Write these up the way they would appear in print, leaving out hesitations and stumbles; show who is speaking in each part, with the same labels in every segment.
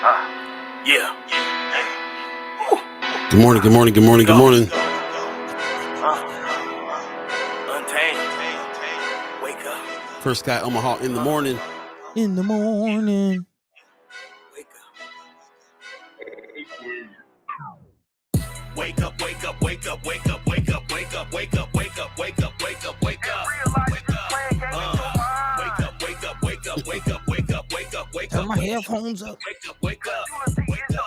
Speaker 1: Yeah.
Speaker 2: Good morning, good morning, good morning, good morning.
Speaker 1: Untamed. Wake up.
Speaker 2: First guy, Omaha in the morning.
Speaker 3: In the morning.
Speaker 1: Wake up. Wake up, wake up, wake up, wake up, wake up, wake up, wake up, wake up, wake up, wake up, wake up. Wake up, wake up, wake up, wake up, wake up, wake up, wake up.
Speaker 3: Turn my headphones up.
Speaker 1: Wake up, wake up, wake up.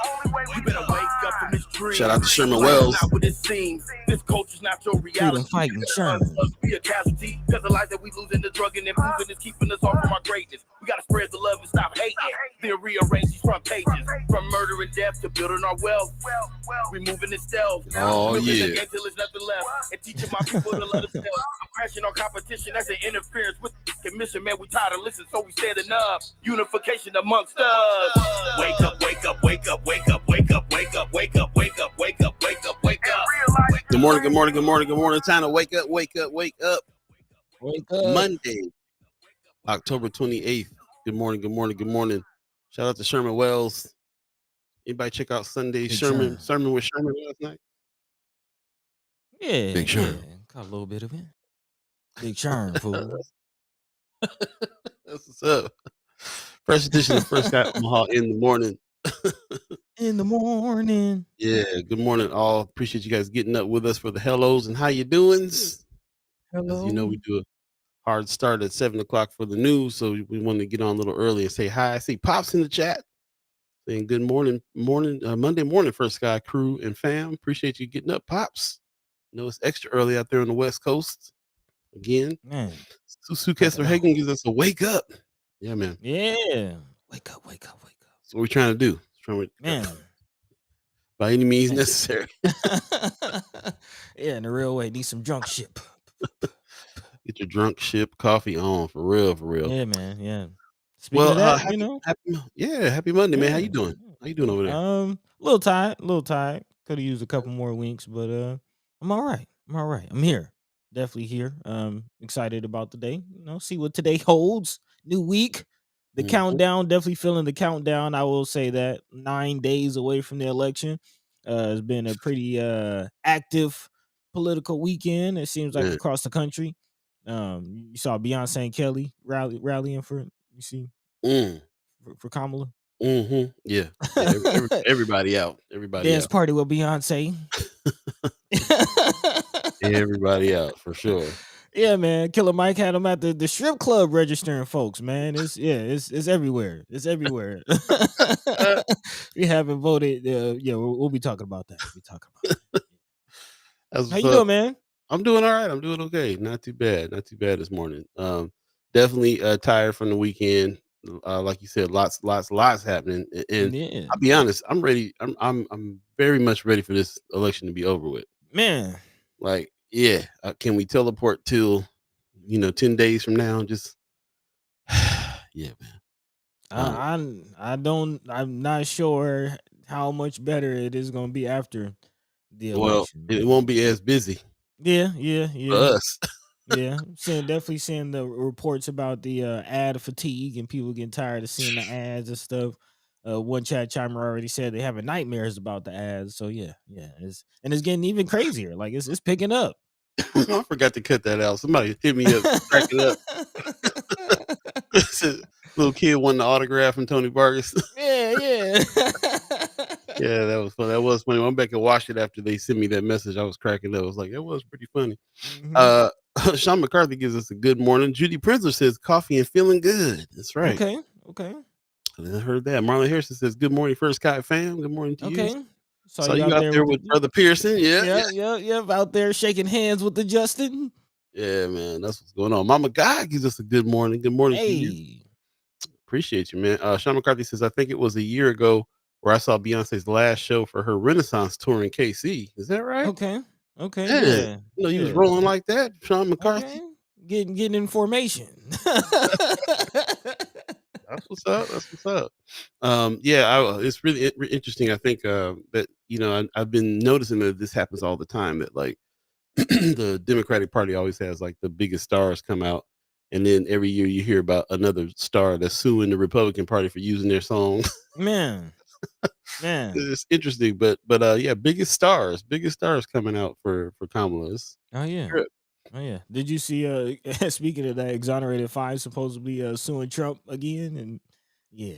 Speaker 1: You better wake up from this dream.
Speaker 2: Shout out to Sherman Wells.
Speaker 1: Not what it seems. This culture's not your reality.
Speaker 3: Freedom fighting Sherman.
Speaker 1: Be a casualty, cause the life that we losing the drug and improving is keeping us off from our greatness. We gotta spread the love and stop hating. Then rearrange these front pages. From murder and death to building our wealth. Removing the stealth.
Speaker 2: Oh, yeah.
Speaker 1: Till there's nothing left. And teaching my people to love themselves. I'm crashing on competition. That's an interference with the commission. Man, we tired of listening, so we standing up. Unification amongst us. Wake up, wake up, wake up, wake up, wake up, wake up, wake up, wake up, wake up, wake up, wake up.
Speaker 2: Good morning, good morning, good morning, good morning. Time to wake up, wake up, wake up.
Speaker 3: Wake up.
Speaker 2: Monday, October 28th. Good morning, good morning, good morning. Shout out to Sherman Wells. Anybody check out Sunday's sermon with Sherman last night?
Speaker 3: Yeah.
Speaker 2: Big Sherman.
Speaker 3: Yeah. Caught a little bit of it. Big Sherman, fool.
Speaker 2: That's what's up. First edition of First Guy Omaha in the morning.
Speaker 3: In the morning.
Speaker 2: Yeah, good morning all. Appreciate you guys getting up with us for the hellos and how you doings.
Speaker 3: Hello.
Speaker 2: As you know, we do a hard start at 7 o'clock for the news, so we want to get on a little early and say hi. I see Pops in the chat saying good morning, Monday morning, First Guy crew and fam. Appreciate you getting up, Pops. I know it's extra early out there on the West Coast. Again,
Speaker 3: Man.
Speaker 2: Sue Kessler Hagen gives us a wake up. Yeah, man.
Speaker 3: Yeah. Wake up, wake up, wake up.
Speaker 2: That's what we're trying to do.
Speaker 3: Man.
Speaker 2: By any means necessary.
Speaker 3: Yeah, in the real way. Need some drunk ship.
Speaker 2: Get your drunk ship coffee on for real, for real.
Speaker 3: Yeah, man. Yeah. Speaking of that,
Speaker 2: happy Monday, man. How you doing? How you doing over there?
Speaker 3: A little tired. Could have used a couple more winks, but I'm all right. I'm here. Definitely here. Excited about the day. See what today holds. New week. The countdown, definitely feeling the countdown. I will say that 9 days away from the election. It's been a pretty active political weekend. It seems like across the country. You saw Beyonce and Kelly rallying for for Kamala.
Speaker 2: Mm-hmm. Yeah. Everybody out. Everybody
Speaker 3: dance
Speaker 2: out.
Speaker 3: Party with Beyonce.
Speaker 2: Everybody out for sure.
Speaker 3: Yeah, man. Killer Mike had them at the strip club registering folks, man. It's everywhere. It's everywhere. We haven't voted. We'll be talking about that. How you doing, man?
Speaker 2: I'm doing all right. I'm doing okay. Not too bad this morning. Definitely tired from the weekend. Like you said, lots happening. And I'll be honest, I'm ready. I'm very much ready for this election to be over with.
Speaker 3: Man.
Speaker 2: Like, yeah, can we teleport till 10 days from now? Just yeah, man.
Speaker 3: I'm not sure how much better it is going to be after the election.
Speaker 2: Well, it won't be as busy.
Speaker 3: Yeah.
Speaker 2: For us.
Speaker 3: Yeah, definitely seeing the reports about the ad fatigue and people getting tired of seeing the ads and stuff. One chat chimer already said they having nightmares about the ads. So yeah, it's getting even crazier. Like it's picking up.
Speaker 2: I forgot to cut that out. Somebody hit me up, crack it up. Little kid wanted the autograph from Tony Vargas.
Speaker 3: Yeah.
Speaker 2: Yeah, that was fun. That was funny. I went back and watched it after they sent me that message. I was cracking up. I was like, that was pretty funny. Mm-hmm. Sean McCarthy gives us a good morning. Judy Prinzler says coffee and feeling good. That's right.
Speaker 3: Okay.
Speaker 2: I heard that. Marlon Harrison says good morning, First Guy fam. Good morning to you.
Speaker 3: Okay.
Speaker 2: So you out there with Brother Pearson?
Speaker 3: Yeah. Out there shaking hands with the Justin.
Speaker 2: Yeah, man. That's what's going on. Mama Guy gives us a good morning. Good morning to you. Appreciate you, man. Sean McCarthy says, I think it was a year ago where I saw Beyonce's last show for her Renaissance tour in KC. Is that right?
Speaker 3: Okay.
Speaker 2: Yeah. You was rolling like that, Sean McCarthy.
Speaker 3: Okay. Getting information.
Speaker 2: That's what's up. It's really interesting. I think that I've been noticing that this happens all the time. That like the Democratic Party always has like the biggest stars come out, and then every year you hear about another star that's suing the Republican Party for using their song.
Speaker 3: Man, Man.
Speaker 2: It's interesting, but yeah, biggest stars coming out for Kamala. It's
Speaker 3: Oh yeah.
Speaker 2: good.
Speaker 3: Oh yeah. Did you see speaking of that, exonerated five supposedly suing Trump again? And yeah.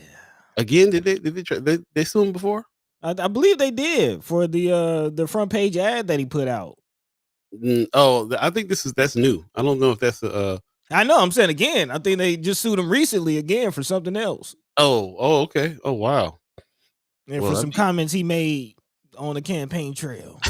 Speaker 2: Again, did they try, they sued him before?
Speaker 3: I believe they did for the front page ad that he put out.
Speaker 2: Oh, I think that's new. I don't know if that's
Speaker 3: I know, I'm saying again. I think they just sued him recently again for something else.
Speaker 2: oh, okay. Oh, wow.
Speaker 3: And
Speaker 2: Well,
Speaker 3: for
Speaker 2: that'd
Speaker 3: some
Speaker 2: be
Speaker 3: comments he made on the campaign trail.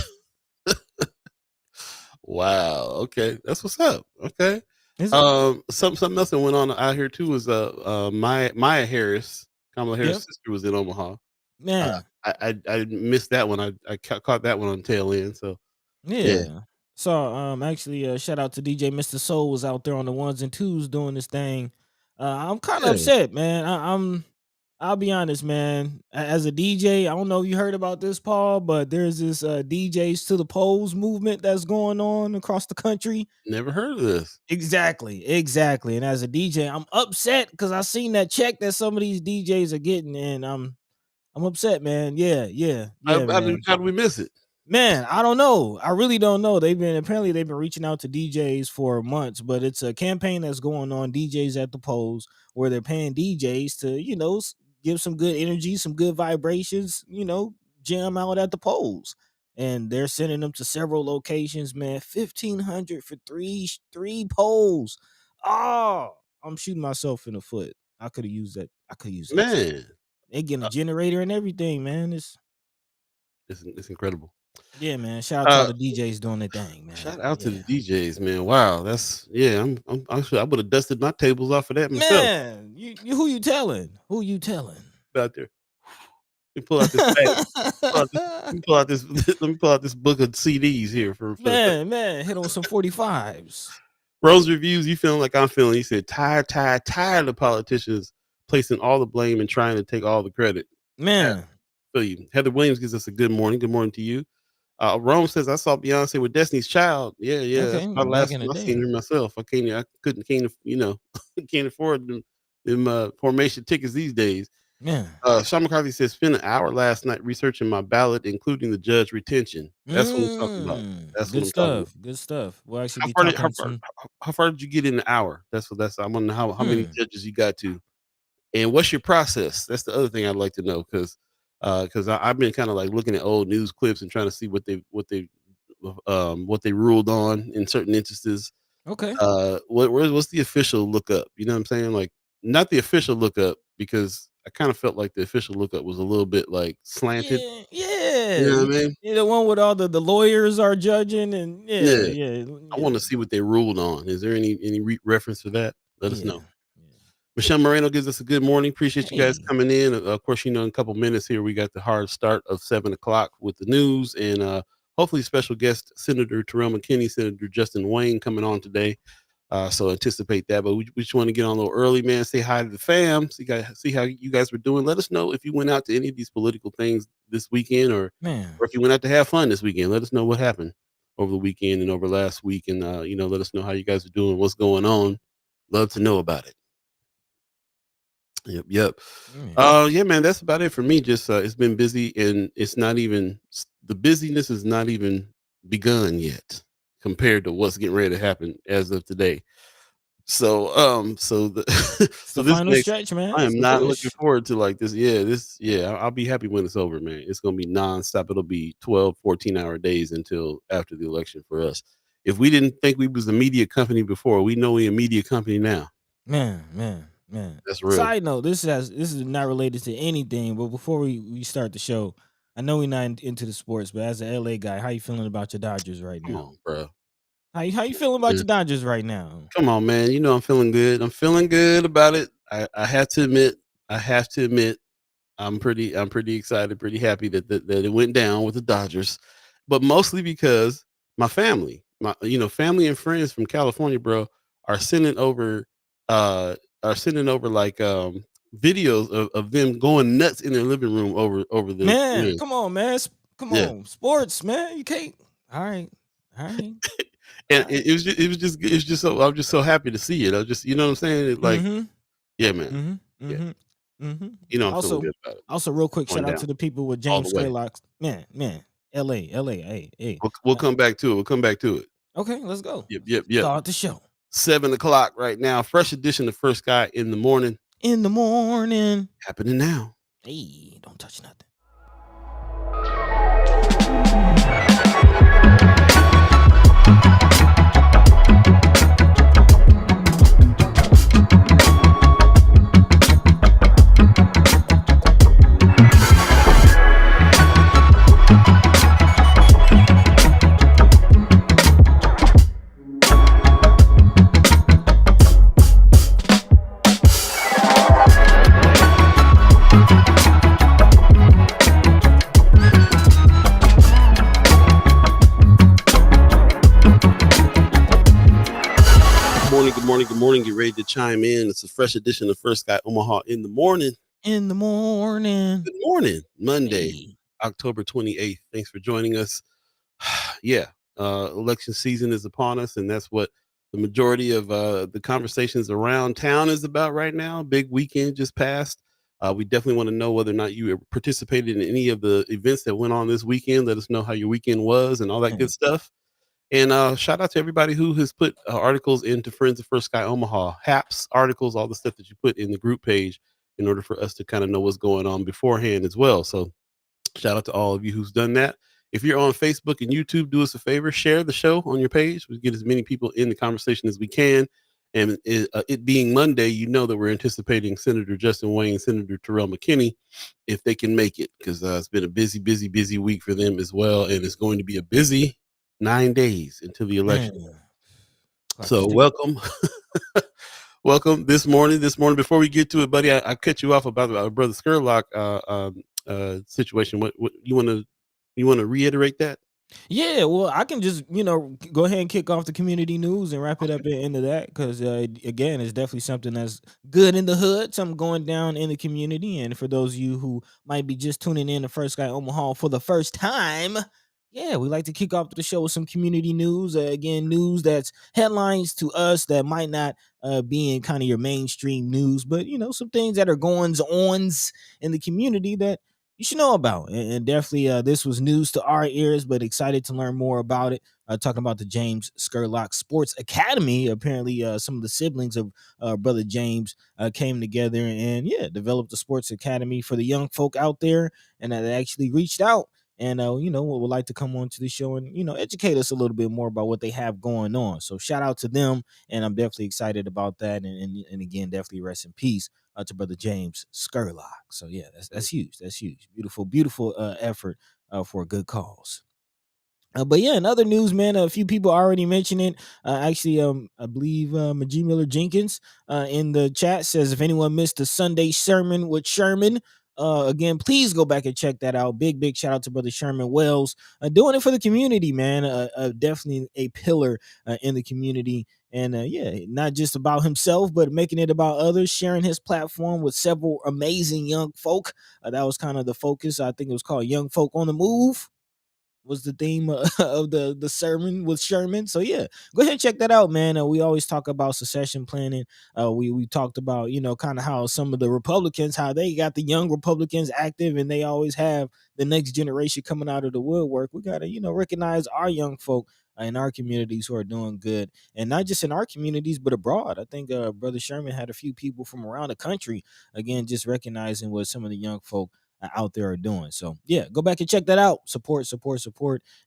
Speaker 2: wow. Okay, that's what's up. Okay.
Speaker 3: Is it?
Speaker 2: Something else that went on out here too was Maya Harris, Kamala
Speaker 3: Yep.
Speaker 2: Harris' sister, was in Omaha.
Speaker 3: Man.
Speaker 2: I missed that one. I caught that one on tail end. So yeah,
Speaker 3: Yeah. So actually shout out to DJ Mr. Soul was out there on the ones and twos doing this thing. I'm kind of
Speaker 2: yeah.
Speaker 3: upset, man. I'll be honest, man. As a DJ, I don't know if you heard about this, Paul, but there's this DJs to the polls movement that's going on across the country.
Speaker 2: Never heard of this.
Speaker 3: Exactly. And as a DJ, I'm upset because I seen that check that some of these DJs are getting, and I'm upset, man. Yeah, man.
Speaker 2: How do we miss it?
Speaker 3: Man, I don't know. I really don't know. Apparently they've been reaching out to DJs for months, but it's a campaign that's going on, DJs at the polls, where they're paying DJs to, give some good energy, some good vibrations, jam out at the polls. And they're sending them to several locations, man. 1,500 for three polls. Oh, I'm shooting myself in the foot. I could have used that. I could use that check.
Speaker 2: Man,
Speaker 3: They getting a generator and everything, man.
Speaker 2: it's incredible.
Speaker 3: Yeah, man. Shout out to all
Speaker 2: Uh,
Speaker 3: the DJs doing their thing, man.
Speaker 2: Shout out to the
Speaker 3: Yeah.
Speaker 2: DJs, man. Wow, that's yeah. I'm actually I would have dusted my tables off of that myself
Speaker 3: Man, who you telling? Who you telling?
Speaker 2: out there. Let me pull out this bag. Let me pull out this. Let me pull out this book of CDs here for the
Speaker 3: man, hit on some 45s.
Speaker 2: Rose reviews. You feeling like I'm feeling? He said, tired of politicians placing all the blame and trying to take all the credit. Yeah,
Speaker 3: Man.
Speaker 2: feel you. Heather Williams gives us a good morning. Good morning to you. Rome says I saw Beyonce with Destiny's Child. Yeah. That's
Speaker 3: Okay,
Speaker 2: my
Speaker 3: back
Speaker 2: last
Speaker 3: in the
Speaker 2: time I seen
Speaker 3: day.
Speaker 2: her myself. I can't can't afford them formation tickets these days.
Speaker 3: Man.
Speaker 2: Sean McCarthy says spent an hour last night researching my ballot, including the judge retention. That's what I'm talking about. That's what
Speaker 3: Good
Speaker 2: I'm talking about.
Speaker 3: stuff. Good stuff. We'll actually
Speaker 2: How
Speaker 3: be
Speaker 2: far did
Speaker 3: talking some.
Speaker 2: how far did you get in an hour? I want to know how many
Speaker 3: Hmm.
Speaker 2: judges you got to, and what's your process? That's the other thing I'd like to know because I've been kind of like looking at old news clips and trying to see what they ruled on in certain instances.
Speaker 3: Okay.
Speaker 2: What's the official lookup? You know what I'm saying? Like not the official lookup because I kind of felt like the official lookup was a little bit like slanted.
Speaker 3: Yeah,
Speaker 2: You
Speaker 3: yeah.
Speaker 2: know what I mean?
Speaker 3: You the one with all the lawyers are judging and yeah,
Speaker 2: Yeah.
Speaker 3: yeah,
Speaker 2: I
Speaker 3: yeah.
Speaker 2: want to see what they ruled on. Is there any reference to that? Let us
Speaker 3: Yeah.
Speaker 2: know. Michelle Moreno gives us a good morning. Appreciate you guys
Speaker 3: Hey.
Speaker 2: coming in. Of course, in a couple minutes here, we got the hard start of 7 o'clock with the news and hopefully special guest Senator Terrell McKinney, Senator Justin Wayne coming on today. So anticipate that. But we just want to get on a little early, man. Say hi to the fam. See how you guys were doing. Let us know if you went out to any of these political things this weekend
Speaker 3: Man.
Speaker 2: or if you went out to have fun this weekend. Let us know what happened over the weekend and over last week. And, let us know how you guys are doing, what's going on. Love to know about it. Yep.
Speaker 3: Man.
Speaker 2: Yeah, man, that's about it for me. Just it's been busy and it's not even the busyness is not even begun yet compared to what's getting ready to happen as of today. So
Speaker 3: It's
Speaker 2: so
Speaker 3: the
Speaker 2: this
Speaker 3: final
Speaker 2: next
Speaker 3: stretch, man.
Speaker 2: I
Speaker 3: It's
Speaker 2: am
Speaker 3: the
Speaker 2: not looking
Speaker 3: push.
Speaker 2: forward to like this. I'll be happy when it's over, man. It's gonna be nonstop. It'll be 12, 14-hour days until after the election for us. If we didn't think we was a media company before, we know we a media company now.
Speaker 3: Man.
Speaker 2: That's real.
Speaker 3: Side note: this is not related to anything. But before we start the show, I know we're not into the sports, but as an LA guy, how you feeling about your Dodgers right
Speaker 2: Come
Speaker 3: now?
Speaker 2: on, bro.
Speaker 3: How you feeling about your Dodgers right now?
Speaker 2: Come on, man. You know I'm feeling good. I'm feeling good about it. I have to admit, I'm pretty excited, pretty happy that it went down with the Dodgers, but mostly because my family and friends from California, bro, are sending over uh like videos of them going nuts in their living room over the
Speaker 3: Man,
Speaker 2: win.
Speaker 3: come on, man. Come
Speaker 2: Yeah.
Speaker 3: on, sports, man. You can't. All right, all right, all
Speaker 2: And
Speaker 3: right.
Speaker 2: it was just so I'm just so happy to see it. I just you know what I'm saying? Like,
Speaker 3: Mm-hmm.
Speaker 2: yeah, man.
Speaker 3: Mm-hmm.
Speaker 2: Yeah.
Speaker 3: Mm-hmm. Mm-hmm.
Speaker 2: You know I'm feeling
Speaker 3: Also,
Speaker 2: good about it.
Speaker 3: also, real quick,
Speaker 2: Going
Speaker 3: shout out
Speaker 2: down
Speaker 3: to the people with
Speaker 2: all
Speaker 3: James
Speaker 2: the way.
Speaker 3: Scurlock. Man, LA, hey.
Speaker 2: We'll come back to it. We'll come back to it.
Speaker 3: Okay, let's go.
Speaker 2: Yep.
Speaker 3: Start the show
Speaker 2: 7 o'clock right now. Fresh edition of First Guy in the Morning.
Speaker 3: in the morning.
Speaker 2: Happening now.
Speaker 3: Hey, don't touch nothing.
Speaker 2: Good morning. Get ready to chime in. It's a fresh edition of First Guy Omaha in the morning.
Speaker 3: In the morning.
Speaker 2: Good morning. Monday,
Speaker 3: Hey.
Speaker 2: October 28th. Thanks for joining us. Election season is upon us, and that's what the majority of the conversations around town is about right now. Big weekend just passed. We definitely want to know whether or not you participated in any of the events that went on this weekend. Let us know how your weekend was and all that good stuff. And shout out to everybody who has put articles into Friends of First Guy Omaha, HAPs, articles, all the stuff that you put in the group page in order for us to kind of know what's going on beforehand as well. So shout out to all of you who's done that. If you're on Facebook and YouTube, do us a favor, share the show on your page. We get as many people in the conversation as we can. And it being Monday, you know that we're anticipating Senator Justin Wayne, Senator Terrell McKinney, if they can make it, because it's been a busy week for them as well. And it's going to be a busy 9 days until the election. So welcome. Welcome this morning. Before we get to it, buddy, I cut you off about our brother Scurlock situation. What you want to reiterate that?
Speaker 3: Yeah, well, I can just go ahead and kick off the community news and wrap it up into that, because again, it's definitely something that's good in the hood, something going down in the community. And for those of you who might be just tuning in to First Guy Omaha for the first time, yeah, we like to kick off the show with some community news. Again, news that's headlines to us that might not be in kind of your mainstream news, but some things that are goings ons in the community that you should know about. And definitely this was news to our ears, but excited to learn more about it. Talking about the James Scurlock Sports Academy. Apparently some of the siblings of brother James came together and developed a sports academy for the young folk out there, and they actually reached out and would like to come on to the show and educate us a little bit more about what they have going on. So shout out to them, and I'm definitely excited about that. And again, definitely rest in peace to brother James Scurlock. So yeah, that's huge. That's huge. Beautiful effort for a good cause. But yeah, in other news, man, a few people already mentioned it. Actually, I believe Majee Miller Jenkins in the chat says, if anyone missed the Sunday sermon with Sherman, again, please go back and check that out. Big shout out to brother Sherman Wells, doing it for the community, man. Definitely a pillar in the community. And not just about himself, but making it about others, sharing his platform with several amazing young folk. That was kind of the focus. I think it was called Young Folk on the Move was the theme of the sermon with Sherman. So yeah, go ahead and check that out, man. We always talk about succession planning. We talked about kind of how some of the Republicans, how they got the young Republicans active, and they always have the next generation coming out of the woodwork. We gotta recognize our young folk in our communities who are doing good, and not just in our communities but abroad. I think brother Sherman had a few people from around the country, again, just recognizing what some of the young folk out there are doing. So yeah, go back and check that out. Support,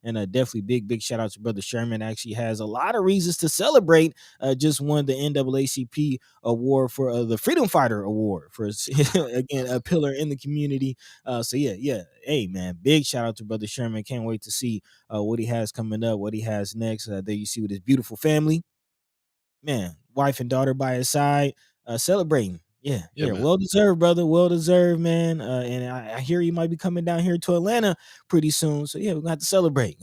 Speaker 3: and definitely big shout out to brother Sherman. Actually has a lot of reasons to celebrate. Just won the NAACP award for the Freedom Fighter Award for again a pillar in the community. So yeah, hey man, big shout out to brother Sherman. Can't wait to see what he has coming up, what he has next. There you see with his beautiful family, man, wife and daughter by his side, celebrating. Yeah, well deserved, brother. Well deserved, man. And I hear you might be coming down here to Atlanta pretty soon. So yeah, we're gonna have to celebrate.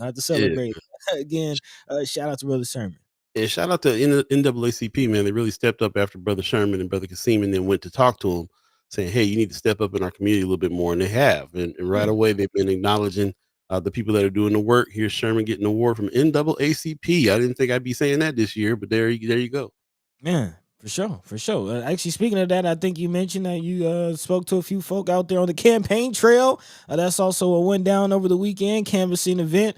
Speaker 3: Again. Shout out to brother Sherman.
Speaker 2: And shout out to NAACP, man. They really stepped up after brother Sherman and brother Kasim, and then went to talk to him, saying, "Hey, you need to step up in our community a little bit more." And they have, and right away they've been acknowledging the people that are doing the work. Here's Sherman getting an award from NAACP. I didn't think I'd be saying that this year, but there you go.
Speaker 3: Man, For sure, for sure. Actually, speaking of that, I think you mentioned that you spoke to a few folk out there on the campaign trail. That's also a went down over the weekend canvassing event.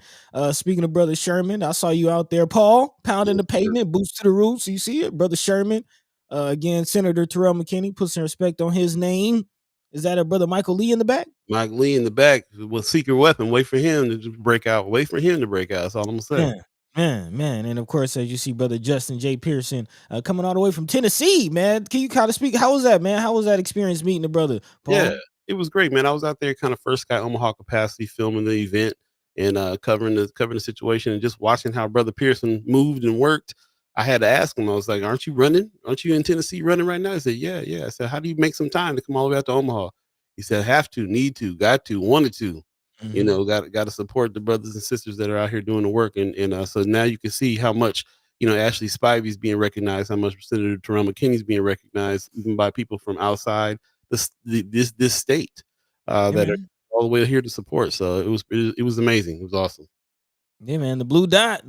Speaker 3: Speaking of Brother Sherman, I saw you out there, Paul, pounding
Speaker 2: Yes,
Speaker 3: the
Speaker 2: sir.
Speaker 3: pavement, boots to the roots. You see it, Brother Sherman. Again, Senator Terrell McKinney, put some respect on his name. Is that a Brother Michael Lee in the back?
Speaker 2: Mike Lee in the back with secret weapon. Wait for him to just break out. Wait for him to break out. That's all I'm gonna say.
Speaker 3: Man, and of course, as you see, Brother Justin J. Pearson coming all the way from Tennessee, man. Can you kind of speak? How was that, man? How was that experience meeting the brother,
Speaker 2: Yeah,
Speaker 3: Paul?
Speaker 2: it was great, man. I was out there kind of first guy Omaha capacity filming the event and covering the situation and just watching how Brother Pearson moved and worked. I had to ask him, I was like, "Aren't you running? Aren't you in Tennessee running right now?" He said, "Yeah, yeah." I said, "How do you make some time to come all the way out to Omaha?" He said, "Have to, need to, got to, wanted to.
Speaker 3: Hmm.
Speaker 2: Got to support the brothers and sisters that are out here doing the work." And so now you can see how much Ashley Spivey's being recognized, how much Senator Terrell McKinney's being recognized, even by people from outside this state
Speaker 3: Yeah,
Speaker 2: that are
Speaker 3: man.
Speaker 2: all the way here to support. So it was amazing. It was awesome.
Speaker 3: Yeah, man. The blue dot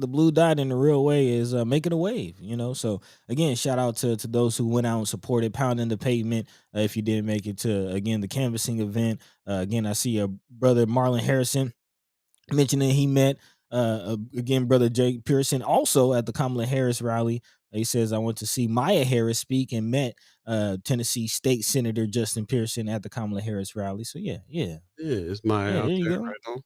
Speaker 3: in the real way is making a wave. So again, shout out to those who went out and supported, pounding the pavement. If you didn't make it to again the canvassing event, again I see a brother Marlon Harrison mentioning he met again brother Jake Pearson also at the Kamala Harris rally. He says I went to see Maya Harris speak and met Tennessee State Senator Justin Pearson at the Kamala Harris rally. So
Speaker 2: Yeah, it's my
Speaker 3: yeah,
Speaker 2: out
Speaker 3: there you
Speaker 2: there
Speaker 3: go.
Speaker 2: right on.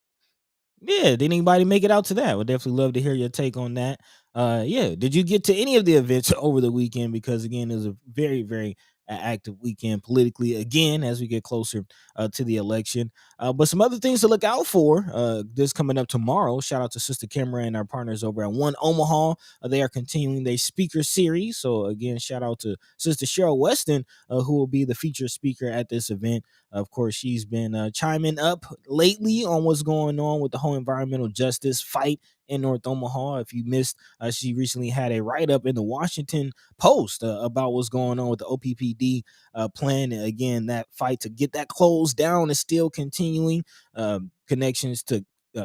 Speaker 3: Yeah, did anybody make it out to that? Would definitely love to hear your take on that. Yeah, did you get to any of the events over the weekend? Because again, it was a very, very active weekend politically. Again, as we get closer to the election, but some other things to look out for. This coming up tomorrow. Shout out to Sister Kimra and our partners over at One Omaha. They are continuing their speaker series. So again, shout out to Sister Cheryl Weston, who will be the featured speaker at this event. Of course, she's been chiming up lately on what's going on with the whole environmental justice fight in North Omaha. If you missed, she recently had a write up in the Washington Post about what's going on with the OPPD plan. Again, that fight to get that closed down is still continuing. Connections to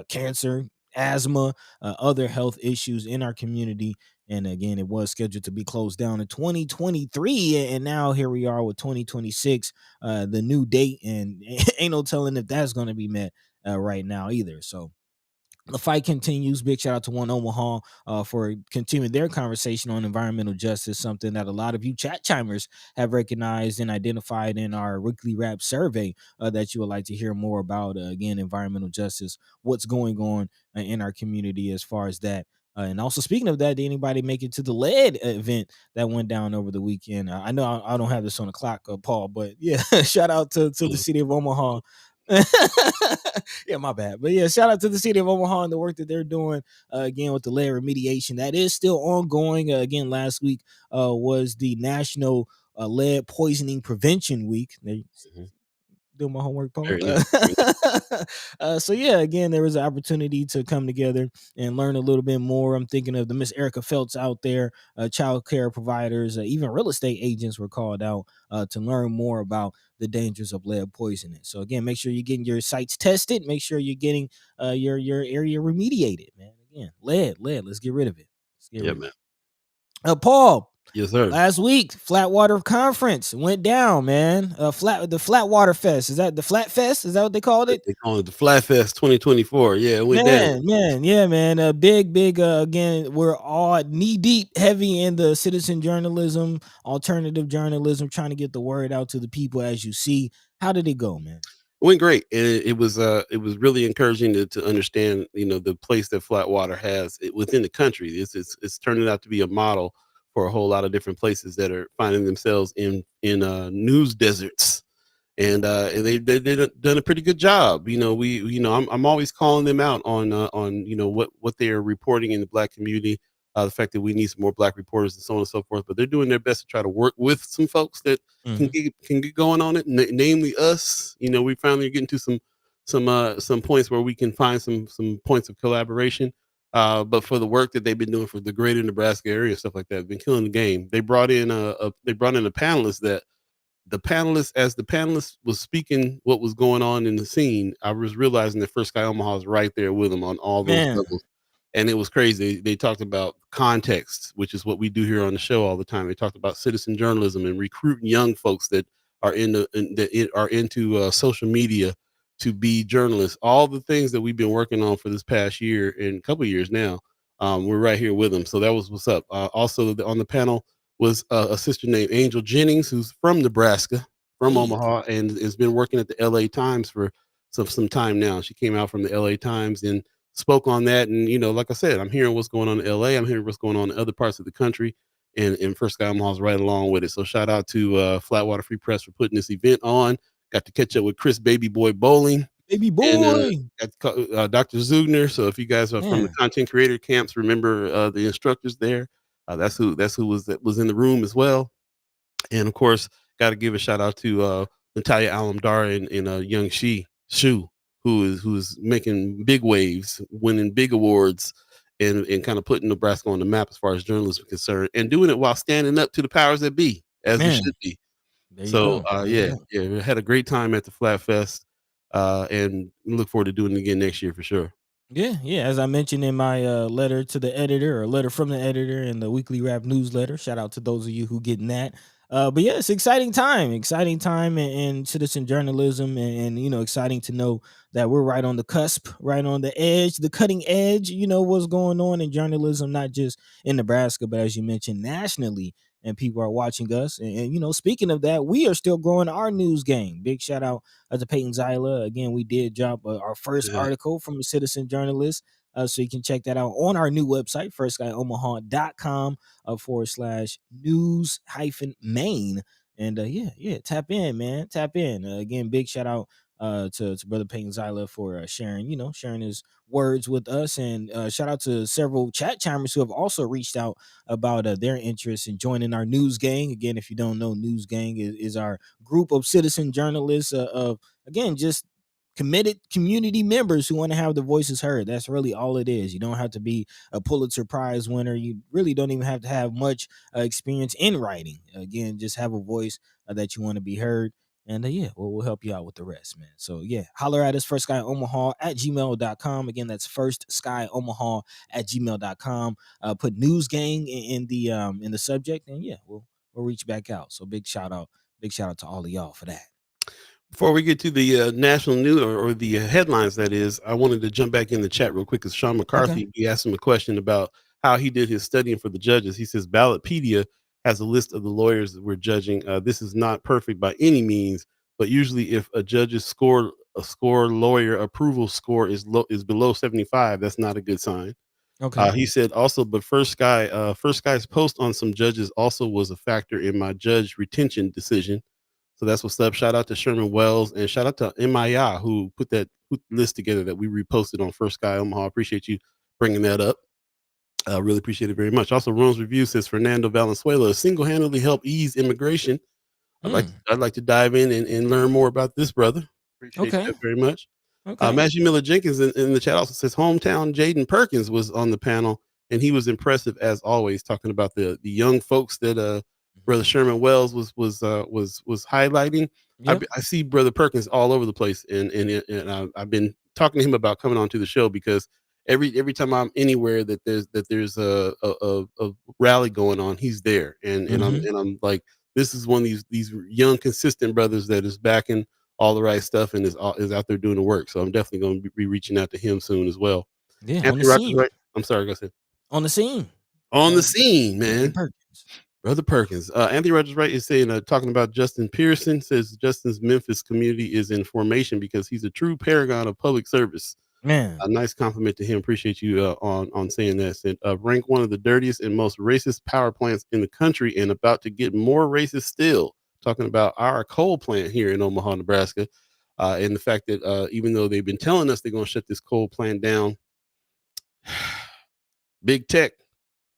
Speaker 3: cancer, asthma, other health issues in our community. And again, it was scheduled to be closed down in 2023. And now here we are with 2026, the new date. And ain't no telling if that's going to be met right now either. So the fight continues. Big shout out to One Omaha for continuing their conversation on environmental justice, something that a lot of you chat chimers have recognized and identified in our weekly rap survey that you would like to hear more about. Again, environmental justice, what's going on in our community as far as that. And also, speaking of that, did anybody make it to the lead event that went down over the weekend? I know I don't have this on the clock, Paul, but yeah, shout out to the city of Omaha. Yeah, my bad. But yeah, shout out to the city of Omaha and the work that they're doing again with the lead remediation. That is still ongoing. Again, last week was the National Lead Poisoning Prevention Week. They
Speaker 2: Mhm.
Speaker 3: doing my homework, Paul.
Speaker 2: Very nice. Very nice.
Speaker 3: So yeah, again, there was an opportunity to come together and learn a little bit more. I'm thinking of the Miss Erica Feltz out there, child care providers, even real estate agents were called out to learn more about the dangers of lead poisoning. So again, make sure you're getting your sites tested. Make sure you're getting your area remediated, man. Again, lead. Let's get rid of it. Let's get
Speaker 2: Yeah,
Speaker 3: rid of
Speaker 2: man.
Speaker 3: it. Paul,
Speaker 2: Yes, sir.
Speaker 3: last week, Flatwater Conference went down, man. The Flatwater Fest. Is that the Flat Fest? Is that what they called it?
Speaker 2: They call it the Flat Fest 2024. Yeah, it went down.
Speaker 3: Man, yeah, man. Big. Again, we're all knee deep, heavy in the citizen journalism, alternative journalism, trying to get the word out to the people. As you see, how did it go, man?
Speaker 2: It went great. It was really encouraging to understand, the place that Flatwater has within the country. It's turning out to be a model for a whole lot of different places that are finding themselves in news deserts. And they done a pretty good job. I'm always calling them out on what they are reporting in the Black community, the fact that we need some more Black reporters and so on and so forth. But they're doing their best to try to work with some folks that can
Speaker 3: Hmm.
Speaker 2: get going on it, namely us. We finally getting to some points where we can find some points of collaboration. But for the work that they've been doing for the greater Nebraska area, stuff like that, been killing the game. They brought in a panelist that as the panelist was speaking what was going on in the scene, I was realizing that First Guy Omaha is right there with him on all those
Speaker 3: Man,
Speaker 2: levels. and it was crazy. They talked about context, which is what we do here on the show all the time. They talked about citizen journalism and recruiting young folks that are are into social media to be journalists. All the things that we've been working on for this past year and a couple of years now, we're right here with them. So that was what's up. Also on the panel was a sister named Angel Jennings, who's from Nebraska, from
Speaker 3: Hey.
Speaker 2: Omaha, and has been working at the LA Times for some time now. She came out from the LA Times and spoke on that. And, like I said, I'm hearing what's going on in LA. I'm hearing what's going on in other parts of the country. And First Guy Omaha's right along with it. So shout out to Flatwater Free Press for putting this event on. Got to catch up with Chris Baby Boy Bowling
Speaker 3: Baby
Speaker 2: and
Speaker 3: boy.
Speaker 2: Dr. Zugner. So if you guys are from the
Speaker 3: Man.
Speaker 2: content creator camps, remember the instructors there. That's who was in the room as well. And of course, got to give a shout out to Natalia Alamdar and Young Shu, who's making big waves, winning big awards, and kind of putting Nebraska on the map as far as journalism is concerned, and doing it while standing up to the powers that be, as we
Speaker 3: Man.
Speaker 2: should be.
Speaker 3: There you
Speaker 2: So
Speaker 3: go. There you
Speaker 2: yeah,
Speaker 3: go.
Speaker 2: yeah, we had a great time at the Flat Fest, and look forward to doing it again next year for sure.
Speaker 3: Yeah, yeah. As I mentioned in my letter to the editor, or letter from the editor in the weekly rap newsletter. Shout out to those of you who getting that. But yeah, it's exciting time in citizen journalism, and exciting to know that we're right on the cusp, right on the edge, the cutting edge. What's going on in journalism, not just in Nebraska, but as you mentioned, nationally. And people are watching us. And speaking of that, we are still growing our news game. Big shout out to Peyton Zyla. Again, we did drop our first
Speaker 2: Yeah.
Speaker 3: article from a citizen journalist. So you can check that out on our new website, firstguyomaha.com /news hyphen main. And yeah, tap in, man. Tap in. Again, big shout out to Brother Peyton Zyla for sharing his words with us. And shout out to several chat chimers who have also reached out about their interest in joining our news gang. Again, if you don't know, news gang is our group of citizen journalists of, again, just committed community members who want to have their voices heard. That's really all it is. You don't have to be a Pulitzer Prize winner. You really don't even have to have much experience in writing. Again, just have a voice that you want to be heard. And yeah, we'll help you out with the rest, man. So yeah, holler at us, firstsky.omaha @gmail.com. Again, that's firstsky.omaha @gmail.com. Put news gang in the subject, and yeah, we'll reach back out. So big shout out to all of y'all for that.
Speaker 2: Before we get to the national news or the headlines, that is, I wanted to jump back in the chat real quick because Sean McCarthy, he asked him a question about how he did his studying for the judges. He says Ballotpedia has a list of the lawyers that we're judging. This is not perfect by any means, but usually if a judge's score lawyer approval score is below 75, that's not a good sign.
Speaker 3: Okay.
Speaker 2: He said also, but First Guy's post on some judges also was a factor in my judge retention decision. So that's what's up. Shout out to Sherman Wells and shout out to Maya who put that list together that we reposted on First Guy Omaha. Appreciate you bringing that up. I really appreciate it very much. Also, Rome's review says Fernando Valenzuela single-handedly helped ease immigration. I'd like to dive in and learn more about this brother. Appreciate
Speaker 3: Okay.
Speaker 2: that very much.
Speaker 3: Okay.
Speaker 2: Matthew Miller Jenkins in the chat also says hometown Jaden Perkins was on the panel and he was impressive as always, talking about the young folks that Brother Sherman Wells was highlighting.
Speaker 3: Yep.
Speaker 2: I see Brother Perkins all over the place, and I've been talking to him about coming onto the show because every time I'm anywhere that there's a rally going on, he's there, and I'm like, this is one of these young consistent brothers that is backing all the right stuff and is out there doing the work. So I'm definitely going to be reaching out to him soon as well.
Speaker 3: Yeah, on the
Speaker 2: Anthony Rogers,
Speaker 3: scene.
Speaker 2: right? I'm sorry, go ahead.
Speaker 3: On the scene.
Speaker 2: On the scene, man.
Speaker 3: Perkins.
Speaker 2: Brother Perkins. Anthony Rogers, right, is saying, talking about Justin Pearson, says Justin's Memphis community is in formation because he's a true paragon of public service.
Speaker 3: Man.
Speaker 2: A nice compliment to him. Appreciate you on saying that. Said, rank one of the dirtiest and most racist power plants in the country and about to get more racist still. Talking about our coal plant here in Omaha, Nebraska. And the fact that even though they've been telling us they're going to shut this coal plant down, big tech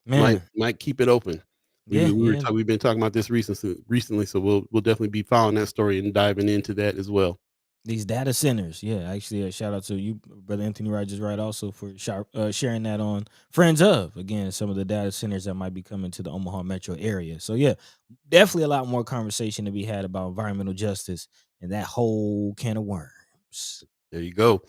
Speaker 2: might keep it open. We've been talking about this recently, so we'll definitely be following that story and diving into that as well.
Speaker 3: These data centers, yeah. Actually, a shout out to you, Brother Anthony Rogers, right? Also for sharing that on Friends of, again, some of the data centers that might be coming to the Omaha metro area. So yeah, definitely a lot more conversation to be had about environmental justice and that whole can of worms.
Speaker 2: There you go.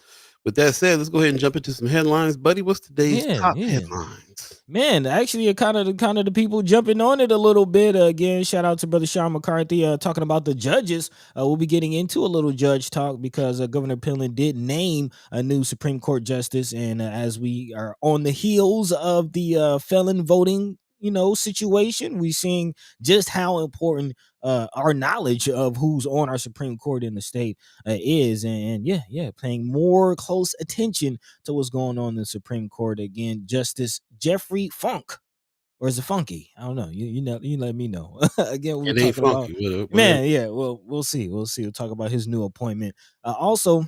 Speaker 2: With that said, let's go ahead and jump into some headlines, buddy. What's today's top headlines?
Speaker 3: Man, actually, kind of the people jumping on it a little bit. Again, shout out to Brother Sean McCarthy talking about the judges. We'll be getting into a little judge talk because Governor Pillen did name a new Supreme Court justice, and as we are on the heels of the felon voting, situation, we're seeing just how important our knowledge of who's on our Supreme Court in the state is, and paying more close attention to what's going on in the Supreme Court. Again, Justice Jeffrey Funk, or is it Funky? I don't know. You let me know. Again, we're
Speaker 2: It ain't
Speaker 3: talking about
Speaker 2: funky.
Speaker 3: man. Yeah, well, we'll see. We'll talk about his new appointment. Also,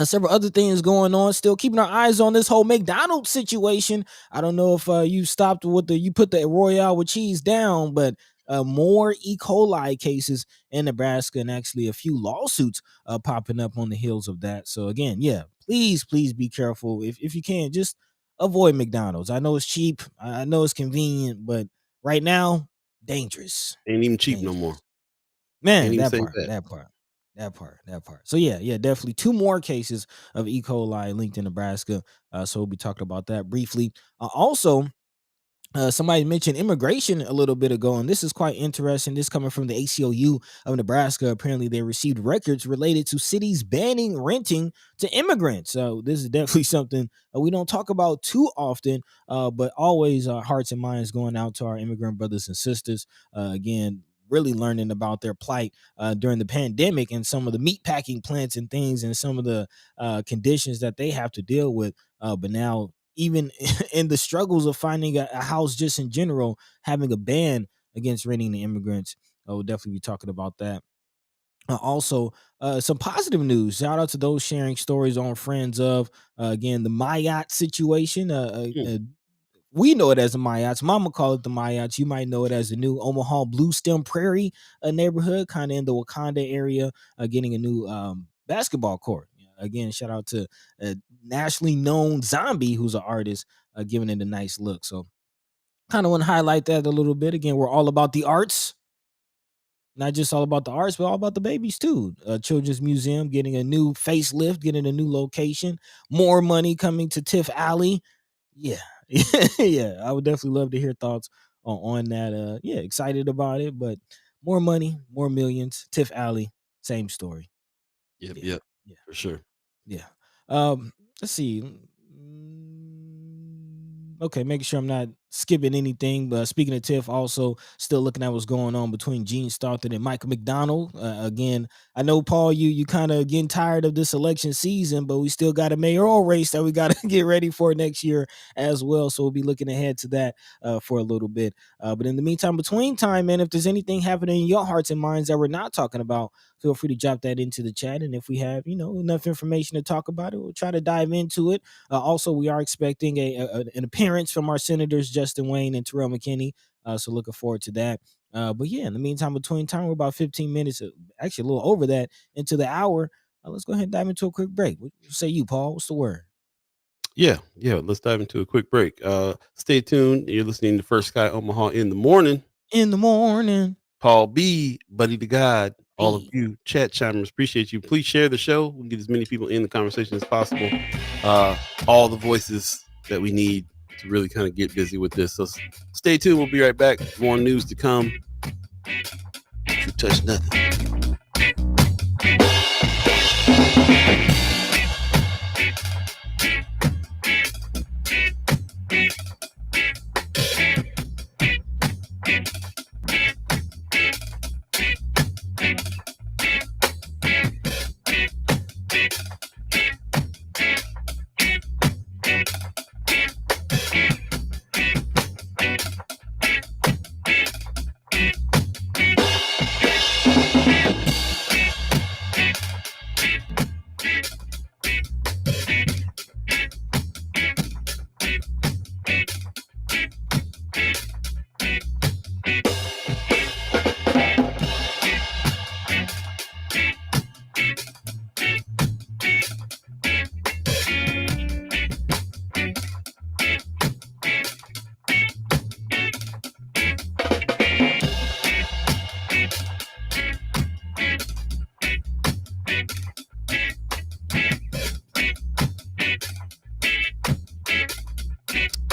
Speaker 3: several other things going on. Still keeping our eyes on this whole McDonald's situation. I don't know if you stopped with you put the Royale with cheese down, but more E. coli cases in Nebraska, and actually a few lawsuits popping up on the heels of that. So again, please be careful. If you can, just avoid McDonald's. I know it's cheap. I know it's convenient, but right now, dangerous.
Speaker 2: Ain't even cheap no more.
Speaker 3: Man, that part. So definitely 2 more cases of E. coli linked in Nebraska. So we'll be talking about that briefly. Also, somebody mentioned immigration a little bit ago, and this is quite interesting. This coming from the ACLU of Nebraska. Apparently, they received records related to cities banning renting to immigrants. So this is definitely something we don't talk about too often, but always our hearts and minds going out to our immigrant brothers and sisters. Again, really learning about their plight during the pandemic and some of the meat packing plants and things and some of the conditions that they have to deal with. But now, even in the struggles of finding a house just in general, having a ban against renting to immigrants, we'll definitely be talking about that. Also, some positive news. Shout out to those sharing stories on Friends of, again, the Mayat situation. We know it as the Mayats. Mama call it the Mayats. You might know it as the new Omaha Blue Stem Prairie neighborhood, kind of in the Wakanda area, getting a new basketball court. Again, shout out to nationally known Zombie, who's an artist, giving it a nice look. So kind of want to highlight that a little bit. Again, we're all about the arts. Not just all about the arts, but all about the babies too. Children's Museum getting a new facelift, getting a new location. More money coming to Tiff Alley. Yeah. Yeah, I would definitely love to hear thoughts on that. Excited about it, but more money, more millions. Tiff Alley, same story.
Speaker 2: Yep, for sure.
Speaker 3: Yeah. Let's see. Okay, making sure I'm not skipping anything. But speaking of Tiff, also still looking at what's going on between Gene Stothard and Michael McDonald. Again, I know, Paul, you kind of getting tired of this election season, but we still got a mayoral race that we got to get ready for next year as well. So we'll be looking ahead to that for a little bit. But in the meantime, between time, man, if there's anything happening in your hearts and minds that we're not talking about, feel free to drop that into the chat. And if we have, enough information to talk about it, we'll try to dive into it. Also, we are expecting an appearance from our senators, Justin Wayne and Terrell McKinney. So looking forward to that. But in the meantime, between time, we're about 15 minutes, actually a little over that, into the hour. Let's go ahead and dive into a quick break. What say you, Paul? What's the word?
Speaker 2: Yeah. Let's dive into a quick break. Stay tuned. You're listening to First Sky Omaha in the morning. Paul B, Buddy to God, all of you chat chimers, appreciate you. Please share the show. We can get as many people in the conversation as possible. All the voices that we need to really kind of get busy with this. So stay tuned. We'll be right back. More news to come. You touch nothing.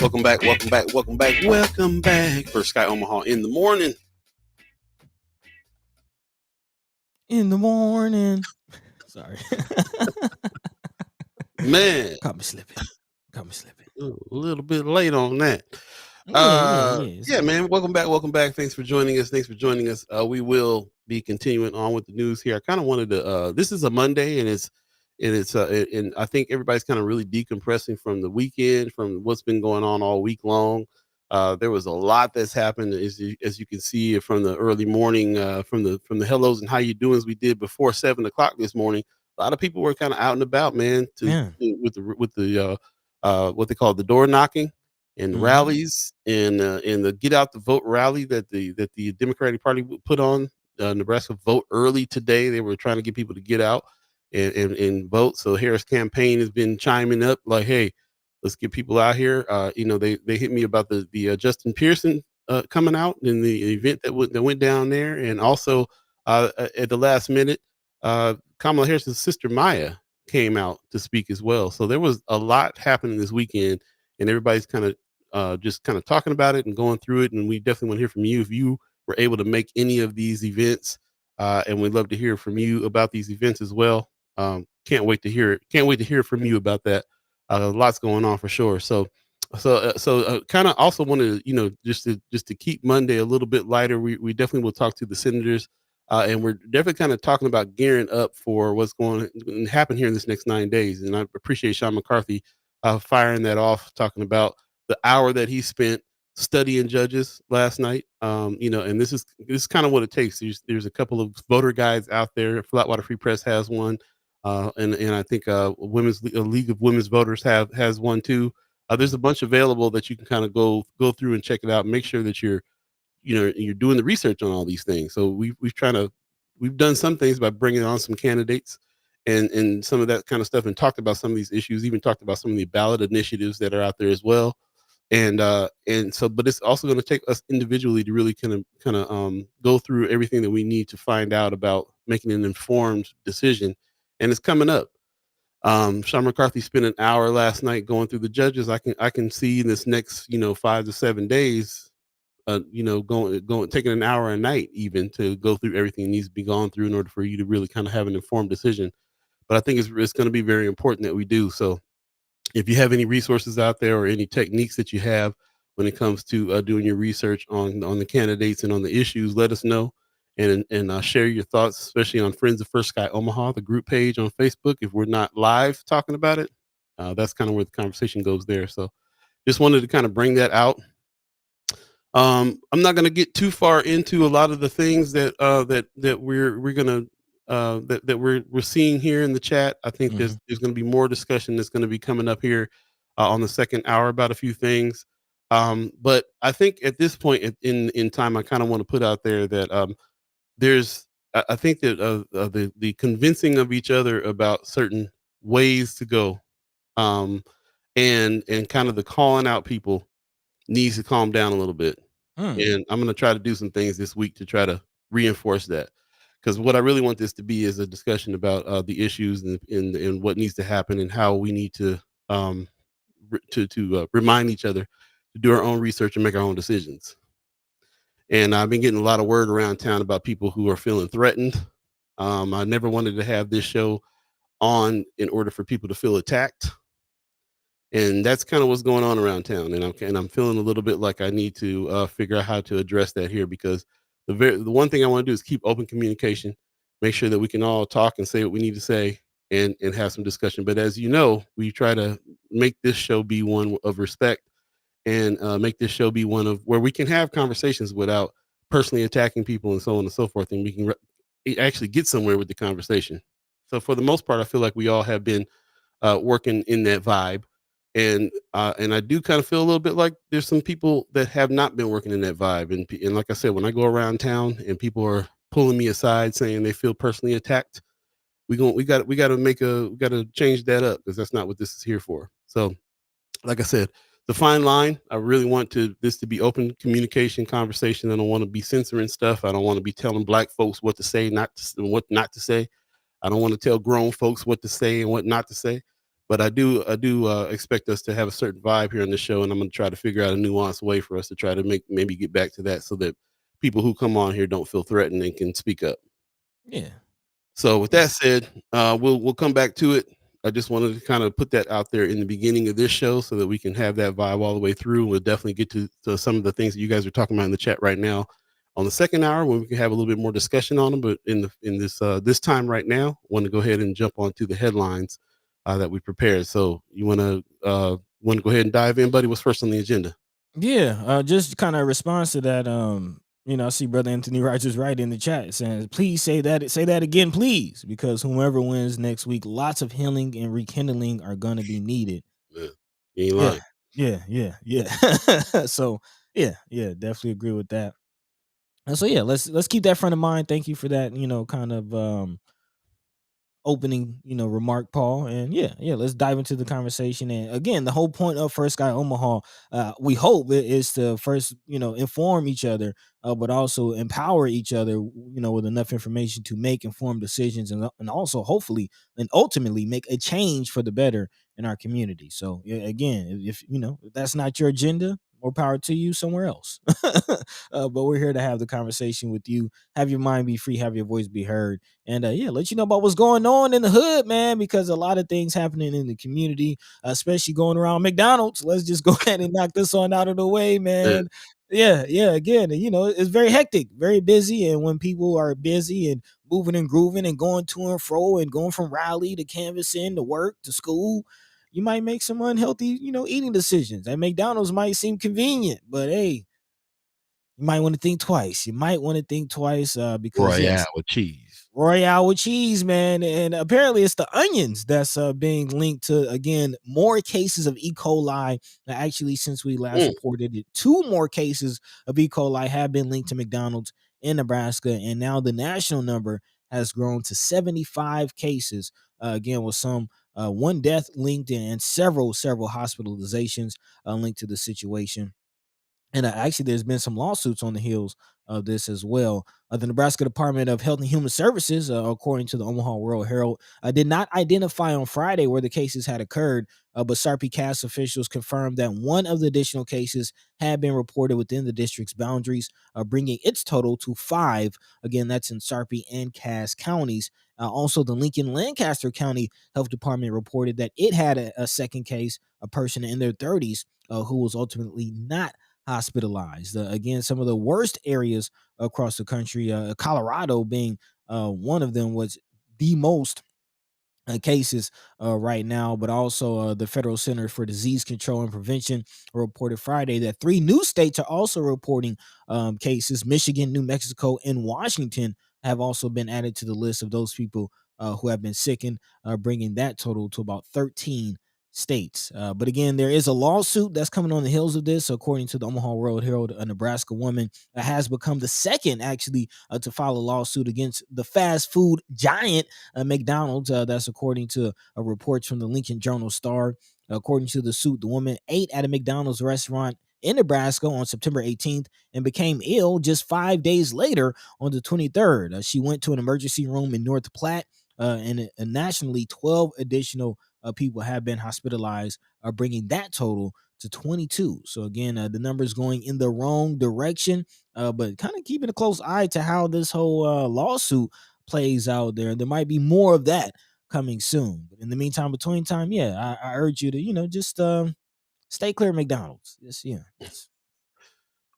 Speaker 2: Welcome back. First Sky Omaha in the morning.
Speaker 3: In the morning. Sorry.
Speaker 2: Man,
Speaker 3: Caught me slipping.
Speaker 2: a little bit late on that.
Speaker 3: Yeah.
Speaker 2: Man. Welcome back. Thanks for joining us. We will be continuing on with the news here. I kind of wanted to. This is a Monday, and I think everybody's kind of really decompressing from the weekend, from what's been going on all week long. There was a lot that's happened, as you can see from the early morning, from the hellos and how you doing as we did before 7 o'clock this morning. A lot of people were kind of out and about, man, with the what they call the door knocking and rallies and the get out the vote rally that the Democratic Party put on. Nebraska Vote Early today. They were trying to get people to get out and vote. So Harris campaign has been chiming up like, hey, let's get people out here. They hit me about the Justin Pearson coming out in the event that went down there, and also at the last minute, Kamala Harris's sister Maya came out to speak as well. So there was a lot happening this weekend, and everybody's kind of just kind of talking about it and going through it. And we definitely want to hear from you if you were able to make any of these events, and we'd love to hear from you about these events as well. Can't wait to hear it. Can't wait to hear from you about that. Lots going on for sure. So kind of also wanted to, just to keep Monday a little bit lighter. We definitely will talk to the senators, and we're definitely kind of talking about gearing up for what's going to happen here in this next 9 days. And I appreciate Sean McCarthy firing that off, talking about the hour that he spent studying judges last night. And this is kind of what it takes. There's a couple of voter guides out there. Flatwater Free Press has one. And I think Women's League of Women's Voters has one too. There's a bunch available that you can kind of go through and check it out. Make sure that you're doing the research on all these things. So we've done some things by bringing on some candidates and some of that kind of stuff, and talked about some of these issues. Even talked about some of the ballot initiatives that are out there as well. And so, but it's also going to take us individually to really kind of go through everything that we need to find out about making an informed decision. And it's coming up. Sean McCarthy spent an hour last night going through the judges. I can see in this next 5 to 7 days, going taking an hour a night even to go through everything that needs to be gone through in order for you to really kind of have an informed decision. But I think it's going to be very important that we do. So if you have any resources out there or any techniques that you have when it comes to doing your research on the candidates and on the issues, let us know and share your thoughts, especially on Friends of First Sky Omaha, the group page on Facebook. If we're not live talking about it, that's kind of where the conversation goes there. So just wanted to kind of bring that out. I'm not going to get too far into a lot of the things that we're going to that we're seeing here in the chat. I think there's going to be more discussion that's going to be coming up here on the second hour about a few things. But I think at this point in time, I kind of want to put out there that I think that the convincing of each other about certain ways to go, and kind of the calling out people needs to calm down a little bit. And I'm going to try to do some things this week to try to reinforce that, because what I really want this to be is a discussion about the issues and what needs to happen and how we need to remind each other to do our own research and make our own decisions. And I've been getting a lot of word around town about people who are feeling threatened. I never wanted to have this show on in order for people to feel attacked. And that's kind of what's going on around town. And I'm feeling a little bit like I need to figure out how to address that here, because the one thing I want to do is keep open communication, make sure that we can all talk and say what we need to say and have some discussion. But as you know, we try to make this show be one of respect, and make this show be one of where we can have conversations without personally attacking people and so on and so forth. And we can actually get somewhere with the conversation. So for the most part, I feel like we all have been working in that vibe. And I do kind of feel a little bit like there's some people that have not been working in that vibe. And like I said, when I go around town and people are pulling me aside saying they feel personally attacked, we got to change that up, because that's not what this is here for. So like I said, the fine line. I really want this to be open communication, conversation. I don't want to be censoring stuff. I don't want to be telling black folks what to say, what not to say. I don't want to tell grown folks what to say and what not to say. But I do expect us to have a certain vibe here on the show, and I'm going to try to figure out a nuanced way for us to try to maybe get back to that, so that people who come on here don't feel threatened and can speak up.
Speaker 3: Yeah.
Speaker 2: So with
Speaker 3: Yeah.
Speaker 2: that said, we'll come back to it. I just wanted to kind of put that out there in the beginning of this show so that we can have that vibe all the way through. We'll definitely get to some of the things that you guys are talking about in the chat right now on the second hour, when we can have a little bit more discussion on them. But in this time right now, I want to go ahead and jump onto the headlines that we prepared. So you want to go ahead and dive in, buddy? What's first on the agenda?
Speaker 3: Yeah, just kind of response to that. I see Brother Anthony Rogers right in the chat saying, "Please say that again, please, because whomever wins next week, lots of healing and rekindling are going to be needed."
Speaker 2: Yeah, you ain't
Speaker 3: Yeah,
Speaker 2: lying.
Speaker 3: yeah. So yeah, definitely agree with that. And so yeah, let's keep that front of mind. Thank you for that. Kind of opening, remark, Paul. And yeah, let's dive into the conversation. And again, the whole point of First Guy Omaha, we hope it is to first, inform each other, but also empower each other, with enough information to make informed decisions, and also hopefully and ultimately make a change for the better in our community. So yeah, again, if that's not your agenda, more power to you somewhere else. But we're here to have the conversation with you. Have your mind be free, have your voice be heard, and yeah, let you know about what's going on in the hood, man, because a lot of things happening in the community, especially going around McDonald's. Let's just go ahead and knock this one out of the way,
Speaker 2: Yeah,
Speaker 3: man. Yeah, again, it's very hectic, very busy, and when people are busy and moving and grooving and going to and fro and going from rally to canvassing to work to school, you might make some unhealthy, eating decisions. And McDonald's might seem convenient, but hey, you might want to think twice. You might want to think twice, because
Speaker 2: Royale
Speaker 3: yes,
Speaker 2: with cheese.
Speaker 3: Royale with cheese, man. And apparently it's the onions that's being linked to, again, more cases of E. coli. Actually, since we last
Speaker 2: Mm,
Speaker 3: reported it, 2 more cases of E. coli have been linked to McDonald's in Nebraska. And now the national number has grown to 75 cases, again, with some one death linked and several hospitalizations linked to the situation. And actually, there's been some lawsuits on the heels of this as well. The Nebraska Department of Health and Human Services, according to the Omaha World Herald, did not identify on Friday where the cases had occurred, but Sarpy Cass officials confirmed that one of the additional cases had been reported within the district's boundaries, bringing its total to 5. Again, that's in Sarpy and Cass counties. Also, the Lincoln Lancaster County Health Department reported that it had a second case, a person in their 30s, who was ultimately not hospitalized. Again, some of the worst areas across the country, Colorado being one of them, was the most cases right now, but also the Federal Center for Disease Control and Prevention reported Friday that 3 new states are also reporting cases. Michigan, New Mexico, and Washington have also been added to the list of those people who have been sickened, bringing that total to about 13 states. But again, there is a lawsuit that's coming on the heels of this. According to the Omaha World Herald, a Nebraska woman has become the second, actually, to file a lawsuit against the fast food giant McDonald's. That's according to reports from the Lincoln Journal Star. According to the suit, the woman ate at a McDonald's restaurant in Nebraska on September 18th and became ill just 5 days later on the 23rd. She went to an emergency room in North Platte, and nationally, 12 additional people have been hospitalized, bringing that total to 22. So again, the numbers going in the wrong direction, but kind of keeping a close eye to how this whole lawsuit plays out there. There might be more of that coming soon. But in the meantime, between time, yeah, I urge you to, just stay clear of McDonald's. Just
Speaker 2: RG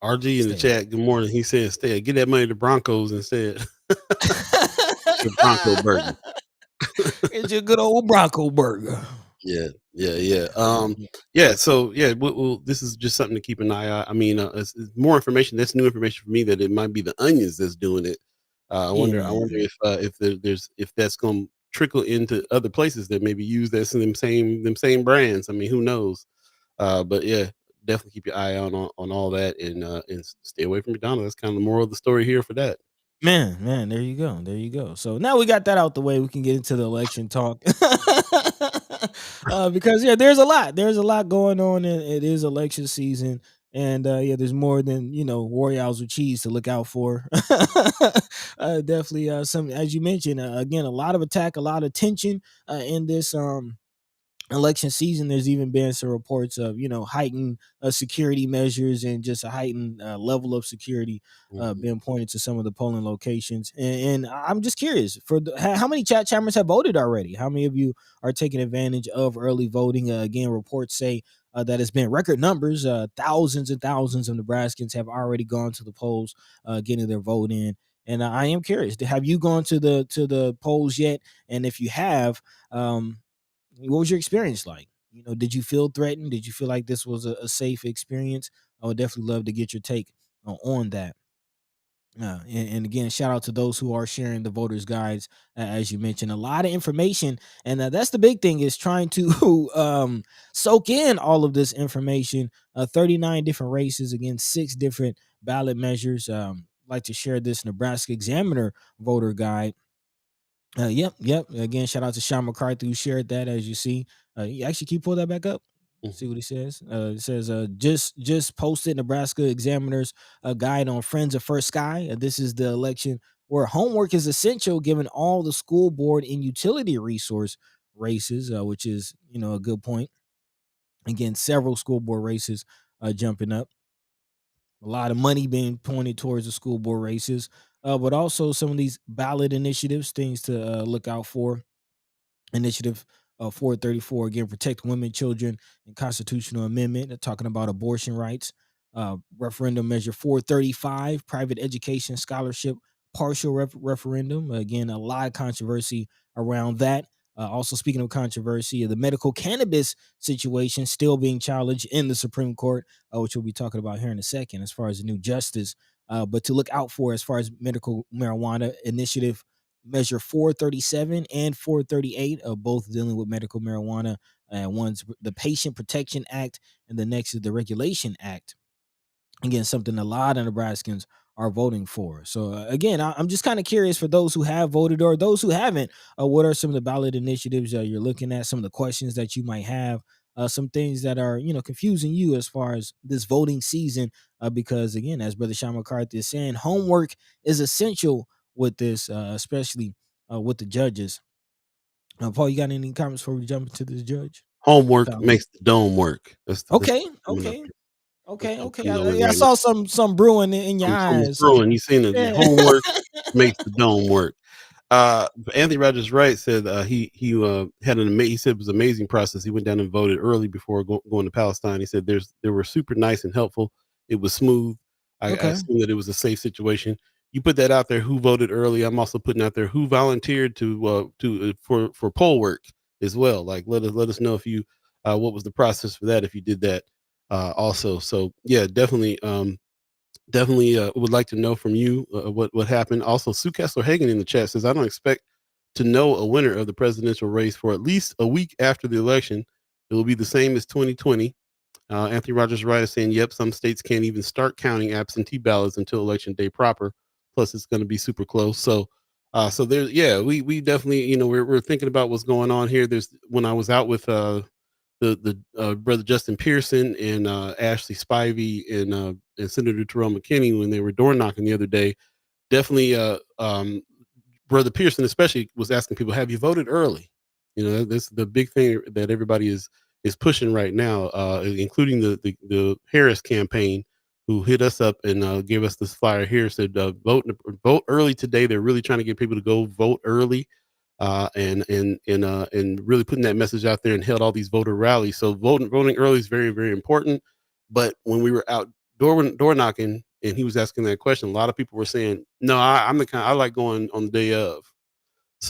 Speaker 2: in the
Speaker 3: stay away.
Speaker 2: chat. Good morning. He said, "Stay. Get that money to Broncos instead." The Bronco burger.
Speaker 3: It's your good old Bronco burger.
Speaker 2: Yeah.
Speaker 3: Yeah.
Speaker 2: Yeah. So yeah, this is just something to keep an eye out. I mean, it's more information. That's new information for me, that it might be the onions that's doing it. I wonder. I
Speaker 3: Yeah.
Speaker 2: wonder if that's going to trickle into other places that maybe use this in them same brands. I mean, who knows? But yeah, definitely keep your eye on all that, and stay away from McDonald's. That's kind of the moral of the story here for that.
Speaker 3: Man, there you go. There you go. So now we got that out the way, we can get into the election talk. Because yeah, there's a lot going on, and it is election season. And yeah, there's more than, Royales with cheese to look out for. Definitely some, as you mentioned, again, a lot of attack, a lot of tension in this election season, there's even been some reports of heightened security measures and just a heightened level of security
Speaker 2: Mhm.
Speaker 3: being pointed to some of the polling locations. And I'm just curious for how many chat chammers have voted already. How many of you are taking advantage of early voting? Again, reports say that it's been record numbers. Thousands and thousands of Nebraskans have already gone to the polls, getting their vote in. And I am curious, have you gone to the polls yet? And if you have, what was your experience like? Did you feel threatened? Did you feel like this was a safe experience? I would definitely love to get your take on that. And again, shout out to those who are sharing the voters guides, as you mentioned, a lot of information, and that's the big thing, is trying to soak in all of this information. 39 different races, again, 6 different ballot measures. Like to share this Nebraska Examiner voter guide. Yep. Again, shout out to Sean McCarthy who shared that. As you see, you actually, can you pull that back up? See
Speaker 2: Mhm.
Speaker 3: what he says. It says, just posted Nebraska Examiner's guide on Friends of First Sky. This is the election where homework is essential given all the school board and utility resource races, which is a good point. Again, several school board races jumping up. A lot of money being pointed towards the school board races, but also some of these ballot initiatives, things to look out for. Initiative 434, again, protect women, children, and constitutional amendment. They're talking about abortion rights. Referendum measure 435, private education scholarship partial referendum. Again, a lot of controversy around that. Also, speaking of controversy, the medical cannabis situation still being challenged in the Supreme Court, which we'll be talking about here in a second, as far as the new justice. But to look out for, as far as medical marijuana initiative measure 437 and 438, both dealing with medical marijuana. One's the Patient Protection Act, and the next is the Regulation Act. Again, something a lot of Nebraskans are voting for. So again, I'm just kind of curious, for those who have voted or those who haven't, what are some of the ballot initiatives you're looking at, some of the questions that you might have, some things that are confusing you as far as this voting season, because again, as Brother Sean McCarthy is saying, homework is essential with this, especially with the judges. Paul, you got any comments before we jump into this judge?
Speaker 2: Homework
Speaker 3: Calendar?
Speaker 2: makes the dome work. That's
Speaker 3: Okay,
Speaker 2: coming up
Speaker 3: okay.
Speaker 2: here.
Speaker 3: Okay,
Speaker 2: That's
Speaker 3: okay.
Speaker 2: coming
Speaker 3: I,
Speaker 2: on
Speaker 3: I
Speaker 2: right now.
Speaker 3: saw some brewing in your
Speaker 2: Someone's
Speaker 3: eyes. So
Speaker 2: brewing. You seen the
Speaker 3: yeah.
Speaker 2: homework makes the dome work. Anthony Rogers Wright said he had he said it was an amazing process. He went down and voted early before going to Palestine. He said they were super nice and helpful. It was smooth. I
Speaker 3: Okay.
Speaker 2: assume that it was a safe situation. You put that out there. Who voted early? I'm also putting out there who volunteered for poll work as well. Like let us know if you what was the process for that if you did that also. So yeah, definitely would like to know from you what happened. Also, Sue Kessler Hagen in the chat says, I don't expect to know a winner of the presidential race for at least a week after the election. It will be the same as 2020. Anthony Rogers Wright is saying, yep, some states can't even start counting absentee ballots until election day proper. Plus, it's going to be super close. So there's, yeah, we definitely, we're thinking about what's going on here. There's, when I was out with the brother Justin Pearson and Ashley Spivey and Senator Terrell McKinney, when they were door knocking the other day, definitely brother Pearson especially was asking people, have you voted early? This is the big thing that everybody is pushing right now, including the Harris campaign, who hit us up and gave us this flyer here, said vote early today. They're really trying to get people to go vote early, and really putting that message out there, and held all these voter rallies. So voting early is very, very important. But when we were out door knocking and he was asking that question, a lot of people were saying, no, I'm the kind, I like going on the day of.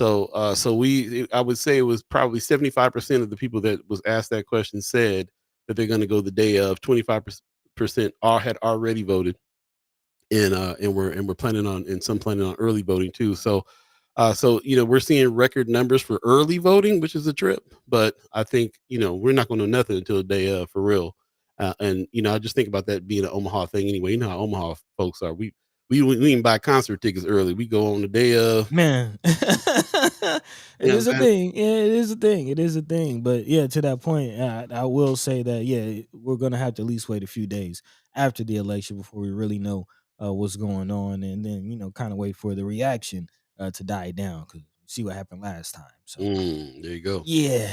Speaker 2: I would say it was probably 75% of the people that was asked that question said that they're going to go the day of. 25% all had already voted, and we're planning on, and some planning on early voting too. So we're seeing record numbers for early voting, which is a trip. But I think we're not going to know nothing until the day of, for real. And I just think about that being an Omaha thing anyway. You know how Omaha folks are. We even buy concert tickets early. We go on the day of.
Speaker 3: Man, it
Speaker 2: You know what
Speaker 3: is
Speaker 2: I'm
Speaker 3: a
Speaker 2: saying?
Speaker 3: thing. Yeah, it is a thing. It is a thing. But yeah, to that point, I will say that yeah, we're gonna have to at least wait a few days after the election before we really know what's going on, and then kind of wait for the reaction to die down, because see what happened last time. So
Speaker 2: There you go.
Speaker 3: yeah.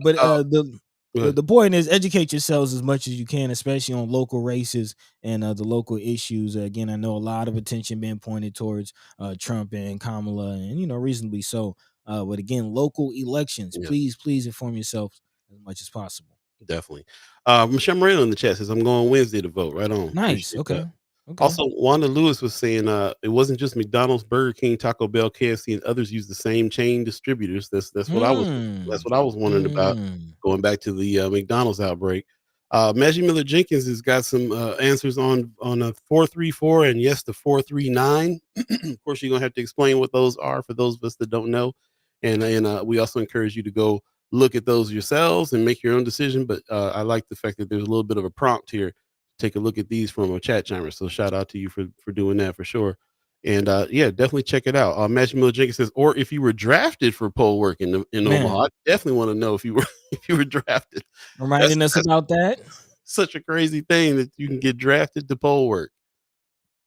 Speaker 3: But
Speaker 2: Uh,
Speaker 3: the
Speaker 2: go
Speaker 3: the
Speaker 2: ahead.
Speaker 3: the point is educate yourselves as much as you can, especially on local races and the local issues. Again, I know a lot of attention being pointed towards Trump and Kamala, and reasonably so. But again, local elections,
Speaker 2: Yeah,
Speaker 3: please inform yourself as much as possible.
Speaker 2: definitely. Michelle Moreno in the chat says, I'm going Wednesday to vote. Right on.
Speaker 3: Nice.
Speaker 2: Appreciate that.
Speaker 3: Okay. Okay.
Speaker 2: Also, Wanda Lewis was saying it wasn't just McDonald's, Burger King, Taco Bell, KFC, and others use the same chain distributors. That's
Speaker 3: Hmm.
Speaker 2: what I was wondering about.
Speaker 3: Mm.
Speaker 2: Going back to the McDonald's outbreak, Maggie Miller Jenkins has got some answers on a 434 and yes, the 439. Of course, you're gonna have to explain what those are for those of us that don't know, and we also encourage you to go look at those yourselves and make your own decision. But I like the fact that there's a little bit of a prompt here. Take a look at these from a chat chimer. So shout out to you for doing that for sure. And yeah, definitely check it out. Matthew Miller Jenkins says, or if you were drafted for poll work in Omaha,
Speaker 3: Man,
Speaker 2: I definitely want to know if you were if you were drafted. That's
Speaker 3: reminding us
Speaker 2: that's
Speaker 3: about that.
Speaker 2: such a crazy thing that you can get drafted to poll work.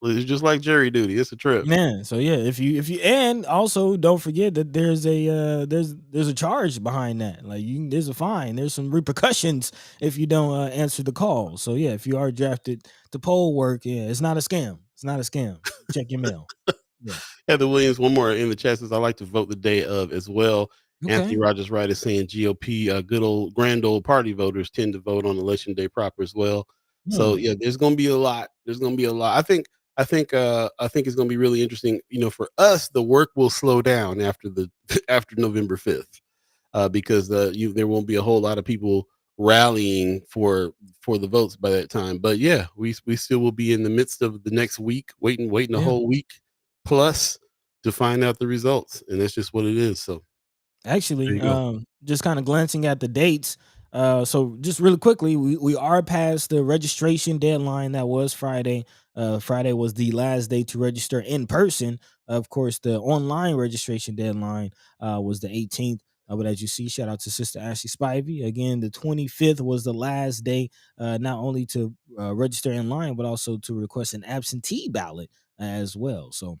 Speaker 2: It's just like jury duty. It's a trip.
Speaker 3: Man, so yeah, if you and also don't forget that there's a charge behind that. Like there's a fine, there's some repercussions if you don't answer the call. So yeah, if you are drafted to poll work, yeah, it's not a scam. It's not a scam. Check your mail. Yeah.
Speaker 2: Heather Williams, one more in the chat says, I like to vote the day of as well. Anthony
Speaker 3: Okay.
Speaker 2: Rogers Wright is saying GOP, good old grand old party voters tend to vote on election day proper as well. So
Speaker 3: Hmm.
Speaker 2: yeah, there's going to be a lot. There's going to be a lot. I think it's going to be really interesting. For us, the work will slow down after the after November 5th, because there won't be a whole lot of people rallying for the votes by that time. But yeah, we still will be in the midst of the next week, waiting a
Speaker 3: Yeah.
Speaker 2: whole week plus to find out the results, and that's just what it is. So there
Speaker 3: Actually,
Speaker 2: you go.
Speaker 3: just kind of glancing at the dates. So just really quickly, we are past the registration deadline that was Friday. Friday was the last day to register in person. Of course, the online registration deadline was the 18th. But as you see, shout out to Sister Ashley Spivey. Again, the 25th was the last day, not only to register in line, but also to request an absentee ballot as well. So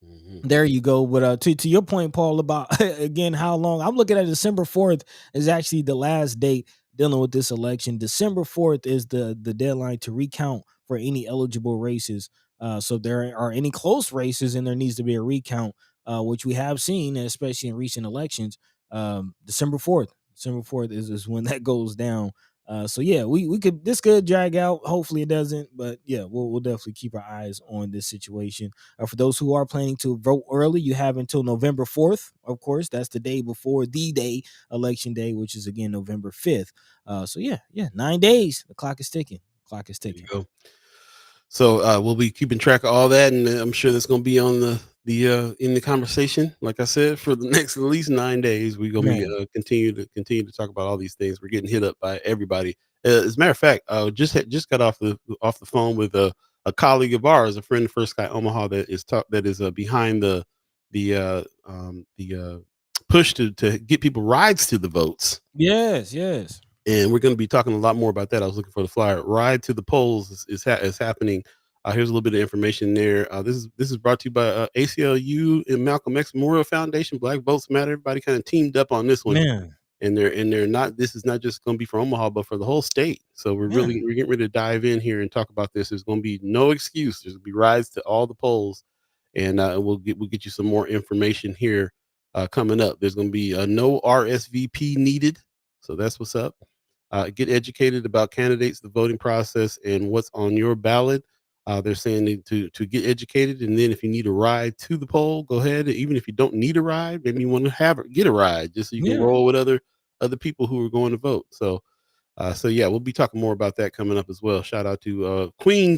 Speaker 2: Mhm.
Speaker 3: there you go. But to your point, Paul, about again how long I'm looking at December 4th is actually the last date dealing with this election. December 4th is the deadline to recount for any eligible races. So if there are any close races and there needs to be a recount, which we have seen, especially in recent elections. December 4th. December 4th is when that goes down. So yeah, we could this could drag out. Hopefully it doesn't, but yeah, we'll definitely keep our eyes on this situation. For those who are planning to vote early, you have until November 4th. Of course, that's the day before the day, election day, which is again November 5th. So yeah, 9 days. The clock is ticking. Clock is
Speaker 2: There you
Speaker 3: ticking.
Speaker 2: go. So we'll be keeping track of all that, and I'm sure that's going to be on the in the conversation. Like I said, for the next at least 9 days, we're going to be
Speaker 3: Man,
Speaker 2: continue to talk about all these things. We're getting hit up by everybody. As a matter of fact, just got off the phone with a colleague of ours, a friend of First Guy Omaha that is behind the push to get people rides to the votes.
Speaker 3: yes.
Speaker 2: And we're going to be talking a lot more about that. I was looking for the flyer. Ride to the polls is happening. Here's a little bit of information there. This is brought to you by ACLU and Malcolm X Memorial Foundation. Black Votes Matter. Everybody kind of teamed up on this one,
Speaker 3: Man,
Speaker 2: and they're not. This is not just going to be for Omaha, but for the whole state. So
Speaker 3: man.
Speaker 2: we're getting ready to dive in here and talk about this. There's going to be no excuse. There's going to be rides to all the polls, and we'll get you some more information here coming up. There's going to be no RSVP needed. So that's what's up. Get educated about candidates, the voting process, and what's on your ballot. They're saying to get educated, and then if you need a ride to the poll, go ahead. Even if you don't need a ride, maybe you want to get a ride just so you can
Speaker 3: Yeah.
Speaker 2: roll with other people who are going to vote. So yeah, we'll be talking more about that coming up as well. Shout out to Queen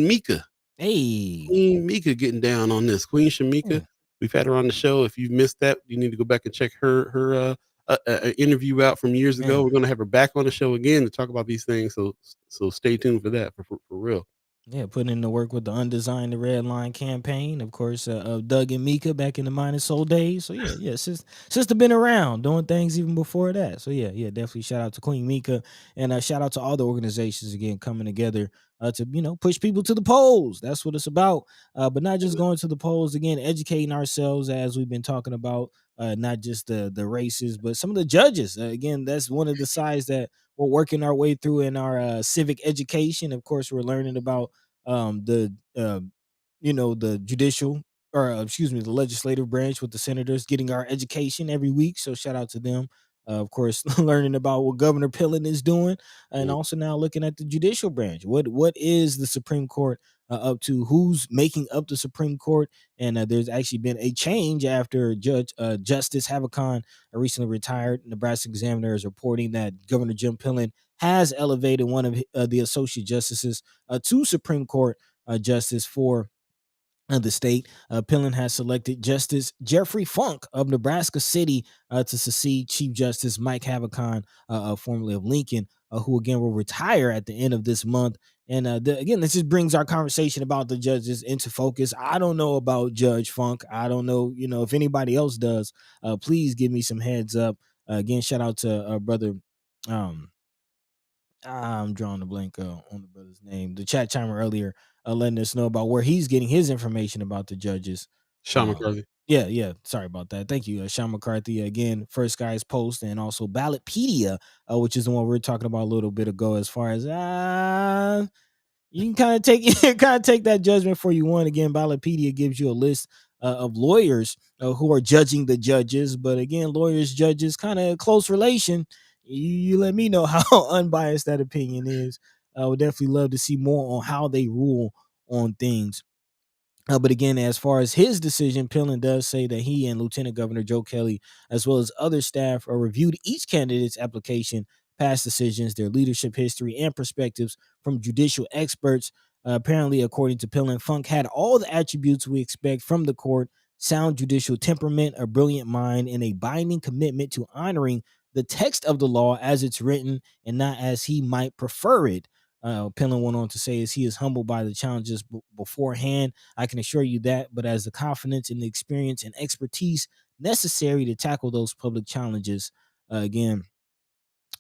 Speaker 2: Mika.
Speaker 3: Hey.
Speaker 2: Queen Mika getting down on this. Queen Shamika,
Speaker 3: Yeah,
Speaker 2: we've had her on the show. If you've missed that, you need to go back and check her interview out from years ago.
Speaker 3: man.
Speaker 2: We're going to have her back on the show again to talk about these things. So stay tuned for that for real.
Speaker 3: Yeah, putting in the work with the Undesigned the Red Line campaign, of course, of Doug and Mika back in the Mind and Soul days. So yeah, sister been around doing things even before that. So yeah, definitely shout out to Queen Mika, and shout out to all the organizations again coming together to push people to the polls. That's what it's about. But not just going to the polls again, educating ourselves as we've been talking about. Not just the races, but some of the judges. Again, that's one of the sides that we're working our way through in our civic education. Of course, we're learning about the the judicial, or excuse me, the legislative branch with the senators getting our education every week. So shout out to them. Of course, learning about what Governor Pillen is doing, and
Speaker 2: Mm.
Speaker 3: also now looking at the judicial branch. What is the Supreme Court up to? Who's making up the Supreme Court? And there's actually been a change after Judge Justice Havakon recently retired. Nebraska Examiner is reporting that Governor Jim Pillen has elevated one of the associate justices to Supreme Court justice for the state. Pillen has selected Justice Jeffrey Funk of Nebraska City to succeed Chief Justice Mike Havakon, formerly of Lincoln, who again will retire at the end of this month. And again, this just brings our conversation about the judges into focus. I don't know about Judge Funk. I don't know, if anybody else does. Please give me some heads up. Again, shout out to brother. Um, I'm drawing a blank on the brother's name. The chat chimer earlier, letting us know about where he's getting his information about the judges.
Speaker 2: Sean
Speaker 3: Um,
Speaker 2: McCarthy.
Speaker 3: yeah. Sorry about that. Thank you, Sean McCarthy. Again, First Guys Post, and also Ballotpedia, which is the one we were talking about a little bit ago. As far as you can kind of take take that judgment for you want. Again, Ballotpedia gives you a list of lawyers who are judging the judges, but again, lawyers, judges, kind of close relation. You let me know how unbiased that opinion is. I would definitely love to see more on how they rule on things. But again, as far as his decision, Pillen does say that he and Lieutenant Governor Joe Kelly, as well as other staff, reviewed each candidate's application, past decisions, their leadership history, and perspectives from judicial experts. Apparently, according to Pillen, Funk had all the attributes we expect from the court: sound judicial temperament, a brilliant mind, and a binding commitment to honoring the text of the law as it's written and not as he might prefer it. Pillen went on to say, as he is humbled by the challenges beforehand, I can assure you that, but as the confidence and the experience and expertise necessary to tackle those public challenges. Again,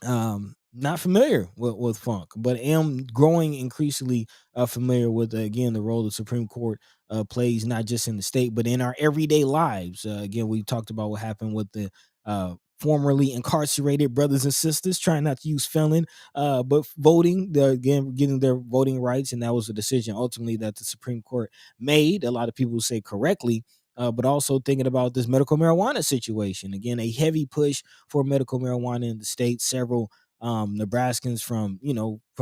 Speaker 3: not familiar with Funk, but am growing increasingly familiar with again the role the Supreme Court plays, not just in the state but in our everyday lives. Again, we talked about what happened with the formerly incarcerated brothers and sisters, trying not to use felon, but voting, again getting their voting rights, and that was a decision ultimately that the Supreme Court made. A lot of people say correctly. But also thinking about this medical marijuana situation. Again, a heavy push for medical marijuana in the state. Several Nebraskans from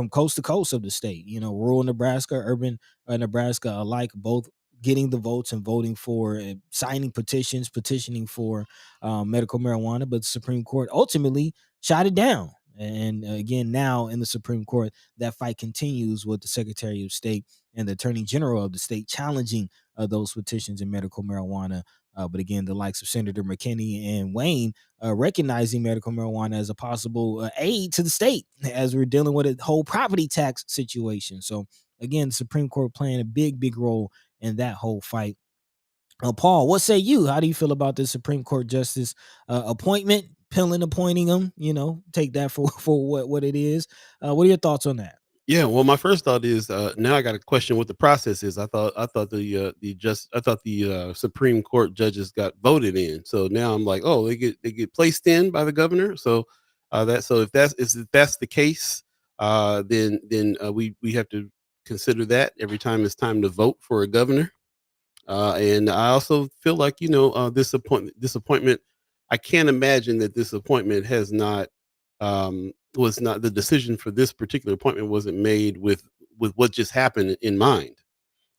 Speaker 3: coast to coast of the state, rural Nebraska, urban Nebraska alike, both getting the votes and voting for signing petitions, petitioning for medical marijuana. But the Supreme Court ultimately shot it down. And again, now in the Supreme Court, that fight continues with the Secretary of State and the Attorney General of the state challenging those petitions in medical marijuana. But again, the likes of Senator McKinney and Wayne recognizing medical marijuana as a possible aid to the state as we're dealing with a whole property tax situation. So again, the Supreme Court playing a big role in that whole fight. Paul, what say you? How do you feel about this Supreme Court justice appointment? Pillen appointing him, take that for what it is. What are your thoughts on that?
Speaker 2: Yeah, well, my first thought is now I got to question what the process is. I thought the Supreme Court judges got voted in. So now I'm like, oh, they get placed in by the governor. So if that's the case, then we have to consider that every time it's time to vote for a governor. And I also feel like this appointment. I can't imagine that this appointment was not the decision for this particular appointment wasn't made with what just happened in mind.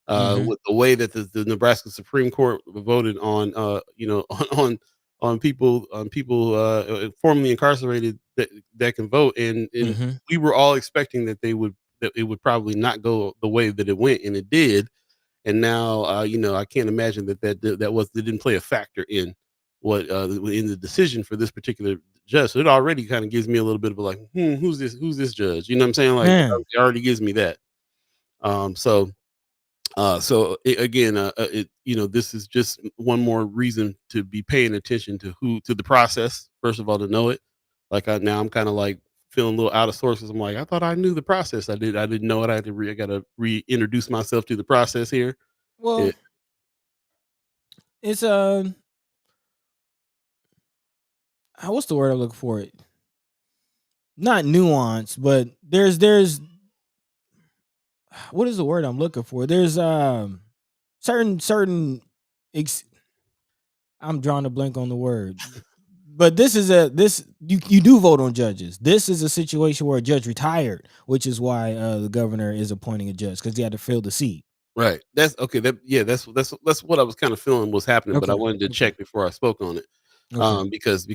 Speaker 3: Mm-hmm.
Speaker 2: With the way that the Nebraska Supreme Court voted on on people formerly incarcerated that can vote, and
Speaker 3: Mm-hmm.
Speaker 2: we were all expecting that it would probably not go the way that it went, and it did. And now I can't imagine that didn't play a factor in what in the decision for this particular judge. So it already kind of gives me a little bit of a like, who's this judge? You know what I'm saying? Like
Speaker 3: Man.
Speaker 2: it already gives me that. This is just one more reason to be paying attention to the process. First of all, to know it. Now I'm kind of like feeling a little out of sources. I'm like, I thought I knew the process. I didn't know it. I got to reintroduce myself to the process here.
Speaker 3: Well,
Speaker 2: Yeah.
Speaker 3: it's what's the word I'm looking for? It not nuance, but there's what is the word I'm looking for? There's certain I'm drawing a blank on the word. But you do vote on judges. This is a situation where a judge retired, which is why the governor is appointing a judge because he had to fill the seat.
Speaker 2: Right. That's okay. That's what I was kind of feeling was happening, but I
Speaker 3: Okay.
Speaker 2: wanted to check before I spoke on it.
Speaker 3: Okay.
Speaker 2: Because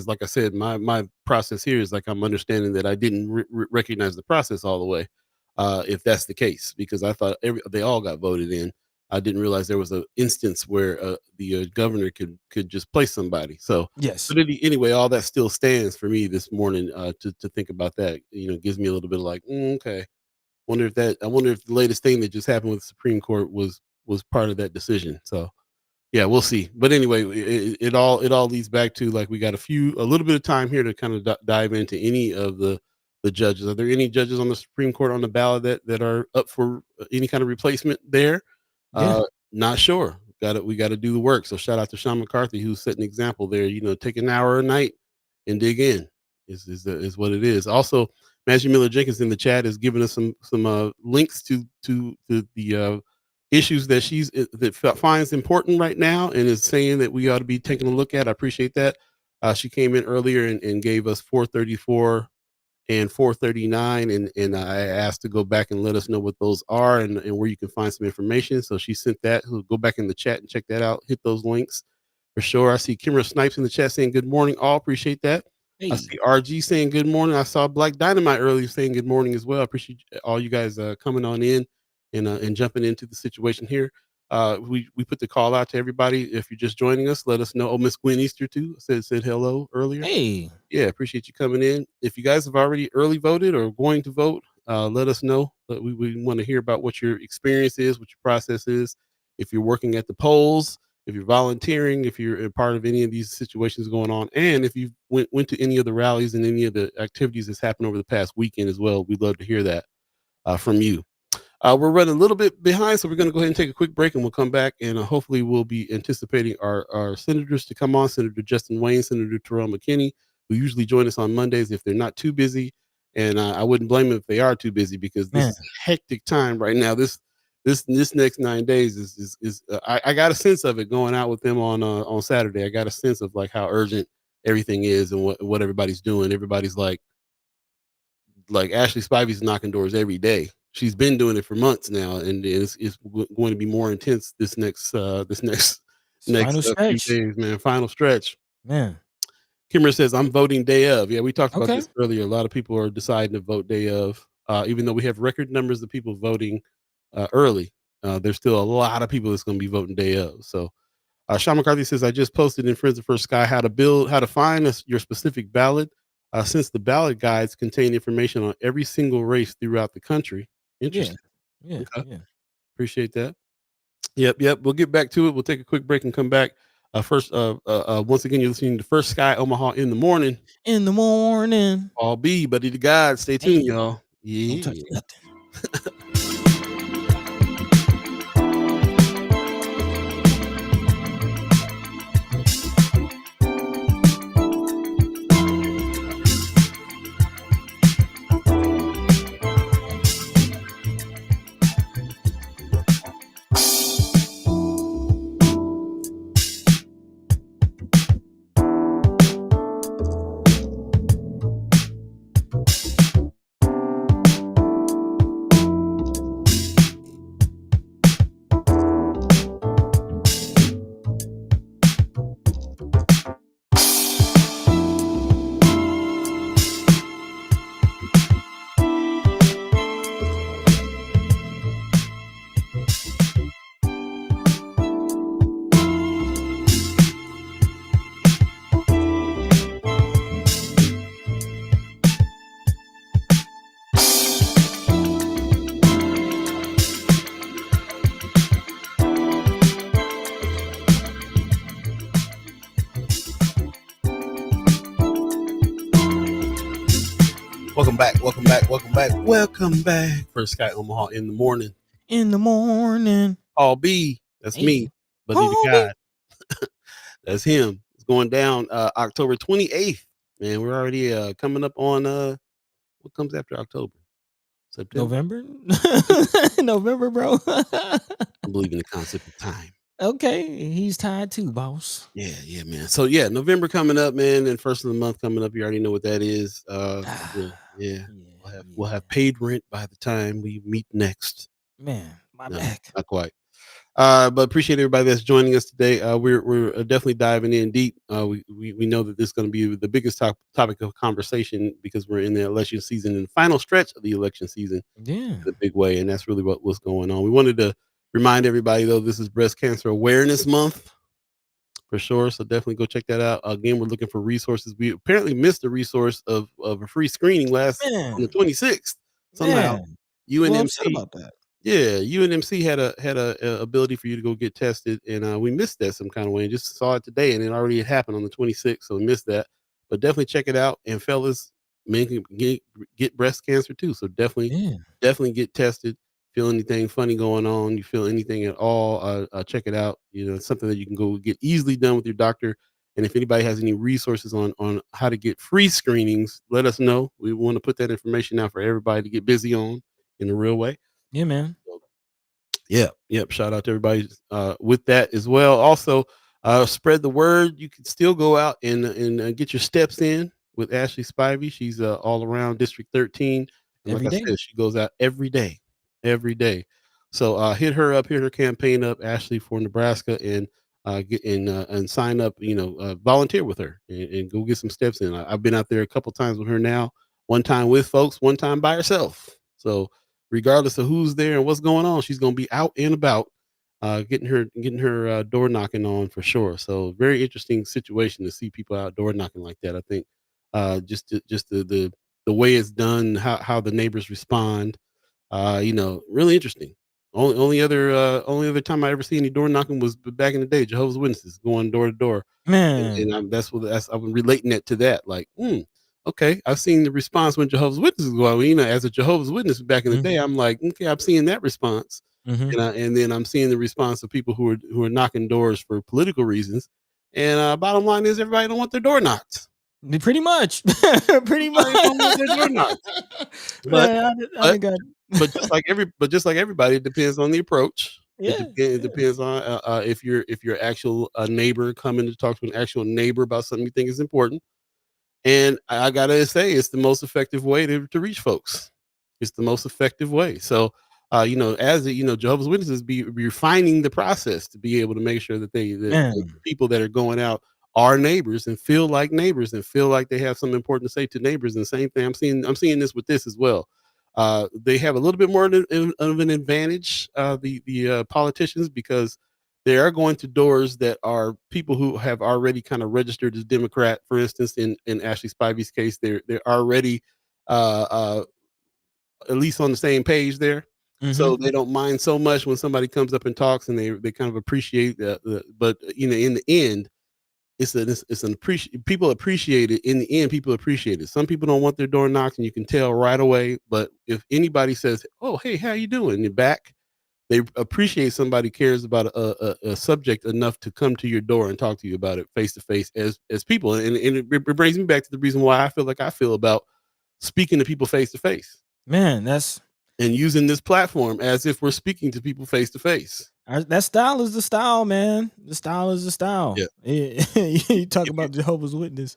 Speaker 2: like I said, my process here is like I'm understanding that I didn't recognize the process all the way. If that's the case, because I thought they all got voted in. I didn't realize there was an instance where the governor could just place somebody. So,
Speaker 3: Yes.
Speaker 2: but anyway, all that still stands for me this morning to think about that. Gives me a little bit of like, okay. I wonder if the latest thing that just happened with the Supreme Court was part of that decision. So yeah, we'll see. But anyway, it all leads back to like we got a little bit of time here to kind of dive into any of the judges. Are there any judges on the Supreme Court on the ballot that are up for any kind of replacement there?
Speaker 3: Yeah.
Speaker 2: Not sure. We got to do the work. So shout out to Sean McCarthy who's setting an example there. Take an hour a night and dig in is what it is. Also, Matthew Miller Jenkins in the chat has given us some links to the issues that finds important right now and is saying that we ought to be taking a look at. I appreciate that. She came in earlier and gave us 434 and 439, and I asked to go back and let us know what those are and where you can find some information. So she sent that. We'll go back in the chat and check that out. Hit those links for sure. I see Kimra Snipes in the chat saying good morning. All appreciate that.
Speaker 3: Hey.
Speaker 2: I see RG saying good morning. I saw Black Dynamite earlier saying good morning as well. I appreciate all you guys coming on in and jumping into the situation here. We put the call out to everybody. If you're just joining us, let us know. Oh, Miss Gwen Easter too said hello earlier.
Speaker 3: Hey.
Speaker 2: Yeah, appreciate you coming in. If you guys have already early voted or going to vote, let us know. But we want to hear about what your experience is, what your process is. If you're working at the polls, if you're volunteering, if you're a part of any of these situations going on, and if you went to any of the rallies and any of the activities that's happened over the past weekend as well, we'd love to hear that from you. We're running a little bit behind, so we're going to go ahead and take a quick break, and we'll come back, and hopefully we'll be anticipating our senators to come on, Senator Justin Wayne, Senator Terrell McKinney, who usually join us on Mondays if they're not too busy, and I wouldn't blame them if they are too busy because this is a hectic time right now. This next 9 days is I got a sense of it going out with them on Saturday. I got a sense of like how urgent everything is and what everybody's doing. Everybody's like Ashley Spivey's knocking doors every day. She's been doing it for months now, and it's going to be more intense this next
Speaker 3: Final
Speaker 2: few
Speaker 3: stretch.
Speaker 2: days, man. Final stretch.
Speaker 3: Man.
Speaker 2: Kimmer says, I'm voting day of. Yeah, we talked about
Speaker 3: Okay.
Speaker 2: this earlier. A lot of people are deciding to vote day of. Even though we have record numbers of people voting early, there's still a lot of people that's going to be voting day of. So Sean McCarthy says, I just posted in Friends of First Sky how to find your specific ballot. Since the ballot guides contain information on every single race throughout the country. Interesting.
Speaker 3: Yeah.
Speaker 2: Okay.
Speaker 3: Yeah.
Speaker 2: Appreciate that. Yep. We'll get back to it. We'll take a quick break and come back. First, once again, you're listening to First Sky Omaha in the morning.
Speaker 3: In the morning.
Speaker 2: All be, buddy to God. Stay tuned, y'all.
Speaker 3: Don't touch
Speaker 2: Yeah.
Speaker 3: nothing.
Speaker 2: Welcome back. Welcome back. Welcome back. Welcome back. First Sky Omaha in the morning.
Speaker 3: In the morning.
Speaker 2: Paul B. That's
Speaker 3: Hey.
Speaker 2: me. Buddy the
Speaker 3: Paul B.
Speaker 2: God. That's him. It's going down October 28th. Man, we're already coming up on what comes after October? September.
Speaker 3: November? November, bro.
Speaker 2: I believe in the concept of time.
Speaker 3: Okay, he's tied too, boss.
Speaker 2: Yeah, man. So yeah, November coming up, man, and first of the month coming up. You already know what that is. Yeah. We'll have paid rent by the time we meet next.
Speaker 3: Man, my
Speaker 2: No,
Speaker 3: back.
Speaker 2: not quite. But appreciate everybody that's joining us today. We're definitely diving in deep. We know that this is going to be the biggest topic of conversation because we're in the election season, in the final stretch of the election season,
Speaker 3: Yeah,
Speaker 2: in a big way, and that's really what's going on. We wanted to remind everybody though, this is Breast Cancer Awareness Month for sure. So definitely go check that out. Again, we're looking for resources. We apparently missed the resource of a free screening on the 26th. Somehow,
Speaker 3: man. Well, upset
Speaker 2: UNMC.
Speaker 3: about that.
Speaker 2: Yeah, UNMC had a ability for you to go get tested, and we missed that some kind of way, and just saw it today, and it already had happened on the 26th, so we missed that. But definitely check it out, and fellas, men can get breast cancer too, so definitely get tested. Feel anything funny going on, you feel anything at all, check it out. You know, it's something that you can go get easily done with your doctor. And if anybody has any resources on how to get free screenings, let us know. We want to put that information out for everybody to get busy on in a real way.
Speaker 3: Yeah, man.
Speaker 2: Yep. Shout out to everybody with that as well. Also, spread the word. You can still go out and get your steps in with Ashley Spivey. She's all around District 13. And
Speaker 3: Every
Speaker 2: like I
Speaker 3: day.
Speaker 2: said, she goes out every day. So hit her up, hit her campaign up, Ashley for Nebraska, and get and sign up. Volunteer with her and go get some steps in. I've been out there a couple times with her now. One time with folks, one time by herself. So regardless of who's there and what's going on, she's going to be out and about, getting her door knocking on for sure. So very interesting situation to see people out door knocking like that. I think just the way it's done, how the neighbors respond, really interesting. Only other time I ever see any door knocking was back in the day, Jehovah's Witnesses going door to door, and
Speaker 3: Man.
Speaker 2: I'm relating that to that. Like, okay, I've seen the response when Jehovah's Witnesses go out. As a Jehovah's Witness back in the day, I'm like, okay, I'm seeing that response,
Speaker 3: Mm-hmm.
Speaker 2: and then I'm seeing the response of people who are knocking doors for political reasons. And bottom line is, everybody don't want their door knocked.
Speaker 3: Pretty much. Pretty much.
Speaker 2: Everybody don't want their door knocked. But
Speaker 3: Man, I
Speaker 2: but
Speaker 3: think I
Speaker 2: but just like everybody, it depends on the approach.
Speaker 3: yeah.
Speaker 2: It depends on if your actual neighbor coming to talk to an actual neighbor about something you think is important. And I gotta say, it's the most effective way to reach folks. It's the most effective way. So, Jehovah's Witnesses be refining the process to be able to make sure that the
Speaker 3: Man.
Speaker 2: people that are going out are neighbors and feel like neighbors and feel like they have something important to say to neighbors. And the same thing I'm seeing this with this as well. They have a little bit more of an advantage, the politicians, because they are going to doors that are people who have already kind of registered as Democrat. For instance, in Ashley Spivey's case, they're already uh, uh, at least on the same page there. So
Speaker 3: Mm-hmm.
Speaker 2: they don't mind so much when somebody comes up and talks, and they kind of appreciate but in the end, it's an appreciate people appreciate it. In the end, people appreciate it. Some people don't want their door knocked, and you can tell right away. But if anybody says, "Oh, hey, how you doing?" in your back, they appreciate somebody cares about a subject enough to come to your door and talk to you about it face to face as people. And it brings me back to the reason why I feel about speaking to people face to face
Speaker 3: Man, that's
Speaker 2: and using this platform as if we're speaking to people face to face.
Speaker 3: that style is the style, man. The style is the style.
Speaker 2: Yeah.
Speaker 3: Yeah. You talk about Jehovah's Witness.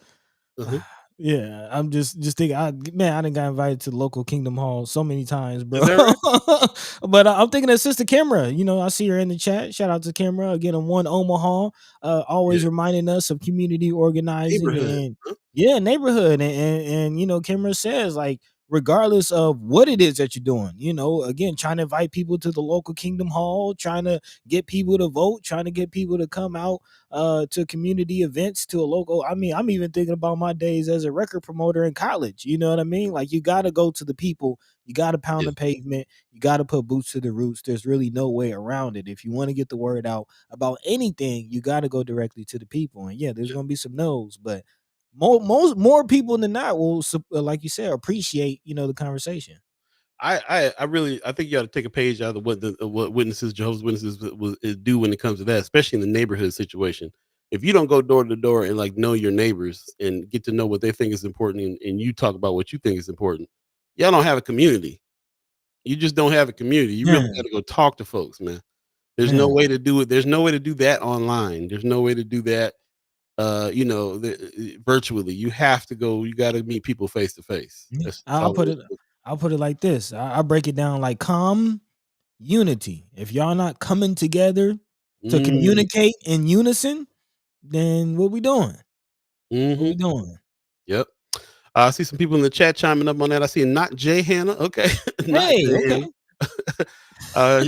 Speaker 2: Uh-huh.
Speaker 3: Yeah, I'm just thinking, I didn't got invited to the local Kingdom Hall so many times, bro.
Speaker 2: Is that right?
Speaker 3: But I'm thinking of Sister Kimra. I see her in the chat. Shout out to Kimra again on One Omaha,
Speaker 2: Yeah.
Speaker 3: always reminding us of community organizing
Speaker 2: Neighborhood.
Speaker 3: and
Speaker 2: Huh?
Speaker 3: yeah, neighborhood and Kimra says like regardless of what it is that you're doing, again trying to invite people to the local Kingdom Hall, trying to get people to vote, trying to get people to come out to community events, to a local. I mean, I'm even thinking about my days as a record promoter in college. You know what I mean? Like you got to go to the people, you got to pound
Speaker 2: Yeah.
Speaker 3: the pavement, you got to put boots to the roots. There's really no way around it. If you want to get the word out about anything, you got to go directly to the people. And yeah, there's
Speaker 2: Yeah.
Speaker 3: gonna be some no's, but more people than not will, like you said, appreciate the conversation.
Speaker 2: I really I think you got to take a page out of what witnesses Jehovah's Witnesses do when it comes to that, especially in the neighborhood situation. If you don't go door to door and like know your neighbors and get to know what they think is important, and you talk about what you think is important, y'all don't have a community. You just don't have a community. You really got
Speaker 3: Man,
Speaker 2: to go talk to folks, man. There's no
Speaker 3: man,
Speaker 2: way to do it. There's no way to do that online. There's no way to do that virtually. You have to go. You got to meet people face to face.
Speaker 3: yeah.
Speaker 2: That's
Speaker 3: I'll
Speaker 2: all
Speaker 3: put
Speaker 2: there
Speaker 3: it.
Speaker 2: is.
Speaker 3: I'll put it like this. I break it down like unity. If y'all not coming together to
Speaker 2: Mm,
Speaker 3: communicate in unison, then what we doing? What
Speaker 2: hmm
Speaker 3: we doing?
Speaker 2: Yep. I see some people in the chat chiming up on that. I see not Jay Hannah. Okay, not
Speaker 3: Hey,
Speaker 2: Jay
Speaker 3: okay.
Speaker 2: Hannah. uh,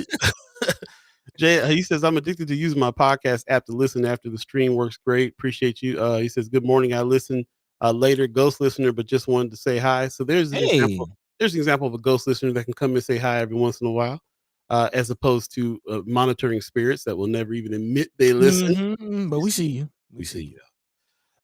Speaker 2: Jay, he says I'm addicted to using my podcast app to listen after the stream. Works great. Appreciate you. He says good morning. I listen later. Ghost listener, but just wanted to say hi. So there's an example.
Speaker 3: Hey.
Speaker 2: There's an example of a ghost listener that can come and say hi every once in a while, as opposed to monitoring spirits that will never even admit they listen.
Speaker 3: But
Speaker 2: We
Speaker 3: we
Speaker 2: see
Speaker 3: see
Speaker 2: you.
Speaker 3: you. We
Speaker 2: We
Speaker 3: see
Speaker 2: see
Speaker 3: you.
Speaker 2: you.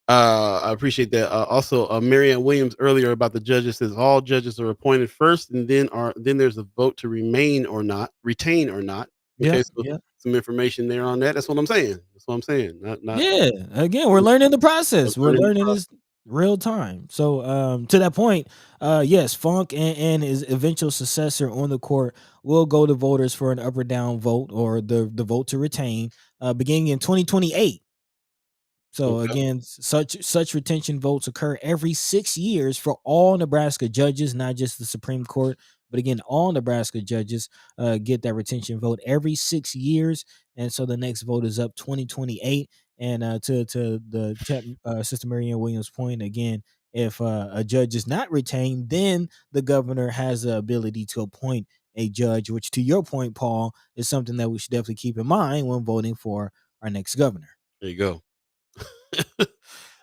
Speaker 2: I appreciate that. Also, Marianne Williams earlier about the judges says all judges are appointed first, and then there's a vote to remain or not, retain or not.
Speaker 3: Yeah,
Speaker 2: Okay, so
Speaker 3: yeah.
Speaker 2: some information there on that. That's what I'm saying. That's what I'm saying. Not
Speaker 3: Yeah, again, we're learning the process. We're
Speaker 2: learning the
Speaker 3: learning
Speaker 2: process.
Speaker 3: this real time. So, to that point, yes, Funk and his eventual successor on the court will go to voters for an up or down vote or the vote to retain, beginning in 2028. So
Speaker 2: Okay,
Speaker 3: again, such retention votes occur every 6 years for all Nebraska judges, not just the Supreme Court, but again, all Nebraska judges get that retention vote every 6 years, and so the next vote is up 2028. And to the chat, Sister Marianne Williams' point again, if a judge is not retained, then the governor has the ability to appoint a judge, which to your point, Paul, is something that we should definitely keep in mind when voting for our next governor.
Speaker 2: there you go.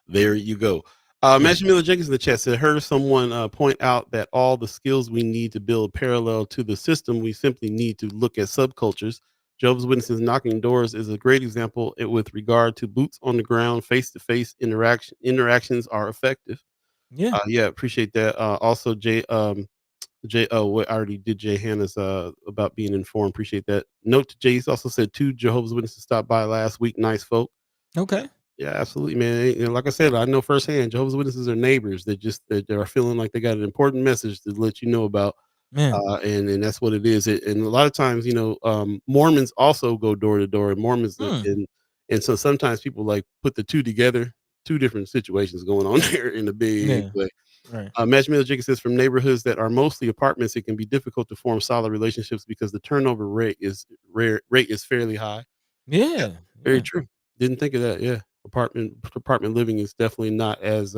Speaker 2: There you go.
Speaker 3: Yeah.
Speaker 2: Matthew Miller Jenkins in the chat said, heard someone point out that all the skills we need to build parallel to the system, we simply need to look at subcultures. Jehovah's Witnesses knocking doors is a great example with regard to boots on the ground, face to face interactions are effective.
Speaker 3: Yeah.
Speaker 2: Yeah, appreciate that. Also, I already did Jay Hannah's about being informed. Appreciate that. Note to Jay, he's also said two Jehovah's Witnesses stopped by last week. Nice folk.
Speaker 3: Okay.
Speaker 2: Yeah, absolutely, man. Like I said, I know firsthand. Jehovah's Witnesses are neighbors that they are feeling like they got an important message to let you know about,
Speaker 3: Man.
Speaker 2: and that's what it is. And a lot of times, Mormons also go door to door, and Mormons
Speaker 3: Mm.
Speaker 2: and so sometimes people like put the two together. Two different situations going on there in the big
Speaker 3: Yeah.
Speaker 2: way.
Speaker 3: Right.
Speaker 2: Match Miller Jenkins says from neighborhoods that are mostly apartments, it can be difficult to form solid relationships because the turnover rate is fairly high. Yeah,
Speaker 3: Yeah.
Speaker 2: very
Speaker 3: Yeah.
Speaker 2: true. Didn't think of that. Yeah, apartment living is definitely not as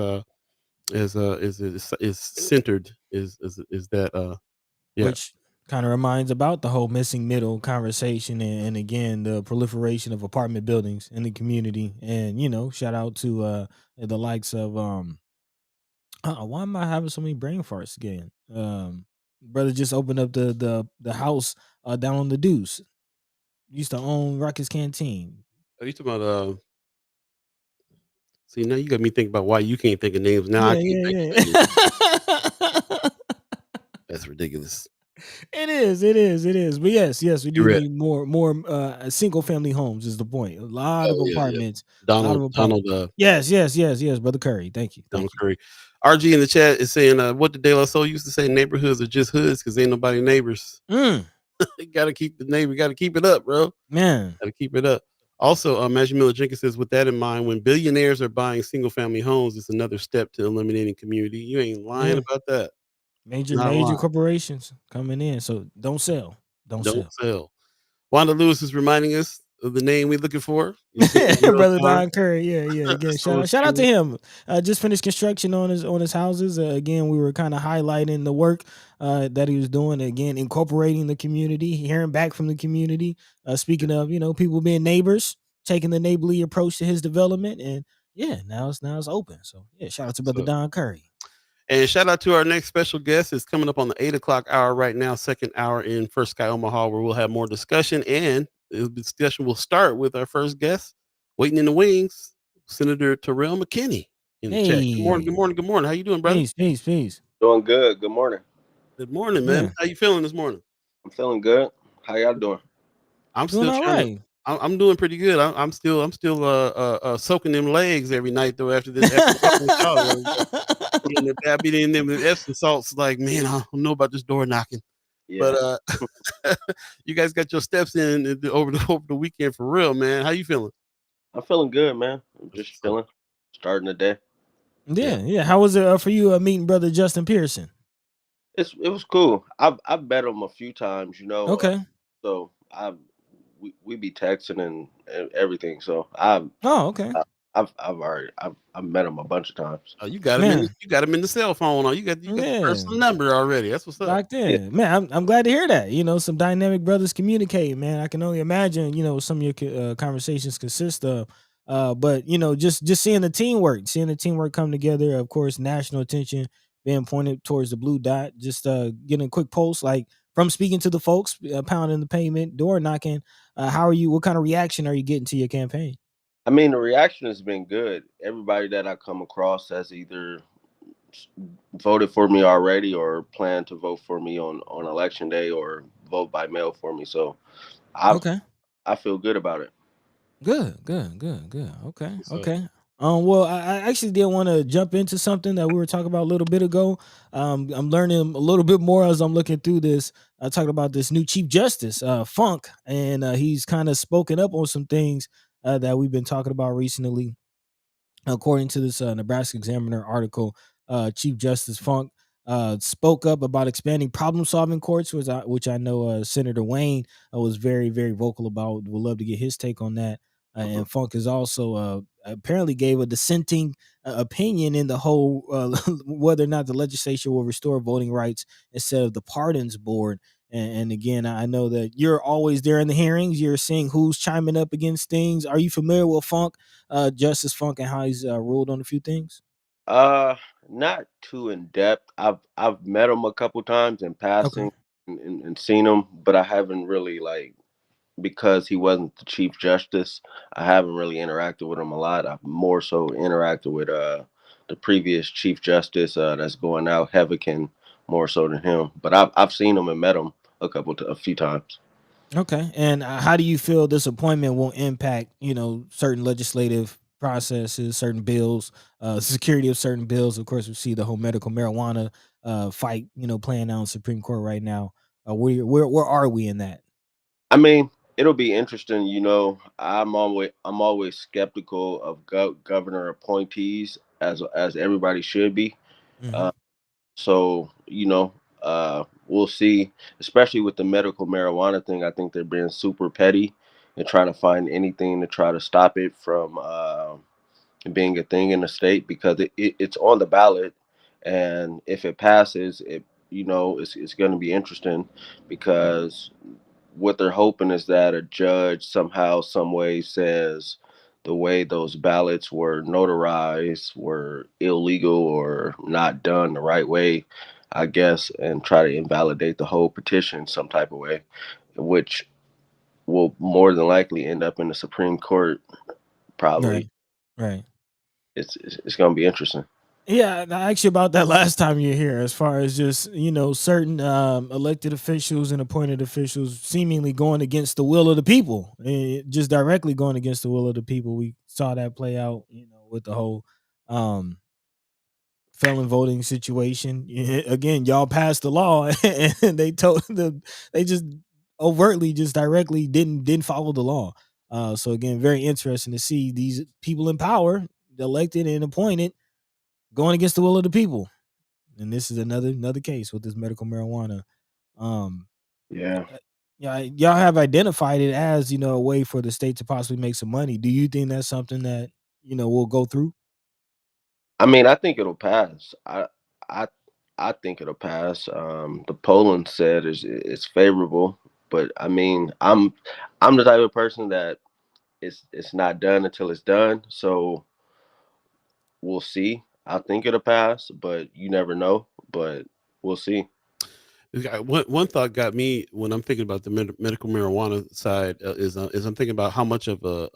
Speaker 2: centered is that yeah.
Speaker 3: Which kind of reminds about the whole missing middle conversation and again the proliferation of apartment buildings in the community. And shout out to the likes of why am I having so many brain farts again? Brother just opened up the house down on the Deuce. Used to own Ruckus Canteen.
Speaker 2: Are you talking about see now you got me thinking about why you can't think of names. Now I
Speaker 3: Yeah,
Speaker 2: can't
Speaker 3: yeah,
Speaker 2: think of
Speaker 3: yeah.
Speaker 2: names. That's ridiculous.
Speaker 3: It is. But yes, we do
Speaker 2: You're right.
Speaker 3: need more single family homes is the point. A lot of
Speaker 2: Oh yeah, yeah.
Speaker 3: apartments, a lot of
Speaker 2: Donald
Speaker 3: apartments. Yes, Brother Curry. Thank you.
Speaker 2: Donald
Speaker 3: Thank you.
Speaker 2: Curry. RG in the chat is saying, what did De La Soul used to say? Neighborhoods are just hoods because ain't nobody neighbors.
Speaker 3: Mm,
Speaker 2: You gotta keep the neighbor. Got to keep it up, bro.
Speaker 3: man.
Speaker 2: Got to keep it up. Also, Magic Miller Jenkins says, with that in mind, when billionaires are buying single family homes, it's another step to eliminating community. You ain't lying
Speaker 3: Yeah.
Speaker 2: about that. Not
Speaker 3: Major
Speaker 2: lying.
Speaker 3: corporations coming in. So don't sell. Don't
Speaker 2: Don't
Speaker 3: sell.
Speaker 2: sell. Wanda Lewis is reminding us of the name we're looking for. You see it in real
Speaker 3: Brother
Speaker 2: time.
Speaker 3: Don Curry. Yeah. Again,
Speaker 2: So
Speaker 3: shout out to
Speaker 2: true.
Speaker 3: him. Just finished construction on his houses. Again, we were kind of highlighting the work that he was doing. Again, incorporating the community, hearing back from the community. Speaking of people being neighbors, taking the neighborly approach to his development, and yeah, now it's open. So yeah, shout out to Brother
Speaker 2: So,
Speaker 3: Don Curry.
Speaker 2: and shout out to our next special guest. It's coming up on the 8 o'clock hour right now, second hour in First Sky Omaha, where we'll have more discussion. And the discussion will start with our first guest, waiting in the wings, Senator Terrell McKinney. in the chat. Good morning. Good
Speaker 3: Hey,
Speaker 2: morning. Good morning. How you doing, brother?
Speaker 3: peace, peace, peace.
Speaker 4: Doing good. Good morning.
Speaker 2: Good morning, man.
Speaker 3: Yeah,
Speaker 2: How you feeling this morning?
Speaker 4: I'm feeling good. How y'all doing?
Speaker 2: I'm
Speaker 3: doing
Speaker 2: still
Speaker 3: all
Speaker 2: trying to.
Speaker 3: right.
Speaker 2: I'm doing pretty good. I'm still soaking them legs every night though. After talking with y'all the other day, I be in them with Epsom salts. Like, man, I don't know about this door knocking, but
Speaker 4: Yeah,
Speaker 2: you guys got your steps in over the weekend for real, man. How you feeling?
Speaker 4: I'm feeling good, man. I'm
Speaker 2: That's
Speaker 4: just
Speaker 2: what's up.
Speaker 4: chilling, starting the day.
Speaker 2: Yeah.
Speaker 3: Yeah, yeah. How was it for you meeting brother Justin Pearson?
Speaker 4: It was cool. I've met him a few times,
Speaker 3: Okay.
Speaker 4: so we be texting and everything. So I've
Speaker 3: Oh, okay.
Speaker 4: I- I've met him a bunch of times.
Speaker 2: Oh, you got him in.
Speaker 3: Man,
Speaker 2: You got him in the cell phone. Oh, you got the
Speaker 3: yeah.
Speaker 2: personal number already. That's what's up.
Speaker 3: Locked
Speaker 4: Yeah,
Speaker 3: in, man. I'm glad to hear that. Some dynamic brothers communicate, man. I can only imagine, some of your conversations consist of. But just seeing the teamwork come together. Of course, national attention being pointed towards the blue dot. Just getting a quick post like from speaking to the folks, pounding the pavement, door knocking. How are you? What kind of reaction are you getting to your campaign?
Speaker 4: I mean the reaction has been good. Everybody that I come across has either voted for me already or plan to vote for me on election day or vote by mail for me. So I
Speaker 3: Okay.
Speaker 4: I feel good about it.
Speaker 3: Good, good, good, good.
Speaker 2: That's
Speaker 3: Okay,
Speaker 2: what's up.
Speaker 3: okay. Well, I actually did want to jump into something that we were talking about a little bit ago. I'm learning a little bit more as I'm looking through this. Talking about this new Chief Justice, Funk, and he's kind of spoken up on some things that we've been talking about recently. According to this Nebraska Examiner article, Chief Justice Funk spoke up about expanding problem-solving courts, which I know Senator Wayne was very, very vocal about. Would love to get his take on that.
Speaker 4: Mhm.
Speaker 3: And Funk is also apparently gave a dissenting opinion in the whole whether or not the legislature will restore voting rights instead of the pardons board. And again, I know that you're always there in the hearings. You're seeing who's chiming up against things. Are you familiar with Funk? Justice Funk and how he's ruled on a few things?
Speaker 4: Uh, Not too in depth. I've met him a couple times in
Speaker 3: Okay.
Speaker 4: passing and seen him, but I haven't really like because he wasn't the chief justice. I haven't really interacted with him a lot. I've more so interacted with the previous chief justice that's going out, Heavican, more so than him. But I've seen him and met him a few times.
Speaker 3: Okay. And how do you feel this appointment will impact, certain legislative processes, certain bills, security of certain bills? Of course, we see the whole medical marijuana fight, playing out in Supreme Court right now. Where are we in that?
Speaker 4: I mean, it'll be interesting. I'm always skeptical of governor appointees, as everybody should be.
Speaker 3: Hmm.
Speaker 4: Uh, so we'll see. Especially with the medical marijuana thing, I think they're being super petty and trying to find anything to try to stop it from being a thing in the state because it's on the ballot, and if it passes, it's going to be interesting because what they're hoping is that a judge somehow, some way says the way those ballots were notarized were illegal or not done the right way, I guess, and try to invalidate the whole petition some type of way, which will more than likely end up in the Supreme Court.
Speaker 3: Right.
Speaker 4: Probably,
Speaker 3: Right.
Speaker 4: it's going to be interesting.
Speaker 3: Yeah, I asked you about that last time you're here, as far as just certain elected officials and appointed officials seemingly going against the will of the people, just directly going against the will of the people. We saw that play out, with the whole um, felon voting situation. Again, y'all passed the law, and they just overtly, just directly didn't follow the law. So again, very interesting to see these people in power, elected and appointed, going against the will of the people. And this is another case with this medical marijuana. Um,
Speaker 4: Yeah.
Speaker 3: yeah, y'all have identified it as a way for the state to possibly make some money. Do you think that's something that will go through?
Speaker 4: I mean, I think it'll pass. I I think it'll pass. The polling said is favorable, but I mean, I'm the type of person that it's not done until it's done. So we'll see. I think it'll pass, but you never know. But we'll see.
Speaker 2: One thought got me when I'm thinking about the medical marijuana side is I'm thinking about how much of a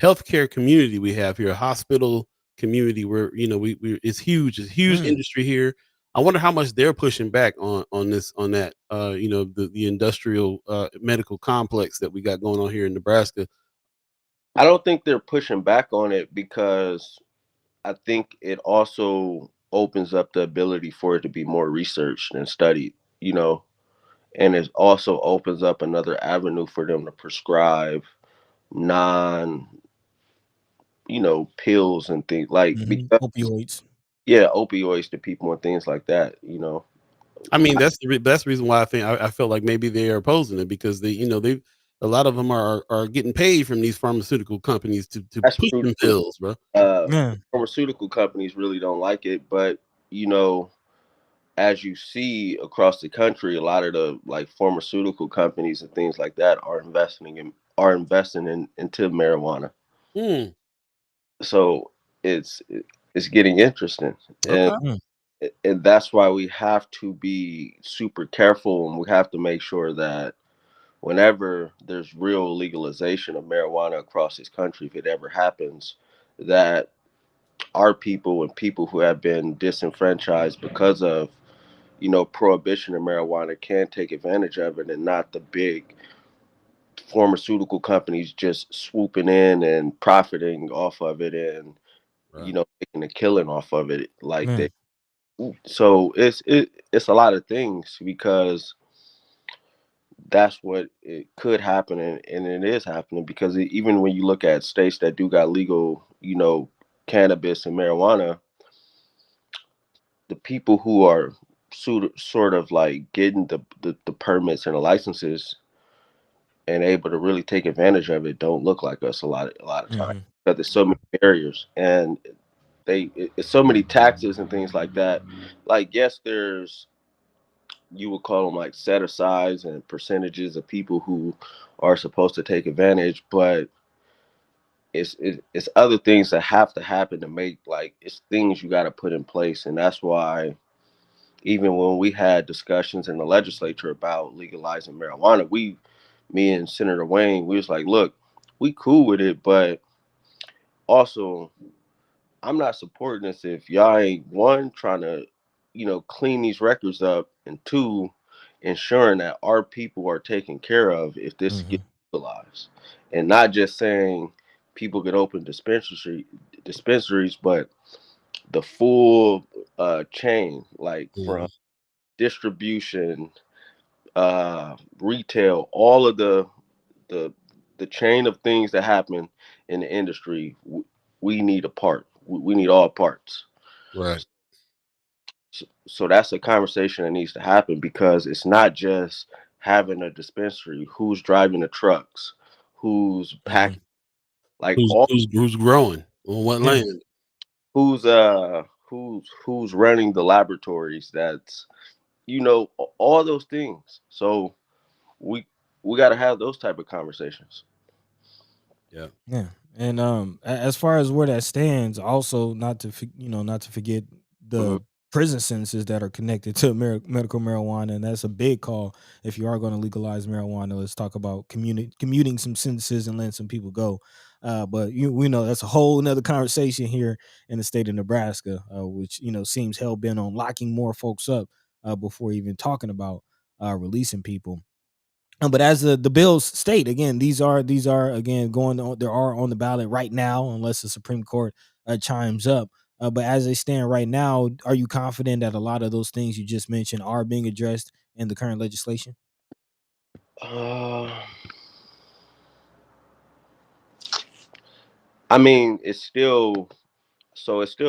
Speaker 2: healthcare community we have here, hospital community where we it's huge. It's a huge industry here. I wonder how much they're pushing back on that the industrial medical complex that we got going on here in Nebraska.
Speaker 4: I don't think they're pushing back on it because I think it also opens up the ability for it to be more researched and studied, and it also opens up another avenue for them to prescribe non, pills and things like because
Speaker 3: Opioids.
Speaker 4: yeah, opioids to people and things like that.
Speaker 2: I mean, that's the reason why I felt like maybe they are opposing it because they a lot of them are getting paid from these pharmaceutical companies to
Speaker 4: That's
Speaker 2: push
Speaker 4: true
Speaker 2: them
Speaker 4: too.
Speaker 2: pills, bro.
Speaker 3: Yeah.
Speaker 4: Pharmaceutical companies really don't like it, but you know, as you see across the country, a lot of the like pharmaceutical companies and things like that are investing into marijuana.
Speaker 2: Mm,
Speaker 4: So it's getting interesting, and
Speaker 2: okay.
Speaker 4: and that's why we have to be super careful, and we have to make sure that whenever there's real legalization of marijuana across this country, if it ever happens, that our people and people who have been disenfranchised because of prohibition of marijuana can take advantage of it, and not the big pharmaceutical companies just swooping in and profiting off of it, and
Speaker 2: Right.
Speaker 4: making a killing off of it like
Speaker 3: Yeah.
Speaker 4: they. So it's a lot of things because that's what it could happen, and it is happening because even when you look at states that do got legal cannabis and marijuana, the people who are sort of like getting the permits and the licenses and able to really take advantage of it don't look like us a lot of times because there's so many barriers, and it's so many taxes and things like that. Like, yes, there's, you would call them like set asides and percentages of people who are supposed to take advantage, but it's other things that have to happen to make, like, it's things you got to put in place. And that's why even when we had discussions in the legislature about legalizing marijuana, me and Senator Wayne, we was like, look, we cool with it, but also I'm not supporting this if y'all ain't, one, trying to, clean these records up, and two, ensuring that our people are taken care of if this gets legalized, and not just saying people can open dispensaries, but the full chain, like from
Speaker 2: Mhm.
Speaker 4: distribution, retail, all of the the chain of things that happen in the industry. We need a part. We need all parts.
Speaker 2: Right.
Speaker 4: So that's a conversation that needs to happen because it's not just having a dispensary. Who's driving the trucks? Who's packing? Like all.
Speaker 2: Who's growing on what
Speaker 3: Yeah.
Speaker 2: land?
Speaker 4: Who's running the laboratories? That's all those things. So we we got to have those type of conversations.
Speaker 2: Yeah.
Speaker 3: Yeah, and as far as where that stands, also not to forget
Speaker 4: Hmm.
Speaker 3: the prison sentences that are connected to medical marijuana, and that's a big call. If you are going to legalize marijuana, let's talk about commuting some sentences and letting some people go. But we know that's a whole another conversation here in the state of Nebraska, which seems hell bent on locking more folks up before even talking about releasing people. But as the bills state, again, these are again going on. There are on the ballot right now, unless the Supreme Court chimes up. But as they stand right now, are you confident that a lot of those things you just mentioned are being addressed in the current legislation?
Speaker 4: Uh, I mean, it still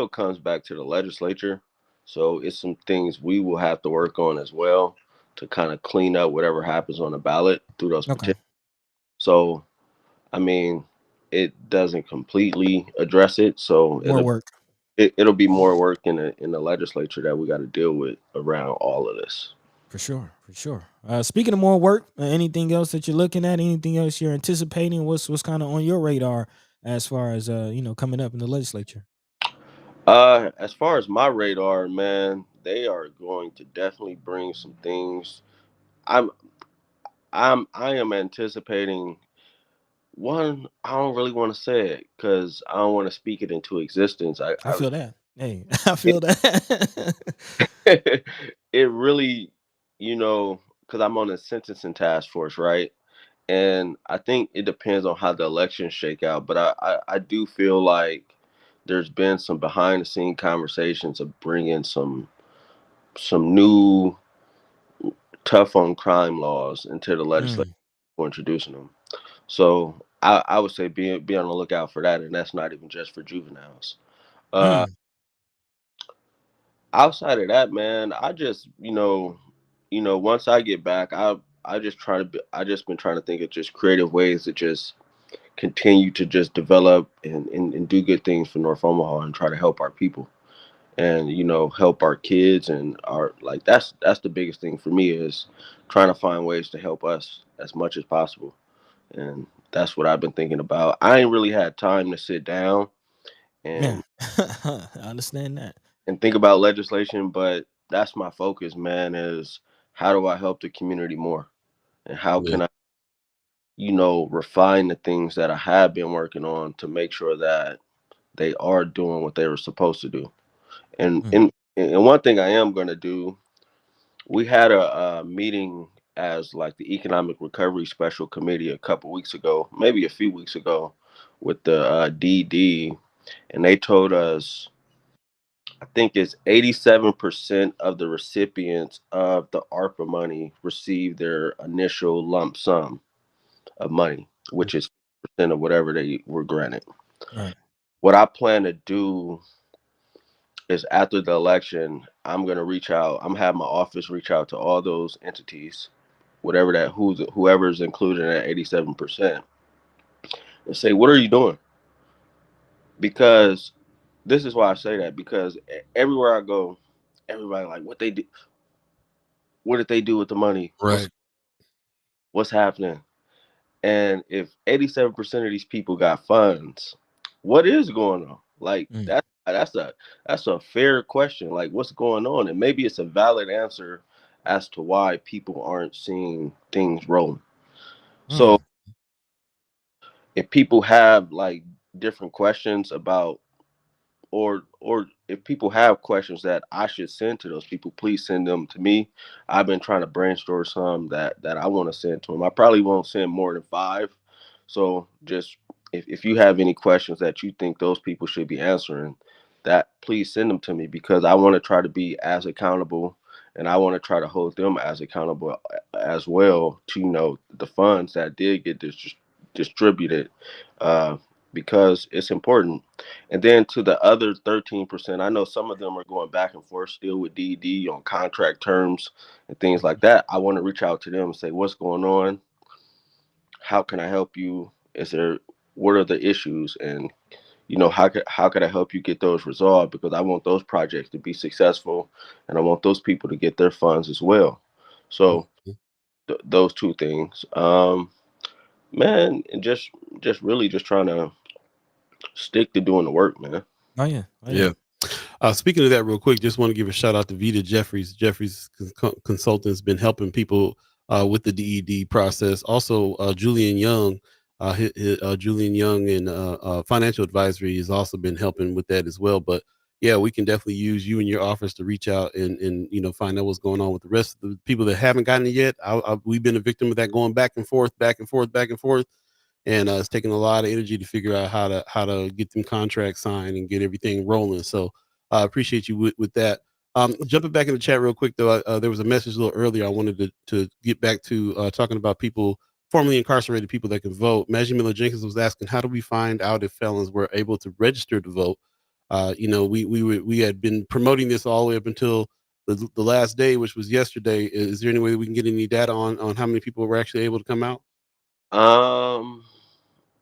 Speaker 4: comes back to the legislature. So it's some things we will have to work on as well to kind of clean up whatever happens on the ballot through those
Speaker 3: Okay,
Speaker 4: petitions. So I mean, it doesn't completely address it. So
Speaker 3: more work
Speaker 4: it'll be more work in the legislature that we got to deal with around all of this.
Speaker 3: for sure, for sure. Speaking of more work, anything else that you're looking at? Anything else you're anticipating? What's kind of on your radar as far as coming up in the legislature?
Speaker 4: As far as my radar, man, they are going to definitely bring some things. I'm I am anticipating One, I don't really want to say it because I don't want to speak it into existence.
Speaker 3: I feel that. Hey, I feel that.
Speaker 4: It really, you know, because I'm on the sentencing task force, right? And I think it depends on how the elections shake out. But I do feel like there's been some behind the scene conversations of bringing some new tough on crime laws into the legislature
Speaker 3: Mm,
Speaker 4: for introducing them. So I would say be on the lookout for that, and that's not even just for juveniles. Uh,
Speaker 3: mm,
Speaker 4: Outside of that, man, I just once I get back, I just try to I just been trying to think of just creative ways to just continue to just develop and do good things for North Omaha and try to help our people and help our kids and our like that's the biggest thing for me is trying to find ways to help us as much as possible. And that's what I've been thinking about. I ain't really had time to sit down
Speaker 3: yeah.
Speaker 4: and
Speaker 3: I understand that.
Speaker 4: think about legislation, but that's my focus, man, is how do I help the community more? And how
Speaker 2: Yeah.
Speaker 4: can I, refine the things that I have been working on to make sure that they are doing what they were supposed to do. And
Speaker 3: Mm,
Speaker 4: and and one thing I am going to do, we had a meeting as like the Economic Recovery Special Committee a couple weeks ago, maybe a few weeks ago, with the DD, and they told us I think it's 87% of the recipients of the ARPA money received their initial lump sum of money,
Speaker 2: Mm.
Speaker 4: which is percent of whatever they were granted.
Speaker 3: right.
Speaker 4: What I plan to do is after the election, I'm gonna reach out. I'm have my office reach out to all those entities, whoever's included in that 87%, and say, what are you doing? Because this is why I say that because everywhere I go, everybody like what did they do with the money? What's
Speaker 2: Right.
Speaker 4: what's happening? And if 87% of these people got funds, what is going on? Like
Speaker 3: Mm,
Speaker 4: that's a fair question. Like what's going on? And maybe it's a valid answer as to why people aren't seeing things rolling. So
Speaker 3: mm,
Speaker 4: if people have like different questions about or if people have questions that I should send to those people, please send them to me. I've been trying to brainstorm some that I want to send to them. I probably won't send more than five. So just if you have any questions that you think those people should be answering, that please send them to me because I want to try to be as accountable and I want to try to hold them as accountable as well to the funds that did get distributed uh, because it's important. And then to the other 13%, I know some of them are going back and forth still with DD on contract terms and things like that. I want to reach out to them and say, what's going on? How can I help you? What are the issues? And, how could I help you get those resolved? Because I want those projects to be successful and I want those people to get their funds as well. So
Speaker 2: Mhm.
Speaker 4: those two things, man, and just really just trying to stick to doing the work, man.
Speaker 3: oh yeah. Oh yeah.
Speaker 2: Yeah. Speaking of that, real quick, just want to give a shout out to Vita Jeffries. Jeffries Consultants been helping people with the DED process. Also, Julian Young, Julian Young and Financial Advisory has also been helping with that as well. But yeah, we can definitely use you and your office to reach out and find out what's going on with the rest of the people that haven't gotten it yet. We've been a victim of that going back and forth, back and forth, back and forth, and it's taking a lot of energy to figure out how to get them contracts signed and get everything rolling. So I appreciate you with that. Jumping back in the chat real quick though, there was a message a little earlier. I wanted to get back to talking about people formerly incarcerated people that can vote. Maggie Miller Jenkins was asking, how do we find out if felons were able to register to vote? We had been promoting this all the way up until the last day, which was yesterday. Is there any way that we can get any data on how many people were actually able to come out?
Speaker 4: Um,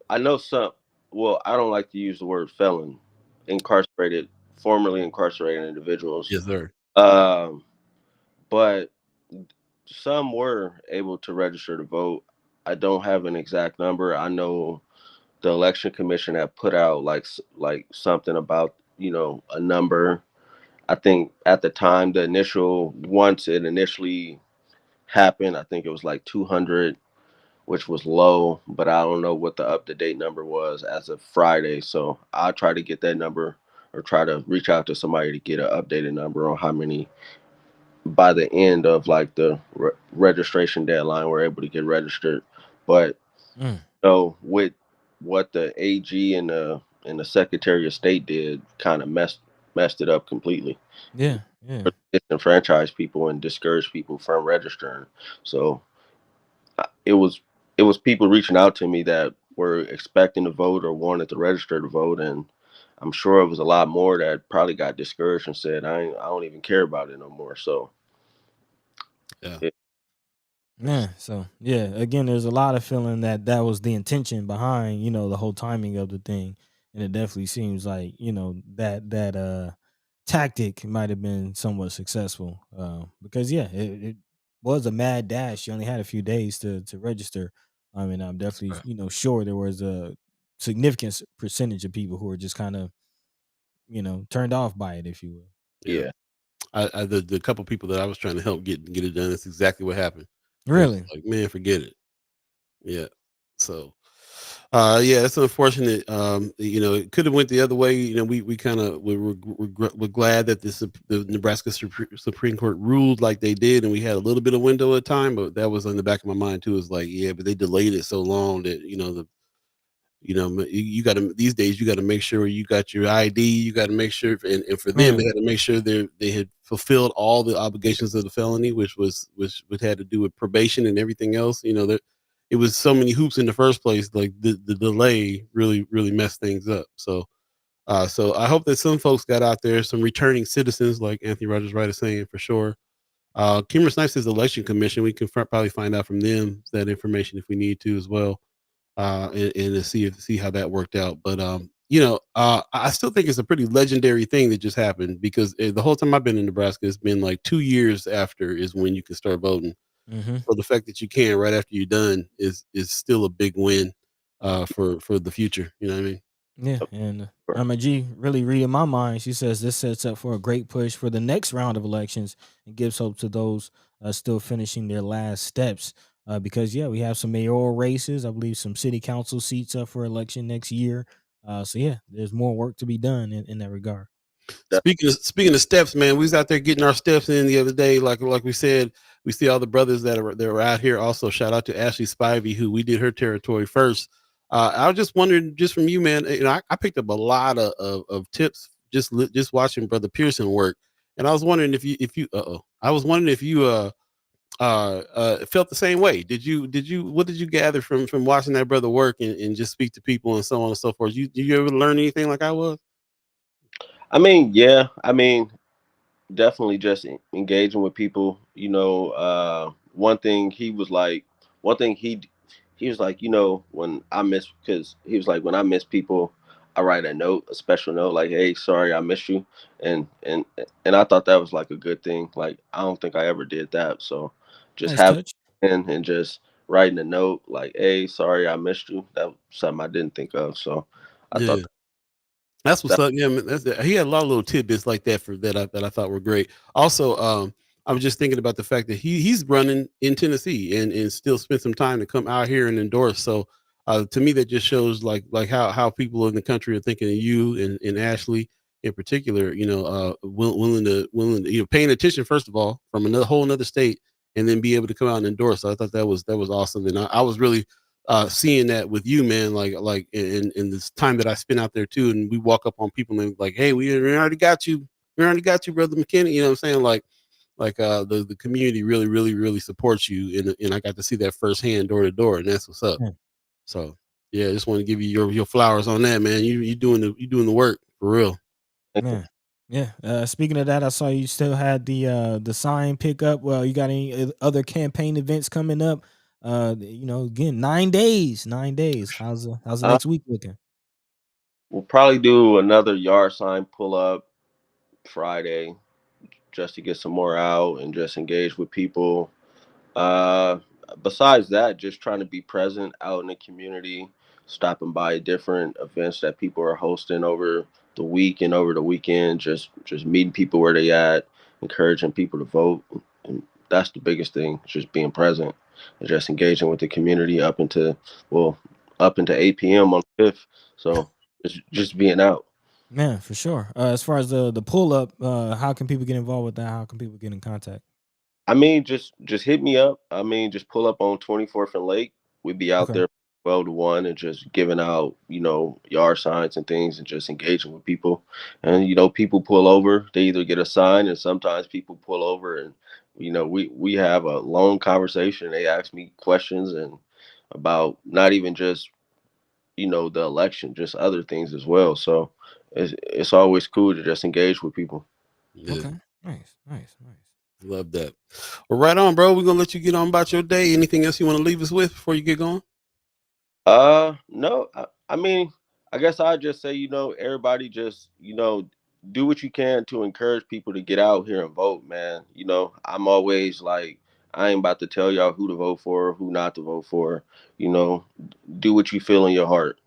Speaker 4: I know some. Well, I don't like to use the word felon, incarcerated, formerly incarcerated individuals.
Speaker 2: Yes, sir.
Speaker 4: Um, but some were able to register to vote. I don't have an exact number. I know the election commission had put out like something about a number. I think at the time once it initially happened, I think it was like 200 which was low, but I don't know what the up to date number was as of Friday. So I'll try to get that number or try to reach out to somebody to get an updated number on how many by the end of like the registration deadline we're able to get registered. But
Speaker 3: Mm,
Speaker 4: so with what the AG and the Secretary of State did, kind of messed it up completely.
Speaker 3: yeah, yeah.
Speaker 4: Disenfranchise people and discourage people from registering. So it was people reaching out to me that were expecting to vote or wanted to register to vote, and I'm sure it was a lot more that probably got discouraged and said, I don't even care about it no more. So
Speaker 2: Yeah.
Speaker 4: it,
Speaker 3: Yeah. So yeah, again, there's a lot of feeling that that was the intention behind, the whole timing of the thing, and it definitely seems like that tactic might have been somewhat successful. Because yeah, it was a mad dash. You only had a few days to register. I mean, I'm definitely
Speaker 2: Right.
Speaker 3: sure there was a significant percentage of people who were just kind of turned off by it, if you will.
Speaker 2: Yeah.
Speaker 4: yeah,
Speaker 2: The couple people that I was trying to help get it done, that's exactly what happened. They was
Speaker 3: Really?
Speaker 2: like, man, forget it. Yeah. So, yeah, it's unfortunate. It could have went the other way. We kind of we're glad that the Nebraska Supreme Court ruled like they did, and we had a little bit of window of time, but that was in the back of my mind too. It's like, yeah, but they delayed it so long that you got to these days you got to make sure you got your ID. You got to make sure, and for them, they
Speaker 3: Man.
Speaker 2: had to make sure they had fulfilled all the obligations of the felony, which had to do with probation and everything else. That it was so many hoops in the first place. Like the delay really messed things up. So I hope that some folks got out there, some returning citizens, like Anthony Rogers Wright is saying for sure. Kimmer Snipes' election commission, we can probably find out from them that information if we need to as well, and to see how that worked out. But I still think it's a pretty legendary thing that just happened because the whole time I've been in Nebraska, it's been like 2 years after is when you can start voting.
Speaker 3: Mm-hmm.
Speaker 2: So the fact that you can right after you're done is still a big win for the future. You know what I mean?
Speaker 3: Yeah, and
Speaker 4: sure.
Speaker 3: Irma G really reading my mind. She says this sets up for a great push for the next round of elections and gives hope to those still finishing their last steps. Because yeah, we have some mayoral races. I believe some city council seats up for election next year. So yeah, there's more work to be done in that regard.
Speaker 4: That-
Speaker 2: Speaking of steps, man, we was out there getting our steps in the other day. Like we said, we see all the brothers that are out here. Also, shout out to Ashley Spivey, who we did her territory first. I was just wondering, just from you, man. I picked up a lot of tips just watching Brother Pearson work, and I was wondering if you I was wondering if you felt the same way. Did you what did you gather from watching that brother work and just speak to people and so on and so forth? You ever learn anything like I was?
Speaker 4: I mean, yeah, I mean, definitely just engaging with people. One thing he was like, one thing he was like, when I miss, because he was like, when I miss people, I write a note, a special note, like, hey, sorry, I missed you, and I thought that was like a good thing. Like, I don't think I ever did that, so just
Speaker 3: Nice
Speaker 4: having
Speaker 3: touch.
Speaker 4: and just writing a note, like, hey, sorry, I missed you. That was something I didn't think of, so I thought
Speaker 2: Yeah. That's what's
Speaker 4: that.
Speaker 2: up. Yeah, man, he had a lot of little tidbits like that for that I thought were great. Also, I was just thinking about the fact that he's running in Tennessee and still spent some time to come out here and endorse. So, to me, that just shows like how people in the country are thinking of you and Ashley in particular. Willing to paying attention first of all from another whole another state and then be able to come out and endorse. So I thought that was awesome, and I was really seeing that with you, man, like in this time that I spent out there too, and we walk up on people and like, hey, we already got you, brother McKinney. You know what I'm saying? Like the community really supports you, and I got to see that firsthand, door to door, and that's what's up.
Speaker 3: Yeah.
Speaker 2: So yeah, I just want to give you your flowers on that, man. You doing the work for real.
Speaker 3: Yeah. Yeah. Speaking of that, I saw you still had the sign pickup. Well, you got any other campaign events coming up? Again, 9 days. 9 days. How's the
Speaker 4: Uh,
Speaker 3: next week looking?
Speaker 4: we'll probably do another yard sign pull up Friday just to get some more out and just engage with people. Uh, Besides that, just trying to be present out in the community, stopping by different events that people are hosting over the week and over the weekend. Just meeting people where they at, encouraging people to vote, and that's the biggest thing. Just being present. and just engaging with the community up into 8 p.m. on the 5th. So it's just being out.
Speaker 3: Man, for sure. As far as the pull up, how can people get involved with that? How can people get in contact?
Speaker 4: I mean, just hit me up. I mean, just pull up on 24th and Lake. We'd be out
Speaker 3: Okay.
Speaker 4: there 12 to 1 and just giving out, yard signs and things and just engaging with people. And, people pull over. They either get a sign and sometimes people pull over and, we have a long conversation. They ask me questions and about not even just, the election, just other things as well. So it's always cool to just engage with people.
Speaker 2: Yeah,
Speaker 3: Okay. Nice. Nice. Nice.
Speaker 2: love that. Well, right on, bro. We're gonna let you get on about your day. Anything else you want to leave us with before you get going?
Speaker 4: No, I mean, I guess I'd just say, everybody just, do what you can to encourage people to get out here and vote, man. I'm always like, I ain't about to tell y'all who to vote for, who not to vote for, you know, do what you feel in your heart.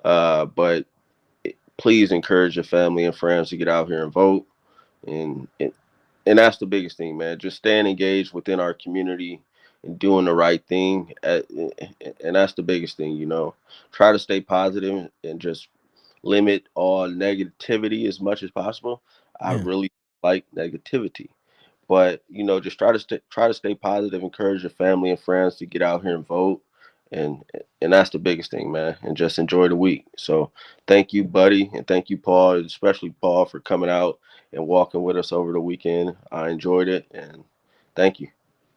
Speaker 4: But please encourage your family and friends to get out here and vote. And and that's the biggest thing, man. Just staying engaged within our community and doing the right thing. And that's the biggest thing, Try to stay positive and just limit all negativity as much as possible. I
Speaker 3: Yeah.
Speaker 4: really like negativity. But just try to stay positive, encourage your family and friends to get out here and vote, and and that's the biggest thing, man. And just enjoy the week. So thank you, buddy, and thank you, Paul, especially Paul, for coming out and walking with us over the weekend. I enjoyed it, and thank you.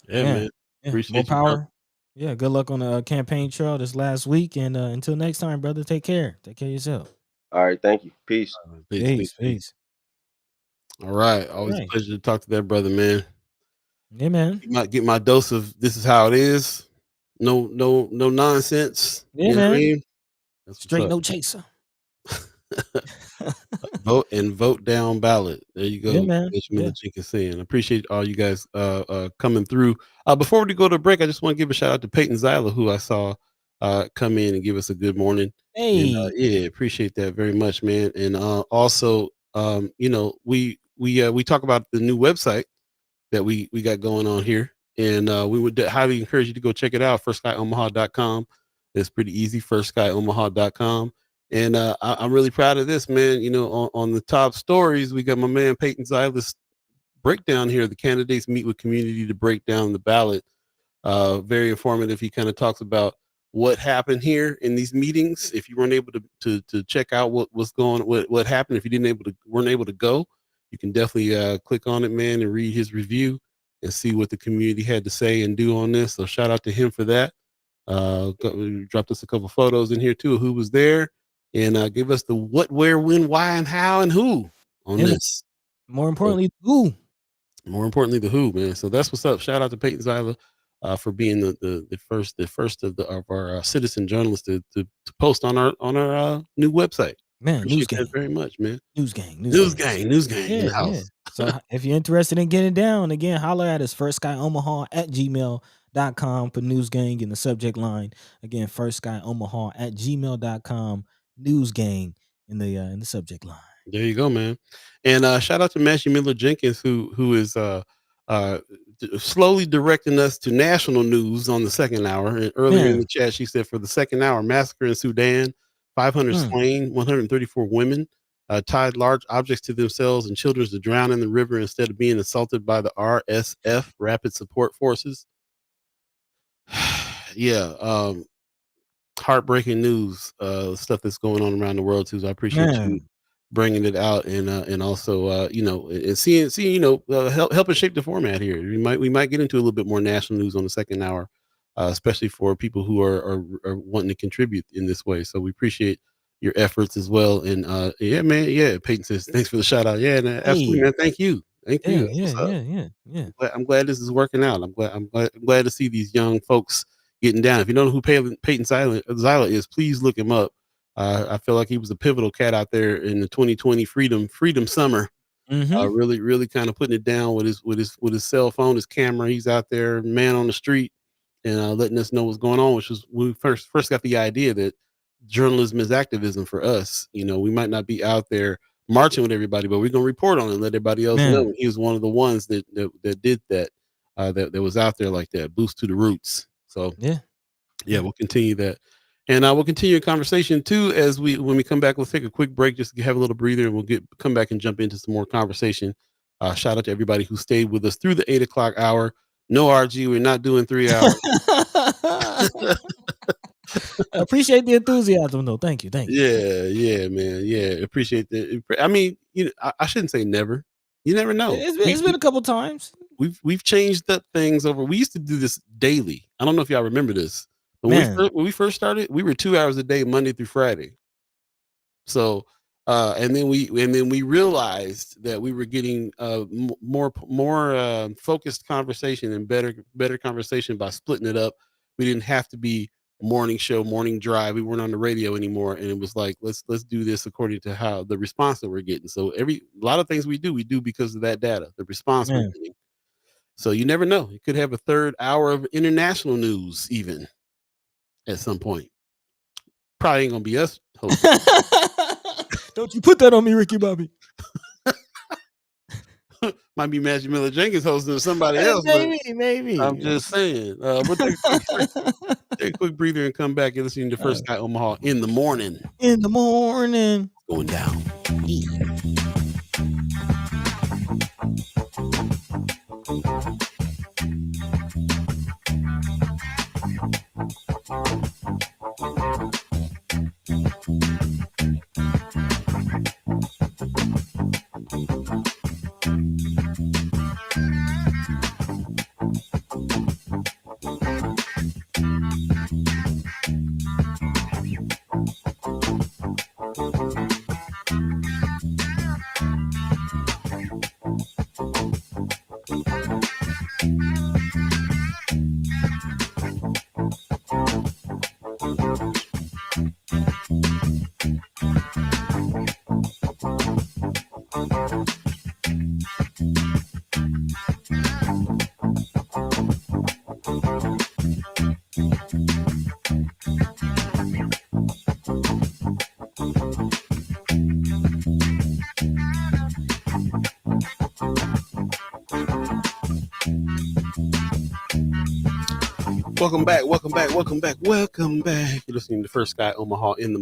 Speaker 2: Yeah,
Speaker 3: Yeah.
Speaker 2: man.
Speaker 3: Yeah. More
Speaker 2: Appreciate you, bro.
Speaker 3: power. Yeah. Good luck on the campaign trail this last week. And until next time, brother, take care. Take care of yourself.
Speaker 4: All right, thank you. Peace.
Speaker 2: Peace, peace,
Speaker 3: Peace.
Speaker 2: peace.
Speaker 3: Peace.
Speaker 2: All right.
Speaker 3: All
Speaker 2: Always a
Speaker 3: right.
Speaker 2: pleasure to talk to that brother, man.
Speaker 3: Yeah, man.
Speaker 2: Get my dose of this is how it is. No nonsense.
Speaker 3: Yeah,
Speaker 2: You know what I
Speaker 3: man.
Speaker 2: mean? That's what's
Speaker 3: Straight
Speaker 2: up.
Speaker 3: no chaser.
Speaker 2: Vote down ballot. There you
Speaker 3: Yeah,
Speaker 2: go.
Speaker 3: man.
Speaker 2: As
Speaker 3: Yeah.
Speaker 2: Miller Jenkins saying. I appreciate all you guys coming through. Before we go to break, I just want to give a shout out to Peyton Zyla, who I saw come in and give us a good morning. And
Speaker 3: Hey.
Speaker 2: yeah, appreciate that very much, man. And also we talk about the new website that we got going on here. And we would highly encourage you to go check it out, firstsky.omaha.com. It's pretty easy, firstsky.omaha.com. And I'm really proud of this, man. On the top stories, we got my man Peyton Zyla's breakdown here. The candidates meet with community to break down the ballot. Very informative. He kind of talks about what happened here in these meetings. If you weren't able to check out what happened, if you weren't able to go, you can definitely click on it, man, and read his review and see what the community had to say and do on this. So shout out to him for that. Dropped us a couple photos in here too of who was there, and give us the what, where, when, why, and how, and who on
Speaker 3: Yeah, man.
Speaker 2: this.
Speaker 3: More
Speaker 2: So,
Speaker 3: importantly, who?
Speaker 2: more importantly, the who, man. So that's what's up. Shout out to Peyton Zyla for being the first of our citizen journalists to post on our new website.
Speaker 3: Man, news
Speaker 2: Appreciate that
Speaker 3: gang.
Speaker 2: very much, man.
Speaker 3: News gang. News
Speaker 2: News
Speaker 3: gang.
Speaker 2: gang, news gang in
Speaker 3: Yeah,
Speaker 2: the
Speaker 3: yeah.
Speaker 2: house.
Speaker 3: So if you're interested in getting down, again, holler at us, firstsky@gmail.com for news gang in the subject line. Again, firstsky@gmail.com, news gang in the subject line.
Speaker 2: There you go, man. And shout out to Matthew Miller Jenkins, who is uh, slowly directing us to national news on the second hour. And earlier in
Speaker 3: Man,
Speaker 2: the chat, she said for the second hour, massacre in Sudan, 500
Speaker 3: mm,
Speaker 2: slain, 134 women tied large objects to themselves and children to drown in the river instead of being assaulted by the RSF, Rapid Support Forces. Yeah, heartbreaking news, stuff that's going on around the world too. So I appreciate you
Speaker 3: man,
Speaker 2: bringing it out and also and seeing helping shape the format here. We might get into a little bit more national news on the second hour, especially for people who are wanting to contribute in this way. So we appreciate your efforts as well. And yeah, man, yeah. Peyton says thanks for the shout out. Yeah, absolutely,
Speaker 3: hey,
Speaker 2: man. Thank you, thank you.
Speaker 3: yeah,
Speaker 2: That's
Speaker 3: yeah,
Speaker 2: what's up.
Speaker 3: yeah, yeah, yeah,
Speaker 2: I'm glad this is working out. I'm glad to see these young folks getting down. If you don't know who Peyton Zyla is, please look him up. I feel like he was a pivotal cat out there in the 2020 Freedom Summer.
Speaker 3: mm-hmm,
Speaker 2: Really kind of putting it down with his cell phone, his camera. He's out there, man on the street, and letting us know what's going on. Which was when we first got the idea that journalism is activism for us. We might not be out there marching with everybody, but we're gonna report on it and let everybody else know.
Speaker 3: man,
Speaker 2: And he was one of the ones that did that. that was out there like that. Boost to the roots. So
Speaker 3: Yeah.
Speaker 2: we'll continue that. And we'll continue a conversation too when we come back. We'll take a quick break just to have a little breather, and we'll come back and jump into some more conversation. Shout out to everybody who stayed with us through the 8 o'clock hour. No RG, we're not doing 3 hours.
Speaker 3: I appreciate the enthusiasm, though. Thank you.
Speaker 2: Yeah, man. Yeah, appreciate that. I mean, I shouldn't say never. You never know.
Speaker 3: It's been a couple times.
Speaker 2: We've changed up things over. We used to do this daily. I don't know if y'all remember this. When we first started, we were 2 hours a day, Monday through Friday. So, and then we realized that we were getting more focused conversation and better conversation by splitting it up. We didn't have to be morning show, morning drive. We weren't on the radio anymore, and it was like let's do this according to how the response that we're getting. So a lot of things we do because of that data, the response we're getting. So you never know. You could have a third hour of international news even at some point. Probably ain't gonna be us hosting.
Speaker 3: Don't you put that on me, Ricky Bobby.
Speaker 2: Might be Magic Miller Jenkins hosting or somebody else.
Speaker 3: Maybe.
Speaker 2: I'm just saying. We'll take a quick breather and come back and listen to First Guy Omaha in the morning. Going down. Welcome back. You're listening to First Guy Omaha in the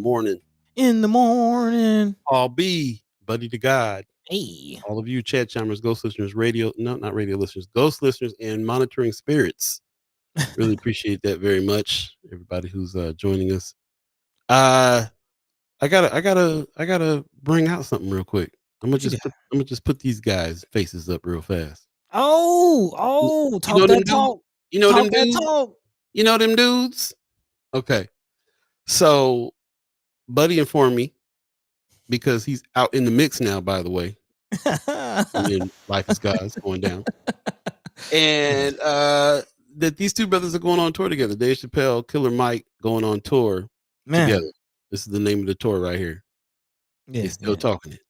Speaker 2: morning. Paul B, buddy to God.
Speaker 3: Hey.
Speaker 2: All of you chat chimers, ghost listeners, not radio listeners, ghost listeners, and monitoring spirits. Really appreciate that very much. Everybody who's joining us. I gotta bring out something real quick. I'm gonna just put these guys' faces up real fast.
Speaker 3: Oh, talk that talk.
Speaker 2: You know them
Speaker 3: that
Speaker 2: dudes?
Speaker 3: talk.
Speaker 2: You know them dudes? Okay. So Buddy informed me, because he's out in the mix now, by the way. And then Life is God's going down. And that these two brothers are going on tour together. Dave Chappelle, Killer Mike going on tour together. This is the name of the tour right here. Yeah, they're still talking it.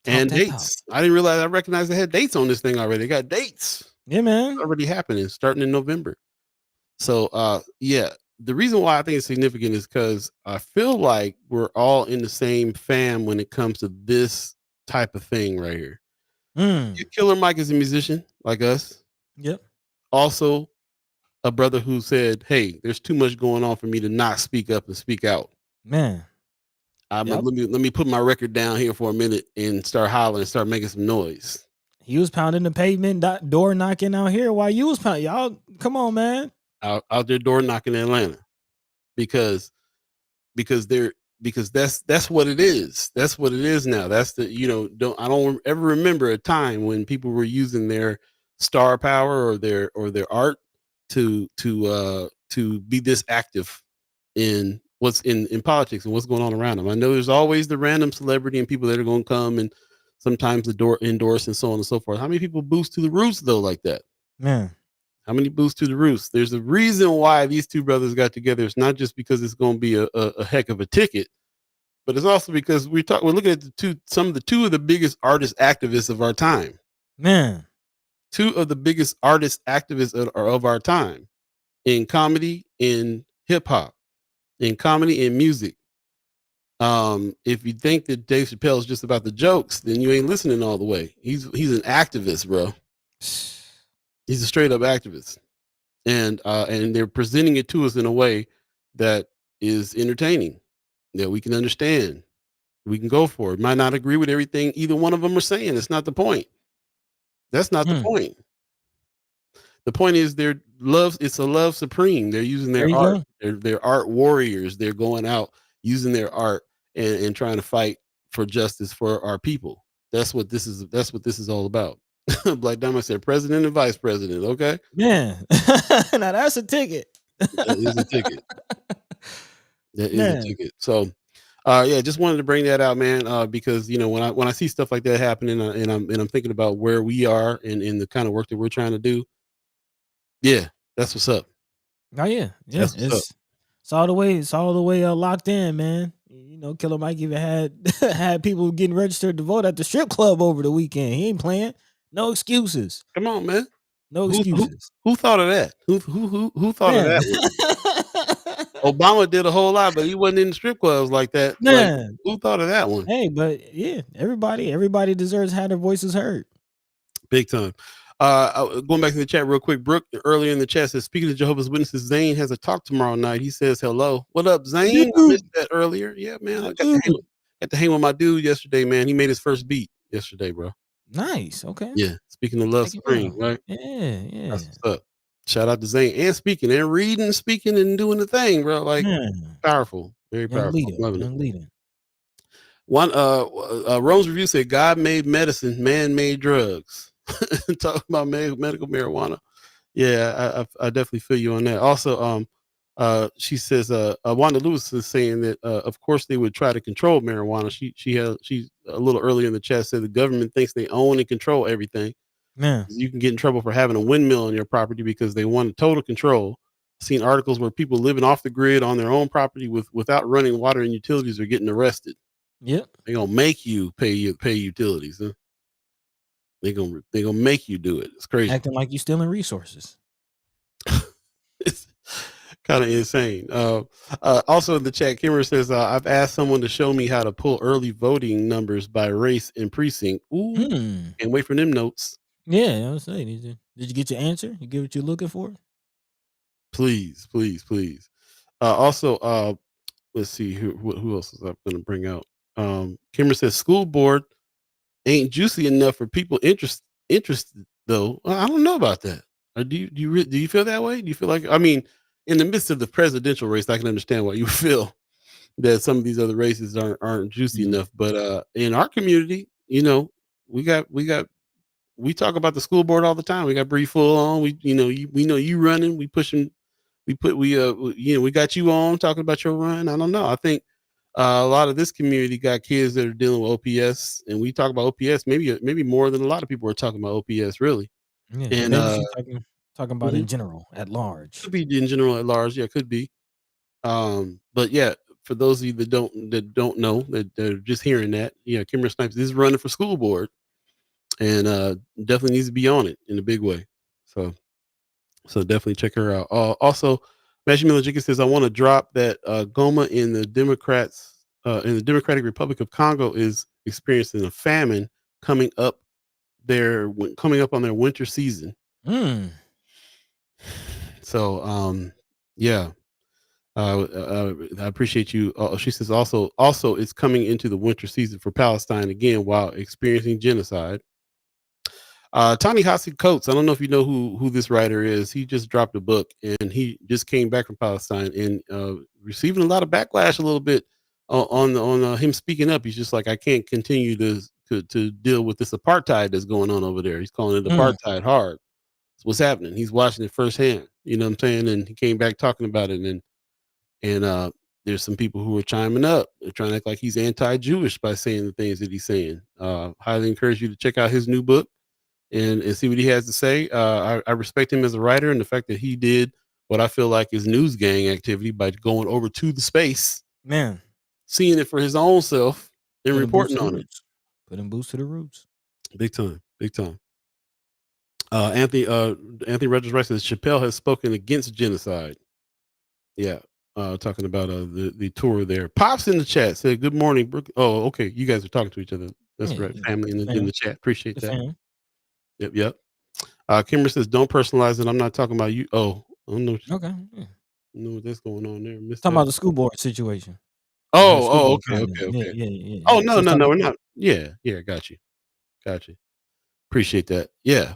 Speaker 2: And dates. I didn't realize, I recognized they had dates on this thing already. They got dates.
Speaker 3: Yeah, man.
Speaker 2: It's already happening, starting in November. So the reason why I think it's significant is because I feel like we're all in the same fam when it comes to this type of thing right here. Killer Mike is a musician like us.
Speaker 3: Yep.
Speaker 2: Also a brother who said, hey, there's too much going on for me to not speak up and speak out.
Speaker 3: Man.
Speaker 2: Let me put my record down here for a minute and start hollering and start making some noise. He
Speaker 3: was pounding the pavement, door knocking out here while you was pounding. Y'all, come on, man.
Speaker 2: Out there door knocking in Atlanta. Because that's what it is. That's what it is now. That's the, I don't ever remember a time when people were using their star power or their art to be this active in what's in politics and what's going on around them. I know there's always the random celebrity and people that are going to come and sometimes endorse and so on and so forth. How many people boost to the roots though like that?
Speaker 3: Man.
Speaker 2: How many boosts to the roots? There's a reason why these two brothers got together. It's not just because it's going to be a heck of a ticket, but it's also because we're looking at some of the biggest artist activists of our time.
Speaker 3: Man,
Speaker 2: two of the biggest artist activists of our time in comedy, in hip hop, in comedy and music. If you think that Dave Chappelle is just about the jokes, then you ain't listening all the way. He's an activist, bro. He's a straight up activist, and they're presenting it to us in a way that is entertaining, that we can understand, we can go for it. Might not agree with everything either one of them are saying. It's not the point. That's not the point. The point is their love. It's a love supreme. They're using
Speaker 3: There
Speaker 2: their
Speaker 3: you
Speaker 2: art.
Speaker 3: go.
Speaker 2: They're art warriors. They're going out using their art and trying to fight for justice for our people. That's what this is. That's what this is all about. Black Diamond said, "President and Vice President." Okay,
Speaker 3: Man, now that's a ticket.
Speaker 2: that is a ticket. That is a
Speaker 3: Man,
Speaker 2: ticket. So, yeah, just wanted to bring that out, man. Because you know when I see stuff like that happening, and I'm thinking about where we are and in the kind of work that we're trying to do. Yeah, that's what's up.
Speaker 3: oh yeah, yeah.
Speaker 2: That's what's up.
Speaker 3: It's all the way locked in, man. You know, Killer Mike even had had people getting registered to vote at the strip club over the weekend. He ain't playing. No excuses.
Speaker 2: Come on, man.
Speaker 3: No
Speaker 2: Who
Speaker 3: excuses.
Speaker 2: who thought of that? Who thought of
Speaker 3: Man.
Speaker 2: that one? Obama did a whole lot, but he wasn't in the strip clubs like that. Like,
Speaker 3: Man.
Speaker 2: who thought of that one?
Speaker 3: Hey, but yeah, everybody deserves to have their voices heard.
Speaker 2: Big time. Going back to the chat real quick. Brooke earlier in the chat says, speaking of Jehovah's Witnesses, Zane has a talk tomorrow night. He says hello. What up, Zane? I missed that earlier. Yeah, man. I got to hang with my dude yesterday, man. He made his first beat yesterday, bro.
Speaker 3: Nice. Okay.
Speaker 2: Yeah. Speaking of love supreme, right?
Speaker 3: Yeah.
Speaker 2: That's what's up. Shout out to Zane and speaking and reading, speaking and doing the thing, bro. Like powerful, very powerful. Loving it.
Speaker 3: Leading.
Speaker 2: One Rome's review said God made medicine, man made drugs. Talking about medical marijuana. Yeah, I definitely feel you on that. Also, she says Wanda Lewis is saying that of course they would try to control marijuana. She's a little earlier in the chat said the government thinks they own and control everything.
Speaker 3: Yeah.
Speaker 2: You can get in trouble for having a windmill on your property because they want total control. I've seen articles where people living off the grid on their own property without running water and utilities are getting arrested.
Speaker 3: Yep.
Speaker 2: They're gonna make you pay utilities. Huh? They're gonna make you do it. It's crazy.
Speaker 3: Acting like you stealing resources.
Speaker 2: It's kind of insane. Also in the chat, Kimmer says, I've asked someone to show me how to pull early voting numbers by race and precinct. Ooh, and wait for them notes.
Speaker 3: Yeah, I was saying, did you get your answer? You get what you're looking for?
Speaker 2: Please. Also, let's see who else is I'm going to bring out. Kimmer says school board ain't juicy enough for people interested though. I don't know about that. Do you feel that way? Do you feel like, I mean, in the midst of the presidential race, I can understand why you feel that some of these other races aren't juicy enough. But in our community, you know, we talk about the school board all the time. We got Bree Full on. We know you running. We pushing. We got you on talking about your run. I don't know. I think a lot of this community got kids that are dealing with OPS, and we talk about OPS maybe more than a lot of people are talking about OPS, really.
Speaker 3: Yeah,
Speaker 2: and
Speaker 3: maybe talking about in general at large.
Speaker 2: Could be in general at large. Yeah, could be. But yeah, for those of you that don't know that they're just hearing that, yeah, Kimber Snipes is running for school board, and definitely needs to be on it in a big way. So definitely check her out. Also, Matthew Miller Jenkins says, I want to drop that Goma in the Democratic Republic of Congo is experiencing a famine coming up on their winter season. So yeah. I appreciate you. She says also it's coming into the winter season for Palestine again while experiencing genocide. Ta-Nehisi Coates, I don't know if you know who this writer is. He just dropped a book and he just came back from Palestine and receiving a lot of backlash a little bit on him speaking up. He's just like, I can't continue to deal with this apartheid that's going on over there. He's calling it apartheid hard. It's what's happening. He's watching it firsthand. You know what I'm saying? And he came back talking about it. And there's some people who are chiming up. They're trying to act like he's anti-Jewish by saying the things that he's saying. Highly encourage you to check out his new book and see what he has to say. I respect him as a writer and the fact that he did what I feel like is news gang activity by going over to the space, seeing it for his own self and reporting on it.
Speaker 3: Putting boots to the roots.
Speaker 2: Big time. Anthony Rogers Rice says Chappelle has spoken against genocide. Yeah. Talking about the tour there. Pops in the chat said, good morning, Brooke. Oh, okay. You guys are talking to each other. That's right. Family in the chat. Appreciate that. Yep. Kimber says, "Don't personalize it. I'm not talking about you." Oh, I don't know.
Speaker 3: Okay. Yeah.
Speaker 2: Know what that's going on there. Missed
Speaker 3: Talking
Speaker 2: that.
Speaker 3: about the school board situation. Her
Speaker 2: Oh,
Speaker 3: school board
Speaker 2: okay,
Speaker 3: comment.
Speaker 2: okay,
Speaker 3: Yeah,
Speaker 2: okay.
Speaker 3: yeah, yeah,
Speaker 2: Oh,
Speaker 3: yeah.
Speaker 2: no,
Speaker 3: She's
Speaker 2: no, no,
Speaker 3: talking.
Speaker 2: we're not. Yeah, yeah, got you. Appreciate that. Yeah.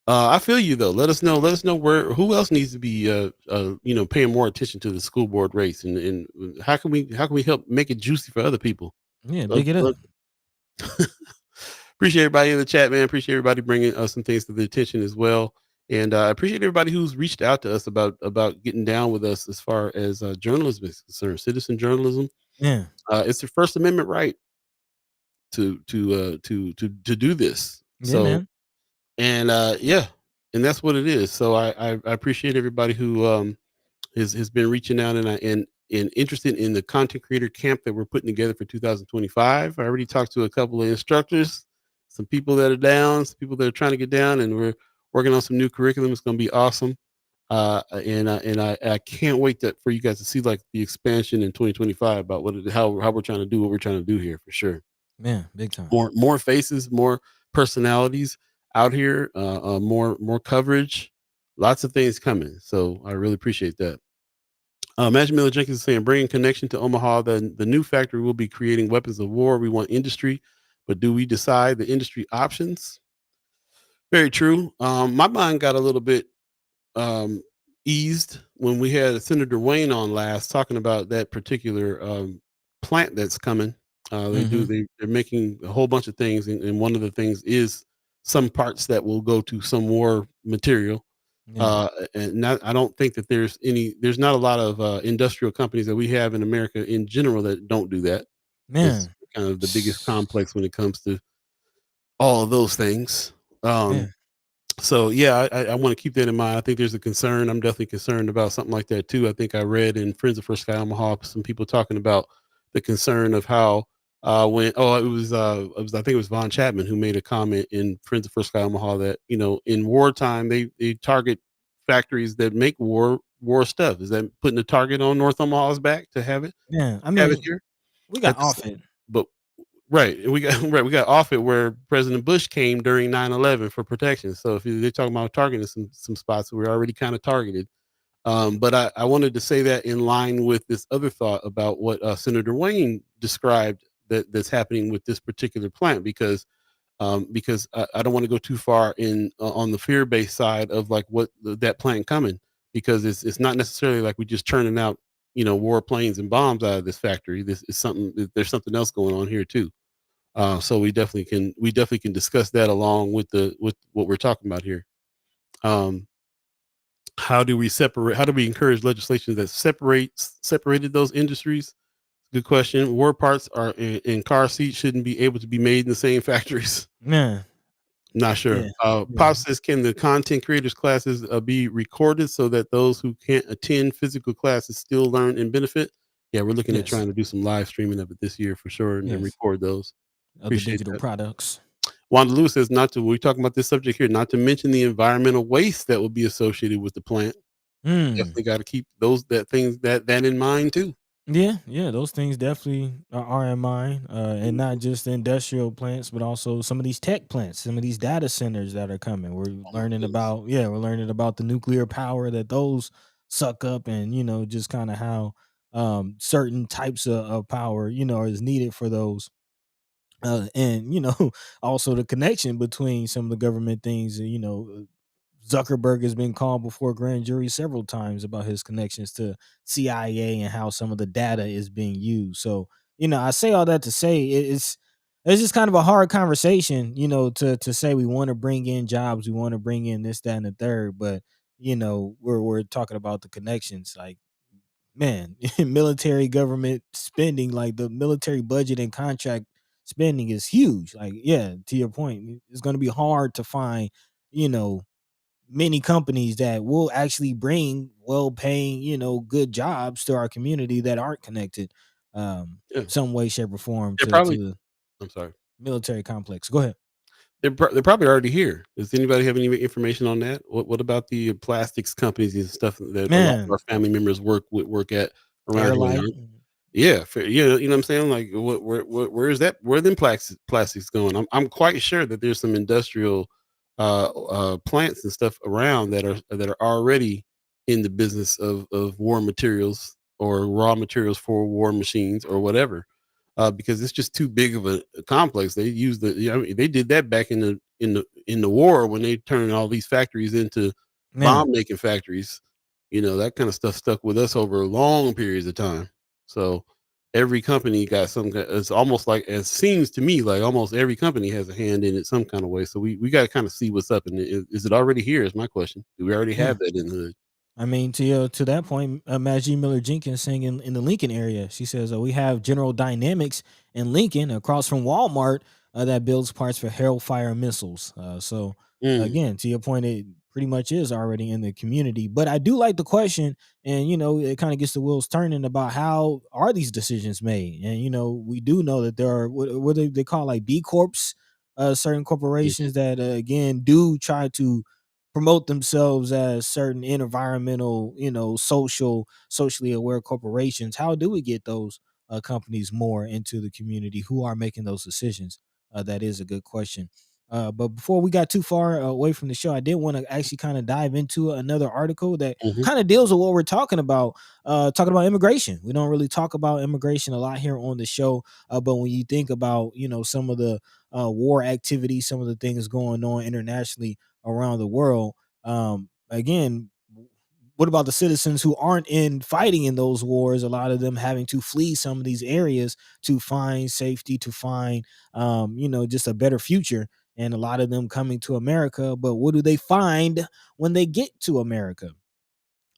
Speaker 2: I feel you though. Let us know who else needs to be paying more attention to the school board race, and how can we help make it juicy for other people?
Speaker 3: Yeah,
Speaker 2: Love,
Speaker 3: big it up.
Speaker 2: love- Appreciate everybody in the chat, man. Appreciate everybody bringing us some things to the attention as well. And I appreciate everybody who's reached out to us about getting down with us as far as journalism is concerned, citizen journalism.
Speaker 3: Yeah,
Speaker 2: It's the First Amendment right to do this.
Speaker 3: yeah,
Speaker 2: So
Speaker 3: man.
Speaker 2: and yeah, and that's what it is. So I appreciate everybody who has been reaching out and interested in the content creator camp that we're putting together for 2025. I already talked to a couple of instructors, some people that are down, some people that are trying to get down, and we're working on some new curriculum. It's going to be awesome. I can't wait for you guys to see like the expansion in 2025 about how we're trying to do what we're trying to do here for sure.
Speaker 3: Man, big time.
Speaker 2: More faces, more personalities out here, more coverage, lots of things coming. So I really appreciate that. Imagine Miller Jenkins is saying, bringing connection to Omaha. The new factory will be creating weapons of war. We want industry, but do we decide the industry options? Very true. My mind got a little bit um, eased when we had Senator Wayne on last talking about that particular plant that's coming.
Speaker 3: Mm-hmm.
Speaker 2: They're making a whole bunch of things, and one of the things is some parts that will go to some war material.
Speaker 3: Yeah,
Speaker 2: I don't think that there's not a lot of industrial companies that we have in America in general that don't do that. It's
Speaker 3: man.
Speaker 2: kind of the biggest complex when it comes to all of those things.
Speaker 3: Yeah,
Speaker 2: Um, so yeah, I want to keep that in mind. I think there's a concern. I'm definitely concerned about something like that too. I think I read in Friends of First Sky Omaha some people talking about the concern of how I think it was Von Chapman who made a comment in Friends of First Sky Omaha that in wartime they target factories that make war stuff. Is that putting a target on North Omaha's back to have it
Speaker 3: yeah. I
Speaker 2: have it
Speaker 3: mean,
Speaker 2: here?
Speaker 3: we
Speaker 2: At
Speaker 3: got
Speaker 2: this,
Speaker 3: off it.
Speaker 2: but right. And we got we got off it where President Bush came during 9/11 for protection. So if they're talking about targeting some spots, we're already kind of targeted. But I wanted to say that in line with this other thought about what Senator Wayne described that's happening with this particular plant because I don't want to go too far in on the fear-based side of like what that plant coming, because it's not necessarily like we just churning out war planes and bombs out of this factory. This is something. There's something else going on here too. So we definitely can discuss that along with what we're talking about here. Um, how do we separate? How do we encourage legislation that separated those industries? Good question. War parts are in car seats shouldn't be able to be made in the same factories.
Speaker 3: Man,
Speaker 2: Not sure.
Speaker 3: yeah, yeah.
Speaker 2: Pop says, can the content creators classes be recorded so that those who can't attend physical classes still learn and benefit? Yeah, we're looking at
Speaker 3: Yes,
Speaker 2: trying to do some live streaming of it this year for sure and
Speaker 3: yes.
Speaker 2: record those.
Speaker 3: Other
Speaker 2: Appreciate
Speaker 3: digital
Speaker 2: that.
Speaker 3: products.
Speaker 2: Wanda Lewis says, we're talking about this subject here, not to mention the environmental waste that will be associated with the plant.
Speaker 3: Mm.
Speaker 2: Definitely got to keep that in mind too.
Speaker 3: Yeah, yeah, those things definitely are in mind, and not just the industrial plants, but also some of these tech plants, some of these data centers that are coming.
Speaker 2: Oh my goodness.
Speaker 3: We're learning about the nuclear power that those suck up, and just kind of how certain types of power is needed for those, and also the connection between some of the government things. Zuckerberg has been called before grand jury several times about his connections to CIA and how some of the data is being used. So, I say all that to say it's just kind of a hard conversation, to say we want to bring in jobs, we want to bring in this, that, and the third, but we're talking about the connections. Like, man, military government spending, like the military budget and contract spending is huge. Like, yeah, to your point, it's gonna be hard to find, you know, many companies that will actually bring well-paying, good jobs to our community that aren't connected,
Speaker 2: Yeah,
Speaker 3: some way, shape, or form
Speaker 2: they're
Speaker 3: to
Speaker 2: probably.
Speaker 3: the
Speaker 2: I'm sorry.
Speaker 3: military complex. Go ahead.
Speaker 2: They're probably already here. Does anybody have any information on that? What about the plastics companies and stuff that a lot of
Speaker 3: Man,
Speaker 2: our family members work at around here?
Speaker 3: Airlight.
Speaker 2: Yeah, you know what I'm saying? Like, where is that? Where are them plastics going? I'm quite sure that there's some industrial plants and stuff around that are already in the business of war materials or raw materials for war machines or whatever. Because it's just too big of a complex. They use I mean, they did that back in the war when they turned all these factories into
Speaker 3: Man,
Speaker 2: bomb making factories. That kind of stuff stuck with us over long periods of time. So every company got some. It's almost like, it seems to me like almost every company has a hand in it some kind of way. So we got to kind of see what's up. And is it already here? Is my question. Do we already
Speaker 3: yeah.
Speaker 2: have that in the hood?
Speaker 3: I mean, to that point, Maggie Miller Jenkins saying in the Lincoln area, she says we have General Dynamics in Lincoln across from Walmart that builds parts for Hellfire missiles. So
Speaker 2: Mm,
Speaker 3: again, to your point, it pretty much is already in the community. But I do like the question, and it kind of gets the wheels turning about how are these decisions made. And we do know that there are what they call like B corps, certain
Speaker 2: mhm,
Speaker 3: corporations that again do try to promote themselves as certain environmental, socially aware corporations. How do we get those companies more into the community? Who are making those decisions? That is a good question. But before we got too far away from the show, I did want to actually kind of dive into another article that
Speaker 2: mhm,
Speaker 3: kind of deals with what we're talking about immigration. We don't really talk about immigration a lot here on the show, but when you think about some of the war activity, some of the things going on internationally around the world. Again, what about the citizens who aren't in fighting in those wars? A lot of them having to flee some of these areas to find safety, to find, just a better future. And a lot of them coming to America. But what do they find when they get to America?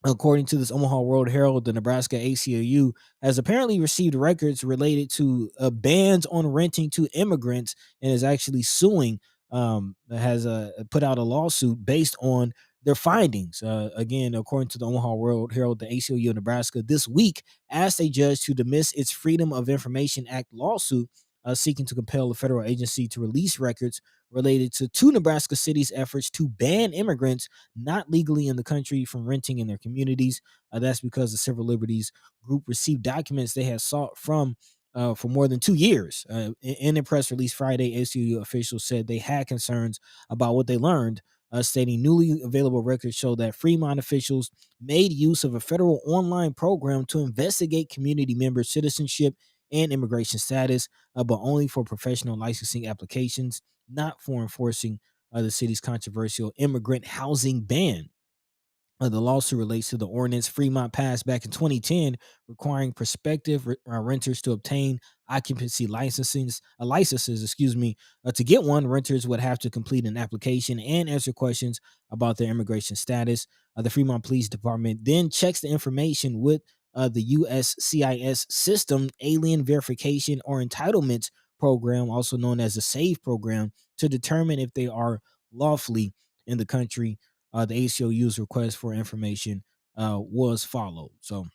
Speaker 3: According to this Omaha World Herald, the Nebraska ACLU has apparently received records related to bans on renting to immigrants and is actually suing. Has put out a lawsuit based on their findings. Again, according to the Omaha World Herald, the ACLU of Nebraska this week asked a judge to dismiss its Freedom of Information Act lawsuit, seeking to compel a federal agency to release records related to two Nebraska cities' efforts to ban immigrants not legally in the country from renting in their communities. That's because the Civil Liberties Group received documents they had sought from for more than 2 years. In a press release Friday, ACU officials said they had concerns about what they learned, stating newly available records show that Fremont officials made use of a federal online program to investigate community members' citizenship and immigration status, but only for professional licensing applications, not for enforcing the city's controversial immigrant housing ban. The lawsuit relates to the ordinance Fremont passed back in 2010, requiring prospective renters to obtain occupancy licenses. To get one, renters would have to complete an application and answer questions about their immigration status. The Fremont Police Department then checks the information with the USCIS system alien verification or entitlements program, also known as the SAVE program, to determine if they are lawfully in the country. The ACLU's request for information was followed. So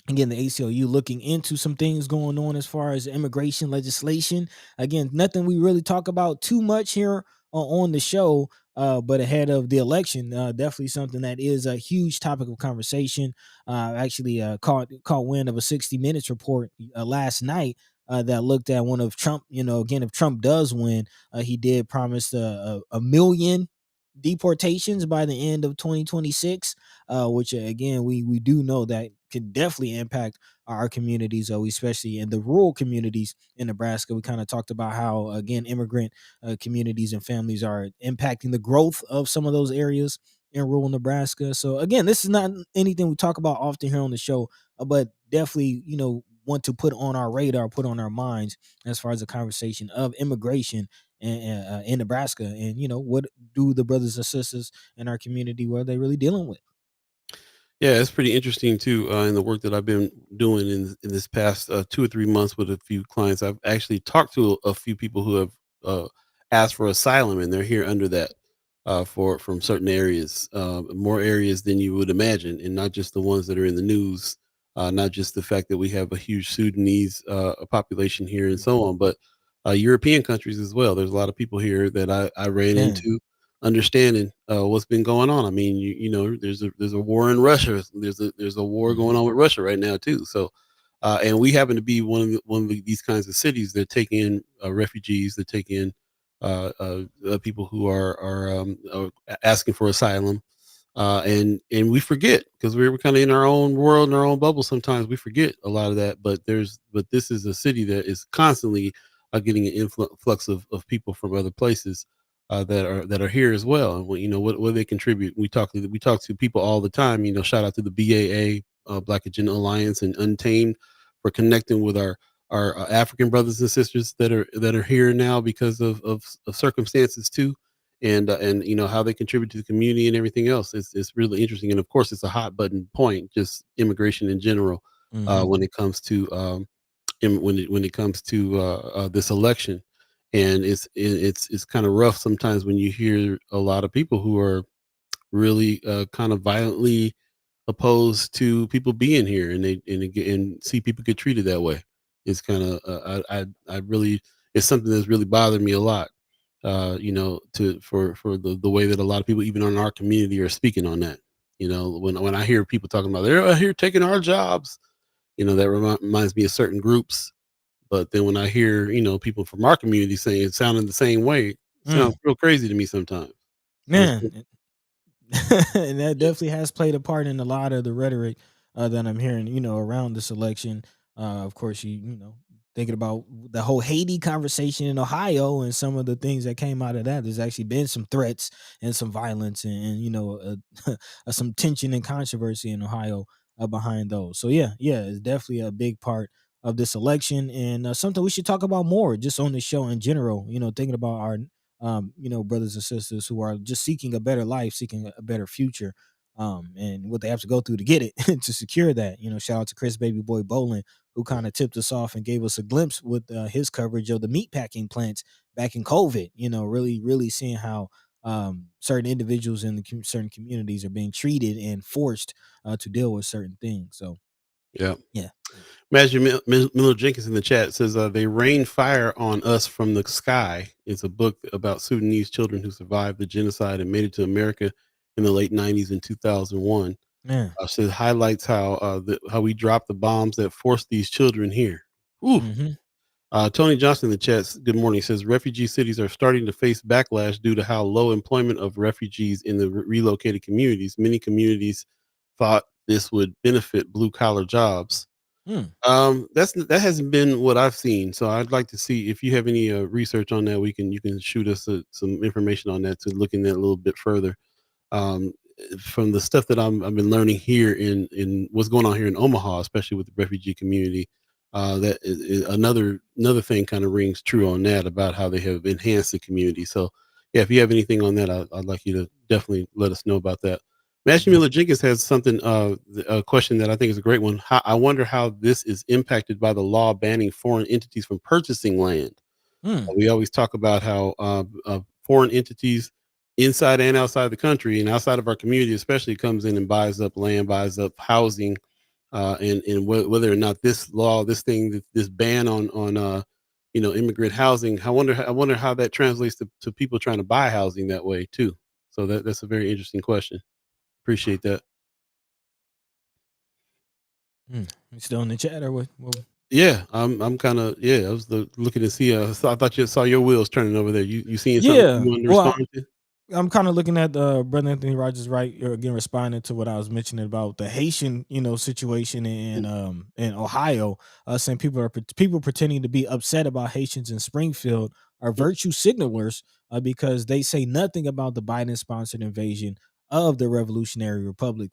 Speaker 3: again, the ACLU looking into some things going on as far as immigration legislation. Again, nothing we really talk about too much here on the show, but ahead of the election, definitely something that is a huge topic of conversation. Actually, caught wind of a 60 Minutes report last night that looked at one of Trump. Again, if Trump does win, he did promise a million deportations by the end of 2026, which again we do know that can definitely impact our communities, especially in the rural communities in Nebraska. We kind of talked about how again immigrant communities and families are impacting the growth of some of those areas in rural Nebraska. So again, this is not anything we talk about often here on the show, but definitely want to put on our radar, put on our minds as far as the conversation of immigration in Nebraska, and what do the brothers and sisters in our community, what are they really dealing with?
Speaker 2: Yeah, it's pretty interesting too. In the work that I've been doing in this past 2 or 3 months with a few clients, I've actually talked to a few people who have asked for asylum, and they're here under that for from certain areas, more areas than you would imagine, and not just the ones that are in the news. Not just the fact that we have a huge Sudanese population here and so on, but European countries as well. There's a lot of people here that I ran
Speaker 3: Man,
Speaker 2: into understanding what's been going on. I mean, there's a war in Russia. There's a war
Speaker 3: mhm.
Speaker 2: going on with Russia right now too. So, and we happen to be one of these kinds of cities that take in refugees, that take in people who are asking for asylum. And we forget because we're kind of in our own world, in our own bubble. Sometimes we forget a lot of that. But this is a city that is constantly getting an influx of people from other places that are here as well. And what they contribute. We talk to people all the time. Shout out to the BAA, Black Agenda Alliance, and Untamed for connecting with our African brothers and sisters that are here now because of circumstances too, and how they contribute to the community and everything else. It's really interesting, and of course, it's a hot button point, just immigration in general,
Speaker 3: Hmm.
Speaker 2: when it comes to when it comes to this election, and it's kind of rough sometimes when you hear a lot of people who are really kind of violently opposed to people being here, and see people get treated that way. It's kind of I really, it's something that's really bothered me a lot. To for the way that a lot of people, even in our community, are speaking on that. When I hear people talking about they're out here taking our jobs, that reminds me of certain groups. But then when I hear people from our community saying it sounding the same way, it sounds
Speaker 3: Mm.
Speaker 2: real crazy to me sometimes. Sounds
Speaker 3: Man, and that
Speaker 2: yeah,
Speaker 3: definitely has played a part in a lot of the rhetoric that I'm hearing, around this election. Of course, thinking about the whole Haiti conversation in Ohio and some of the things that came out of that. There's actually been some threats and some violence and some tension and controversy in Ohio behind those. So yeah, it's definitely a big part of this election and something we should talk about more just on the show in general. Thinking about our brothers and sisters who are just seeking a better life, seeking a better future, and what they have to go through to get it to secure that. Shout out to Chris Baby Boy Bolin, who kind of tipped us off and gave us a glimpse with his coverage of the meatpacking plants back in COVID. Really, really seeing how certain individuals in the certain communities are being treated and forced to deal with certain things. So,
Speaker 2: yeah.
Speaker 3: yeah.
Speaker 2: Imagine Miller Jenkins in the chat says they rain fire on us from the sky. It's a book about Sudanese children who survived the genocide and made it to America in the late 90s and 2001.
Speaker 3: Man.
Speaker 2: Says highlights how we dropped the bombs that forced these children here. Ooh.
Speaker 3: Hmm.
Speaker 2: Tony Johnson in the chat, good morning, says refugee cities are starting to face backlash due to how low employment of refugees in the relocated communities. Many communities thought this would benefit blue collar jobs.
Speaker 3: Mm.
Speaker 2: That hasn't been what I've seen. So I'd like to see if you have any research on that. You can shoot us some information on that to look in that a little bit further. Um, from the stuff that I've been learning here in what's going on here in Omaha, especially with the refugee community, that is another thing kind of rings true on that about how they have enhanced the community. So yeah, if you have anything on that, I'd like you to definitely let us know about that. Matthew
Speaker 3: Mhm.
Speaker 2: Miller Jenkins has something, a question that I think is a great one. I wonder how this is impacted by the law banning foreign entities from purchasing land.
Speaker 3: Mm.
Speaker 2: We always talk about how foreign entities inside and outside the country and outside of our community, especially, comes in and buys up land, buys up housing, and whether or not this law, this ban on immigrant housing. I wonder how that translates to people trying to buy housing that way too. So that's a very interesting question. Appreciate that.
Speaker 3: Mm. You still in the chat or what?
Speaker 2: Yeah, I'm kind of, yeah. I was looking to see. I thought you saw your wheels turning over there. You seeing something
Speaker 3: Yeah.
Speaker 2: you wanted to
Speaker 3: Well,
Speaker 2: respond to?
Speaker 3: I'm kind of looking at brother Anthony Rogers, right? You're again responding to what I was mentioning about the Haitian, situation in Ohio. Saying people pretending to be upset about Haitians in Springfield are virtue signalers because they say nothing about the Biden sponsored invasion of the Revolutionary Republic.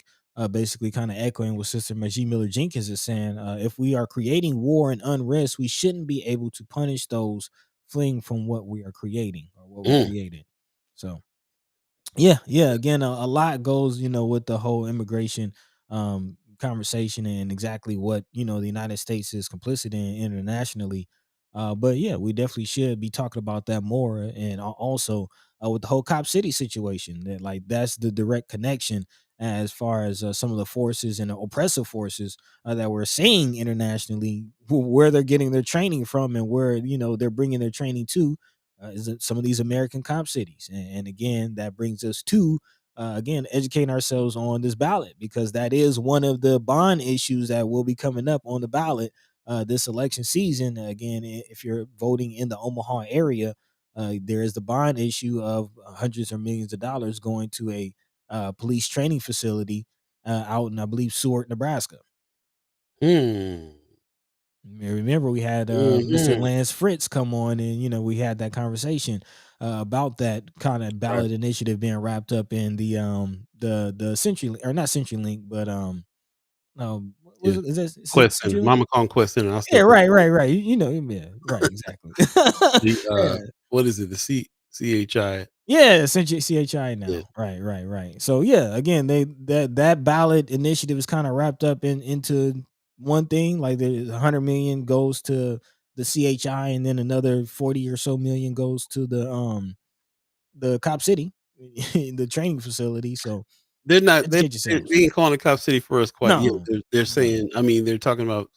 Speaker 3: Basically, kind of echoing what Sister Majee Miller Jenkins is saying. If we are creating war and unrest, we shouldn't be able to punish those fleeing from what we are creating or what we
Speaker 2: Mm,
Speaker 3: created. So. Yeah. Again, a lot goes, with the whole immigration conversation and exactly what the United States is complicit in internationally. But yeah, we definitely should be talking about that more, and also with the whole Cop City situation. That like that's the direct connection as far as some of the forces and the oppressive forces that we're seeing internationally, where they're getting their training from and where they're bringing their training to is it some of these American comp cities. And again, that brings us to again educating ourselves on this ballot because that is one of the bond issues that will be coming up on the ballot this election season. Again, if you're voting in the Omaha area, there is the bond issue of hundreds or millions of dollars going to a police training facility out in, I believe, Seward, Nebraska. Remember, we had Mr. Lance Fritz come on, and we had that conversation about that kind of ballot initiative being wrapped up in the CenturyLink, or not CenturyLink, but is that
Speaker 2: Quest Center. Mama call Quest Center.
Speaker 3: Yeah, right. Yeah, right, exactly.
Speaker 2: What is it? The CHI.
Speaker 3: Yeah, CHI now.
Speaker 2: Yeah.
Speaker 3: Right. So yeah, again, that ballot initiative is kind of wrapped up into one thing. Like there's 100 million goes to the CHI, and then another 40 or so million goes to the Cop City, the training facility. So
Speaker 2: they're not. They
Speaker 3: yourselves.
Speaker 2: ain't calling it Cop City for us quite
Speaker 3: No.
Speaker 2: yet. They're saying. I mean, they're talking about.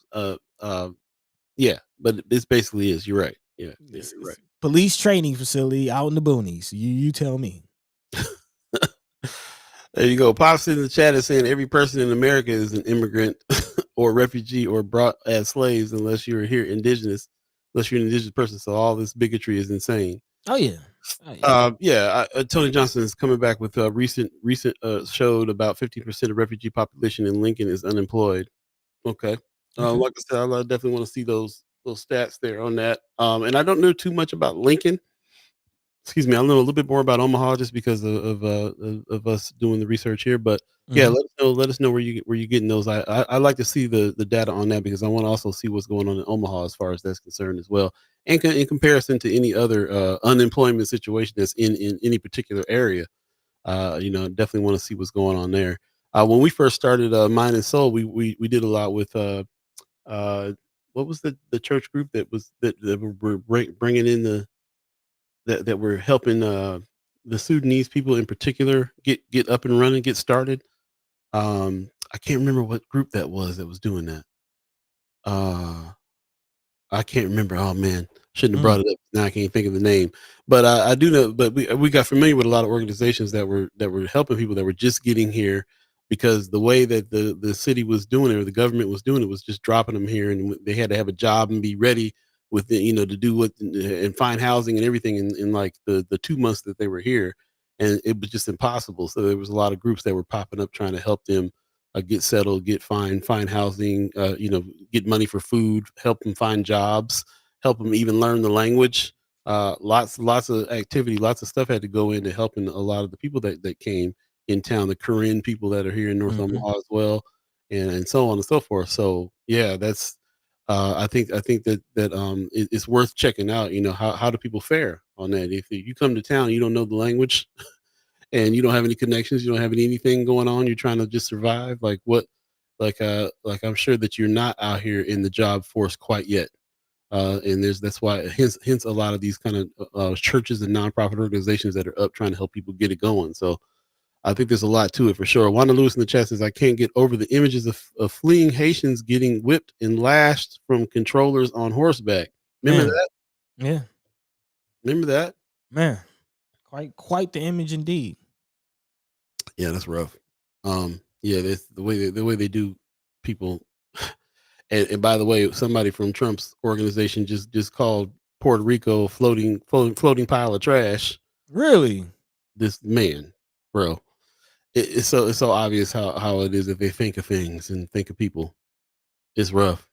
Speaker 2: Yeah, but this basically is. You're right. Yeah, you're right.
Speaker 3: Police training facility out in the boonies. You tell me.
Speaker 2: There you go. Pops in the chat is saying every person in America is an immigrant or refugee or brought as slaves unless you're here indigenous, unless you're an indigenous person. So all this bigotry is insane.
Speaker 3: Oh yeah.
Speaker 2: Tony Johnson is coming back with a recent showed about 15% of refugee population in Lincoln is unemployed. Okay. Like I said, I definitely want to see those stats there on that. And I don't know too much about Lincoln. Excuse me, I know a little bit more about Omaha just because of us doing the research here. But yeah, let us know where you're getting those. I like to see the data on that because I want to also see what's going on in Omaha as far as that's concerned as well, and in comparison to any other unemployment situation that's in any particular area. Definitely want to see what's going on there. When we first started Mind and Soul, we did a lot with what was the church group that were bringing in that were helping the Sudanese people in particular get up and running, get started. I can't remember what group that was doing that. I can't remember. Oh man, shouldn't have brought it up. Now I can't think of the name, but I do know. But we got familiar with a lot of organizations that were helping people that were just getting here, because the way that the city was doing it or the government was doing it was just dropping them here, and they had to have a job and be ready with to do what and find housing and everything in like the 2 months that they were here, and it was just impossible. So there was a lot of groups that were popping up trying to help them get settled, find housing, get money for food, help them find jobs, help them even learn the language. Lots of activity, lots of stuff had to go into helping a lot of the people that came in town, the Korean people that are here in North Omaha as well, and so on and so forth. So yeah, that's I think that it's worth checking out. How do people fare on that? If you come to town, you don't know the language, and you don't have any connections, you don't have anything going on, you're trying to just survive. Like what? Like I'm sure that you're not out here in the job force quite yet. And that's why hence a lot of these kind of churches and nonprofit organizations that are up trying to help people get it going. So I think there's a lot to it for sure. Wanda Lewis in the chat says, I can't get over the images of fleeing Haitians getting whipped and lashed from controllers on horseback. Remember that?
Speaker 3: Yeah.
Speaker 2: Remember that?
Speaker 3: Man, quite the image indeed.
Speaker 2: Yeah, that's rough. Yeah, that's the way they do people. And by the way, somebody from Trump's organization just called Puerto Rico floating pile of trash.
Speaker 3: Really?
Speaker 2: This man, bro. It's so obvious how it is that they think of things and think of people. It's rough.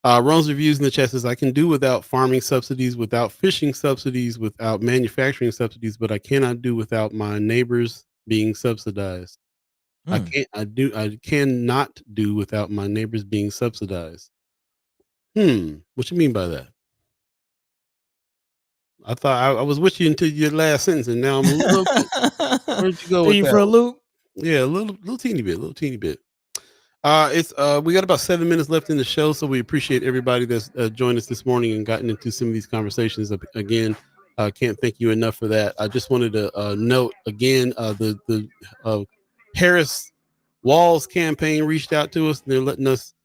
Speaker 2: Ron's reviews in the chat says, I can do without farming subsidies, without fishing subsidies, without manufacturing subsidies, but I cannot do without my neighbors being subsidized. I cannot do without my neighbors being subsidized. What you mean by that? I thought I was with you until your last sentence, and now I'm a little bit. Where'd you go with that?
Speaker 3: For a loop?
Speaker 2: Yeah, a little teeny bit. It's we got about 7 minutes left in the show, so we appreciate everybody that's joined us this morning and gotten into some of these conversations. Again, can't thank you enough for that. I just wanted to note again the Harris Walls campaign reached out to us, and they're letting us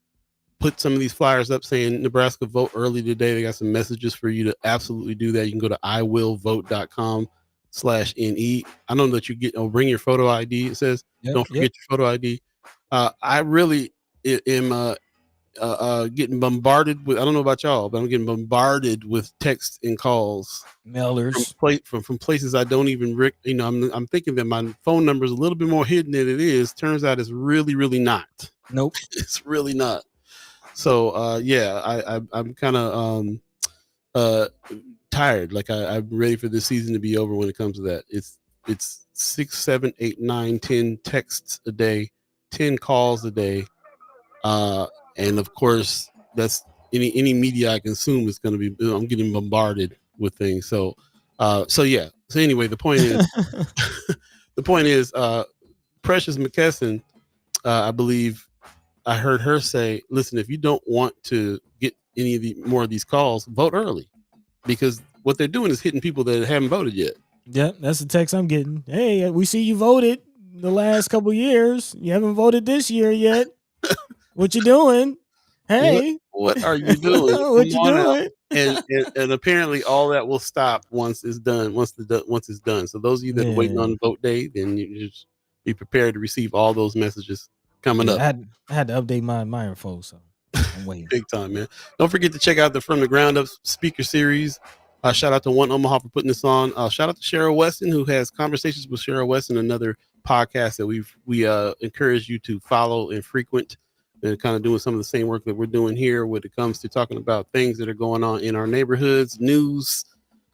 Speaker 2: put some of these flyers up saying Nebraska vote early today. They got some messages for you to absolutely do that. You can go to iwillvote.com/NE. I know that you bring your photo ID. It says don't forget your photo ID. I really am getting bombarded with. I don't know about y'all, but I'm getting bombarded with texts and calls
Speaker 3: Mailers.
Speaker 2: from places I don't even. I'm thinking that my phone number is a little bit more hidden than it is. Turns out it's really not.
Speaker 3: Nope.
Speaker 2: It's really not. So yeah, I'm kind of tired. Like I'm ready for this season to be over when it comes to that. It's 6, 7, 8, 9, 10 texts a day, 10 calls a day, and of course that's any media I consume is going to be. I'm getting bombarded with things. So yeah. So anyway, the point is, Precious McKesson, I believe I heard her say, listen, if you don't want to get any of the more of these calls, vote early, because what they're doing is hitting people that haven't voted yet.
Speaker 3: Yep, that's the text I'm getting. Hey, we see you voted the last couple years. You haven't voted this year yet. What you doing? Hey,
Speaker 2: what are you doing?
Speaker 3: what you doing?
Speaker 2: And apparently all that will stop once it's done. Once it's done. So those of you that are waiting on vote day, then you just be prepared to receive all those messages coming up.
Speaker 3: I had to update my info, so I'm waiting.
Speaker 2: Big time, man. Don't forget to check out the From the Ground Up speaker series. Shout out to One Omaha for putting this on. Shout out to Cheryl Weston, who has Conversations with Cheryl Weston, another podcast that we encourage you to follow and frequent. And kind of doing some of the same work that we're doing here when it comes to talking about things that are going on in our neighborhoods, news.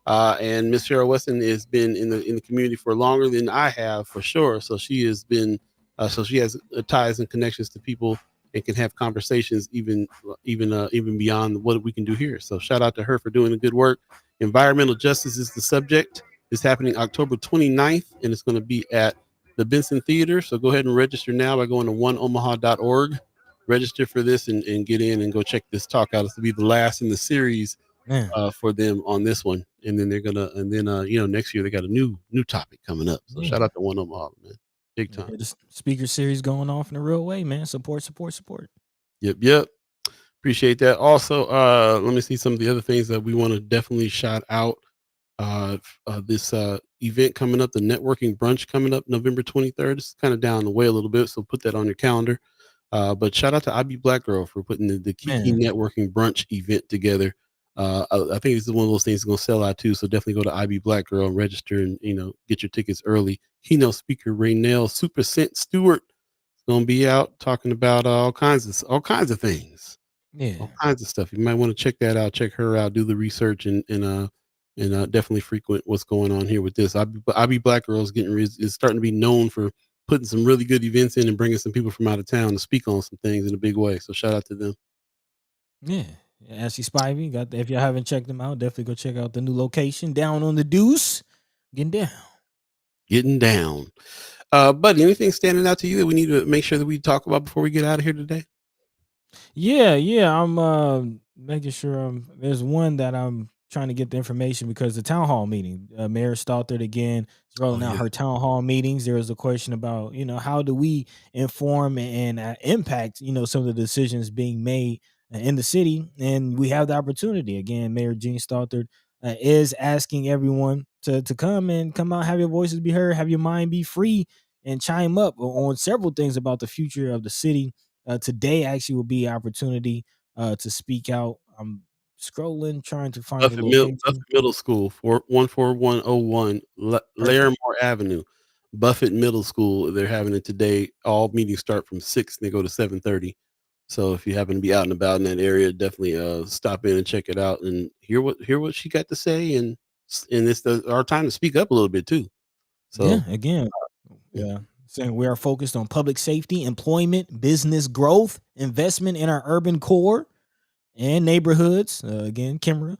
Speaker 2: And Miss Cheryl Weston has been in the community for longer than I have, for sure. So she has been, so she has ties and connections to people and can have conversations even beyond what we can do here. So shout out to her for doing the good work. Environmental justice is the subject. It's happening October 29th, and it's going to be at the Benson Theater. So go ahead and register now by going to oneomaha.org. Register for this and get in and go check this talk out. It's to be the last in the series for them on this one, and then they're gonna next year they got a new topic coming up. So shout out to One Omaha, man, big time.
Speaker 3: The speaker series going off in a real way, man. Support.
Speaker 2: Yep. Appreciate that. Also, let me see some of the other things that we want to definitely shout out. This event coming up, the networking brunch coming up November 23rd. It's kind of down the way a little bit, so put that on your calendar. But shout out to IB Black Girl for putting the Kiki networking brunch event together. I think this is one of those things that's going to sell out too. So definitely go to IB Black Girl and register and get your tickets early. Keynote speaker Raynell Super Scent Stewart is going to be out talking about all kinds of things.
Speaker 3: Yeah,
Speaker 2: all kinds of stuff. You might want to check that out. Check her out. Do the research and definitely frequent what's going on here with this. IB Black Girl is starting to be known for putting some really good events in and bringing some people from out of town to speak on some things in a big way. So shout out to them.
Speaker 3: Yeah. Ashley Spivey if you haven't checked them out, definitely go check out the new location down on the Deuce.
Speaker 2: Getting down. Buddy, anything standing out to you that we need to make sure that we talk about before we get out of here today?
Speaker 3: Yeah. I'm making sure there's one that I'm trying to get the information because the town hall meeting, Mayor Stothert again is rolling out her town hall meetings. There was a question about, how do we inform and impact, some of the decisions being made in the city. And we have the opportunity again. Mayor Gene Stothert is asking everyone to come out, have your voices be heard, have your mind be free, and chime up on several things about the future of the city. Today actually will be an opportunity to speak out. I'm scrolling, trying to find
Speaker 2: Buffett Middle School, 14101 Larimore Avenue. Buffett Middle School. They're having it today. All meetings start from 6 and they go to 7:30. So if you happen to be out and about in that area, definitely stop in and check it out and hear what she got to say. And it's our time to speak up a little bit too. So
Speaker 3: saying we are focused on public safety, employment, business growth, investment in our urban core and neighborhoods. Again, Kimra,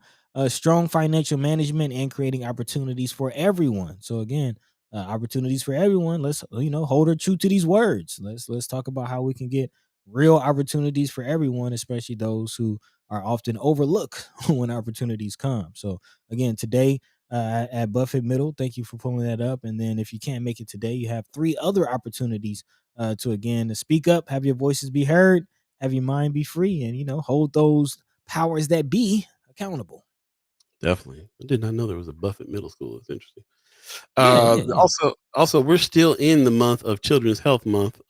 Speaker 3: strong financial management and creating opportunities for everyone. So again, opportunities for everyone. Let's hold her true to these words. Let's talk about how we can get real opportunities for everyone, especially those who are often overlooked when opportunities come. So again, today at Buffett Middle, thank you for pulling that up. And then if you can't make it today, you have 3 other opportunities to speak up, have your voices be heard, have your mind be free, and hold those powers that be accountable.
Speaker 2: Definitely. I did not know there was a Buffett Middle School. It's interesting.
Speaker 3: Yeah.
Speaker 2: Also we're still in the month of Children's Health Month.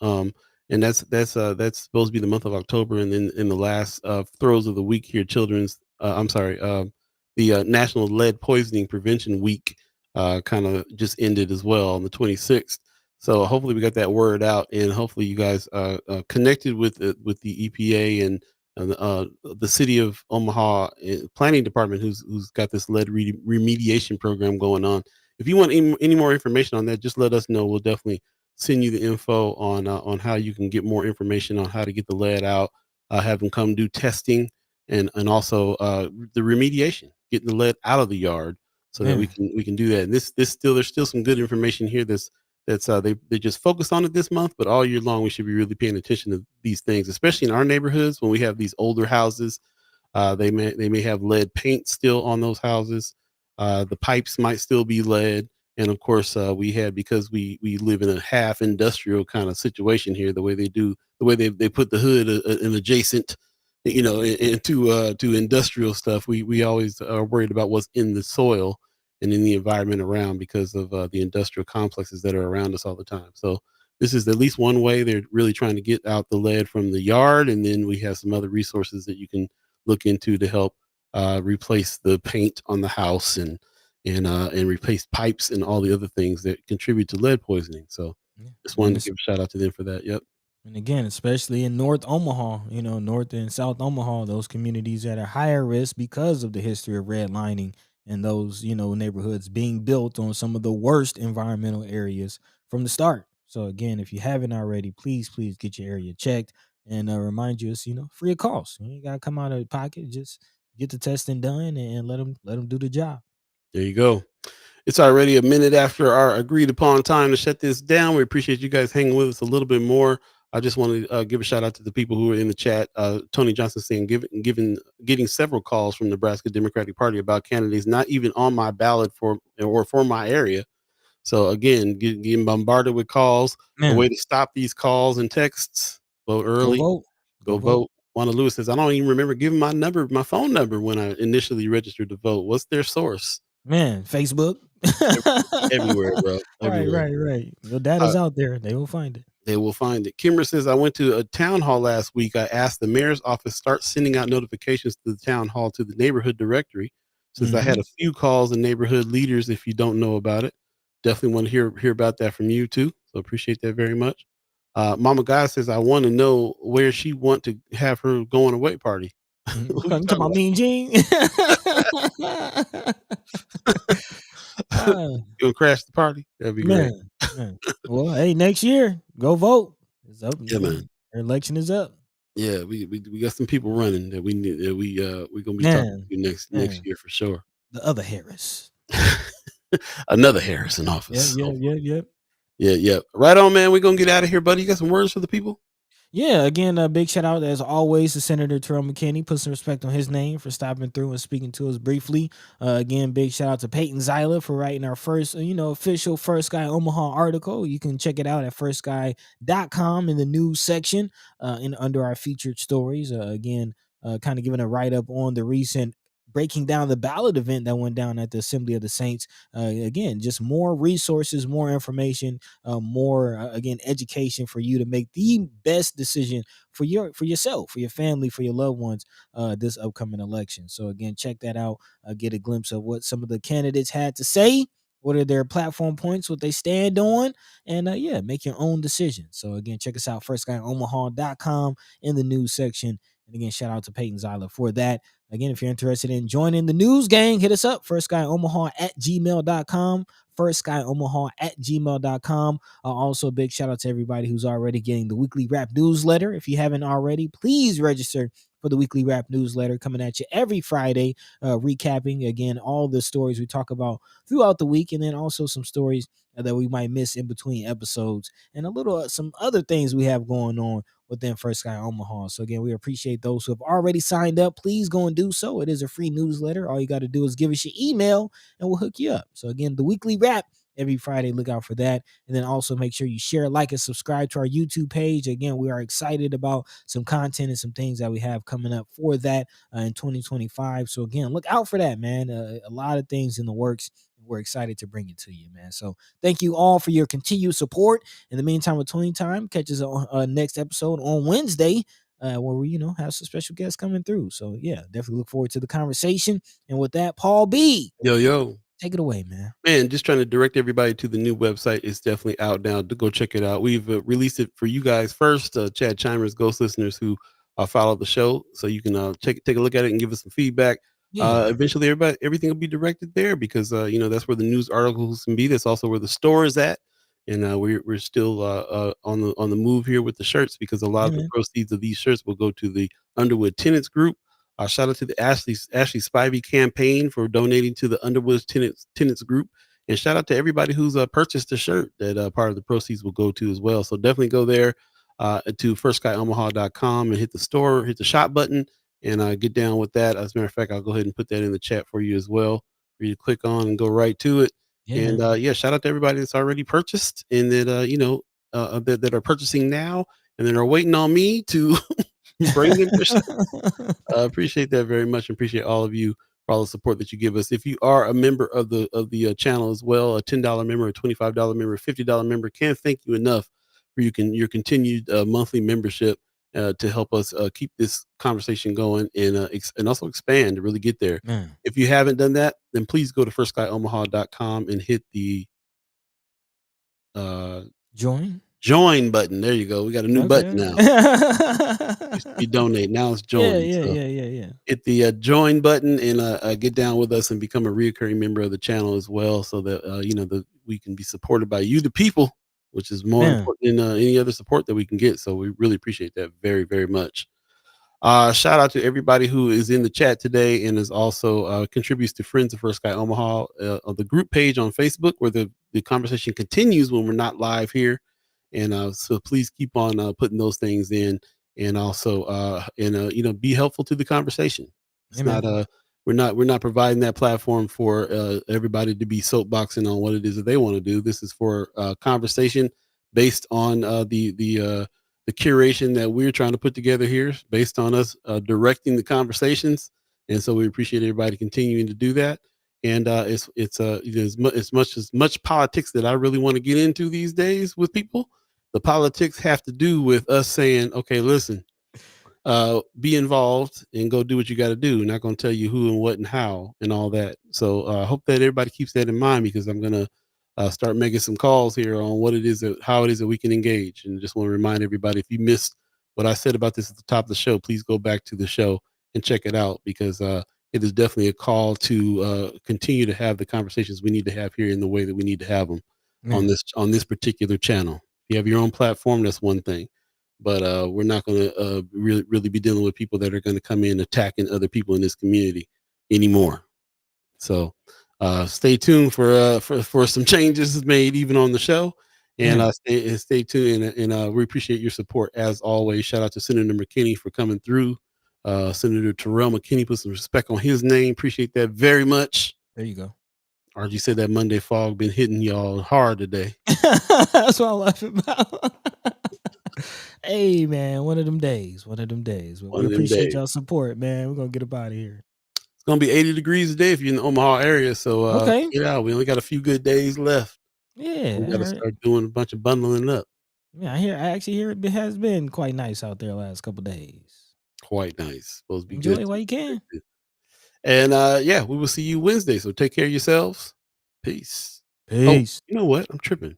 Speaker 2: and that's supposed to be the month of October, and then in the last throes of the week here, the National Lead Poisoning Prevention Week kind of just ended as well on the 26th. So hopefully we got that word out, and hopefully you guys connected with the EPA and the city of Omaha planning department who's got this lead remediation program going on. If you want any more information on that, just let us know. We'll definitely send you the info on how you can get more information on how to get the lead out, have them come do testing, and also the remediation, getting the lead out of the yard so that
Speaker 3: Man.
Speaker 2: we can do that. And this still there's still some good information here that's they just focused on it this month, but all year long we should be really paying attention to these things, especially in our neighborhoods when we have these older houses. They may have lead paint still on those houses. The pipes might still be lead, and of course we had, because we live in a half industrial kind of situation here. The way they put the hood in adjacent, into to industrial stuff. We always are worried about what's in the soil and in the environment around because of the industrial complexes that are around us all the time. So this is at least one way they're really trying to get out the lead from the yard, and then we have some other resources that you can look into to help replace the paint on the house and replace pipes and all the other things that contribute to lead poisoning. So
Speaker 3: Yeah.
Speaker 2: just wanted to give a shout out to them for that. Yep.
Speaker 3: And again, especially in North Omaha, North and South Omaha, those communities that are higher risk because of the history of redlining and those, neighborhoods being built on some of the worst environmental areas from the start. So again, if you haven't already, please get your area checked, and remind you, it's, free of cost. You ain't got to come out of pocket. Just get the testing done and let them do the job.
Speaker 2: There you go. It's already a minute after our agreed upon time to shut this down. We appreciate you guys hanging with us a little bit more. I just want to give a shout out to the people who are in the chat. Tony Johnson saying getting several calls from Nebraska Democratic Party about candidates not even on my ballot for my area. So again, getting bombarded with calls. The way
Speaker 3: Man,
Speaker 2: to stop these calls and texts: vote
Speaker 3: go
Speaker 2: early,
Speaker 3: vote. Go
Speaker 2: go
Speaker 3: vote.
Speaker 2: vote. Wanda Lewis says, I don't even remember giving my phone number when I initially registered to vote. What's their source?
Speaker 3: Man, Facebook.
Speaker 2: Everywhere, bro. Everywhere.
Speaker 3: Right. Your data's out there. They will find it.
Speaker 2: They will find it. Kimber says, I went to a town hall last week. I asked the mayor's office start sending out notifications to the town hall to the neighborhood directory. Since I had a few calls and neighborhood leaders, if you don't know about it, definitely want to hear about that from you too. So appreciate that very much. Mama Guy says, I want to know where she want to have her going away party.
Speaker 3: You talking about Mean Gene?
Speaker 2: You gonna crash the party? That'd be great.
Speaker 3: Man. Well, hey, next year, go vote. It's up.
Speaker 2: Yeah, man.
Speaker 3: Our election is up.
Speaker 2: Yeah, we got some people running that we need that we're gonna be talking to next year for sure.
Speaker 3: The other Harris.
Speaker 2: Another Harris in office.
Speaker 3: Yeah.
Speaker 2: Right on, man. We're gonna get out of here, buddy. You got some words for the people?
Speaker 3: Yeah, again, a big shout out as always to Senator Terrell McKinney. Put some respect on his name for stopping through and speaking to us briefly. Again, big shout out to Peyton Zyla for writing our first, official First Sky Omaha article. You can check it out at firstsky.com in the news section, under our featured stories. Again, kind of giving a write up on the recent breaking down the ballot event that went down at the Assembly of the Saints. Again, just more resources, more information, more again education for you to make the best decision for yourself, for your family, for your loved ones this upcoming election. So again, check that out. Get a glimpse of what some of the candidates had to say. What are their platform points, what they stand on, and make your own decision. So again, check us out, firstskyOmaha.com in the news section. And again, shout out to Peyton Zyla for that. Again, if you're interested in joining the news gang, hit us up, firstskyOmaha@gmail.com, firstskyOmaha@gmail.com. Also, big shout out to everybody who's already getting the weekly rap newsletter. If you haven't already, please register for the weekly rap newsletter coming at you every Friday, recapping, again, all the stories we talk about throughout the week, and then also some stories that we might miss in between episodes, and a little some other things we have going on within First Sky Omaha. So again, we appreciate those who have already signed up. Please go and do so. It is a free newsletter. All you got to do is give us your email and we'll hook you up. So again, the weekly wrap every Friday. Look out for that. And then also make sure you share, like, and subscribe to our YouTube page. Again, we are excited about some content and some things that we have coming up for that in 2025. So again, look out for that, man. A lot of things in the works. We're excited to bring it to you, man. So thank you all for your continued support. In the meantime, with 20 time, catch us on next episode on Wednesday, where we, have some special guests coming through. So yeah, definitely look forward to the conversation. And with that, Paul B,
Speaker 2: Yo.
Speaker 3: take it away, man.
Speaker 2: Man, just trying to direct everybody to the new website. It's definitely out now to go check it out. We've released it for you guys first, Chad Chimers, Ghost listeners who follow the show. So you can take a look at it and give us some feedback.
Speaker 3: Yeah.
Speaker 2: Eventually, everything will be directed there because, that's where the news articles can be. That's also where the store is at. And we're still on the move here with the shirts because a lot of the proceeds of these shirts will go to the Underwood Tenants Group. Shout out to the Ashley Spivey campaign for donating to the Underwood Tenants Group, and shout out to everybody who's purchased a shirt that part of the proceeds will go to as well. So definitely go there to firstsky.omaha.com and hit the store, hit the shop button, and get down with that. As a matter of fact, I'll go ahead and put that in the chat for you as well, for you to click on and go right to it. Shout out to everybody that's already purchased and that that are purchasing now and then are waiting on me to bring them their stuff. Appreciate that very much and appreciate all of you for all the support that you give us. If you are a member of the channel as well, a $10 member, a $25 member, a $50 member, can't thank you enough for your continued monthly membership to help us keep this conversation going and also expand to really get there.
Speaker 3: Man.
Speaker 2: If you haven't done that, then please go to firstsky.omaha.com and hit the join button. There you go. We got a new button now. Used to be donate. Now it's join.
Speaker 3: Yeah.
Speaker 2: Hit the join button and get down with us and become a reoccurring member of the channel as well, so that we can be supported by you, the people, which is more important than any other support that we can get. So we really appreciate that very, very much. Shout out to everybody who is in the chat today and is also contributes to Friends of First Sky Omaha on the group page on Facebook, where the conversation continues when we're not live here. And so please keep on putting those things in, and also be helpful to the conversation. It's we're not providing that platform for everybody to be soapboxing on what it is that they want to do. This is for conversation based on the curation that we're trying to put together here, based on us directing the conversations. And so we appreciate everybody continuing to do that. And as much politics that I really want to get into these days with people. The politics have to do with us saying, okay, listen, be involved and go do what you got to do. Not going to tell you who and what and how and all that. So I hope that everybody keeps that in mind, because I'm going to start making some calls here on how it is that we can engage. And just want to remind everybody, if you missed what I said about this at the top of the show, please go back to the show and check it out, because it is definitely a call to continue to have the conversations we need to have here in the way that we need to have them on this particular channel. If you have your own platform, that's one thing, but we're not going to really be dealing with people that are going to come in attacking other people in this community anymore. So stay tuned for some changes made even on the show, and stay tuned, and we appreciate your support as always. Shout out to Senator McKinney for coming through. Senator Terrell McKinney, put some respect on his name. Appreciate that very much.
Speaker 3: There you go.
Speaker 2: RG said that Monday fog been hitting y'all hard today.
Speaker 3: That's what I'm laughing about. Hey man, one of them days. We appreciate y'all support, man. We're gonna get up out of here.
Speaker 2: It's gonna be 80 degrees today if you're in the Omaha area. So
Speaker 3: okay.
Speaker 2: We only got a few good days left.
Speaker 3: Yeah,
Speaker 2: we gotta start doing a bunch of bundling up.
Speaker 3: Yeah, I actually hear it has been quite nice out there last couple of days.
Speaker 2: Quite nice. Supposed to be
Speaker 3: Enjoy
Speaker 2: good.
Speaker 3: it while you can.
Speaker 2: And we will see you Wednesday. So take care of yourselves. Peace. Oh, you know what? I'm tripping.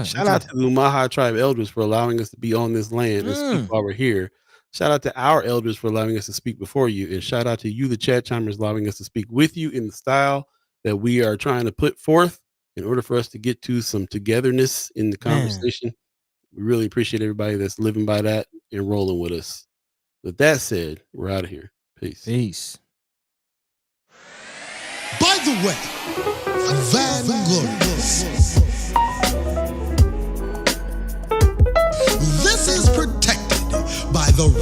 Speaker 2: Shout out to the Omaha Tribe elders for allowing us to be on this land and speak while we're here. Shout out to our elders for allowing us to speak before you. And shout out to you, the chat chimers, allowing us to speak with you in the style that we are trying to put forth in order for us to get to some togetherness in the conversation. We really appreciate everybody that's living by that and rolling with us. With that said, we're out of here. Peace.
Speaker 5: By the way, Vanglorious. This is protected by the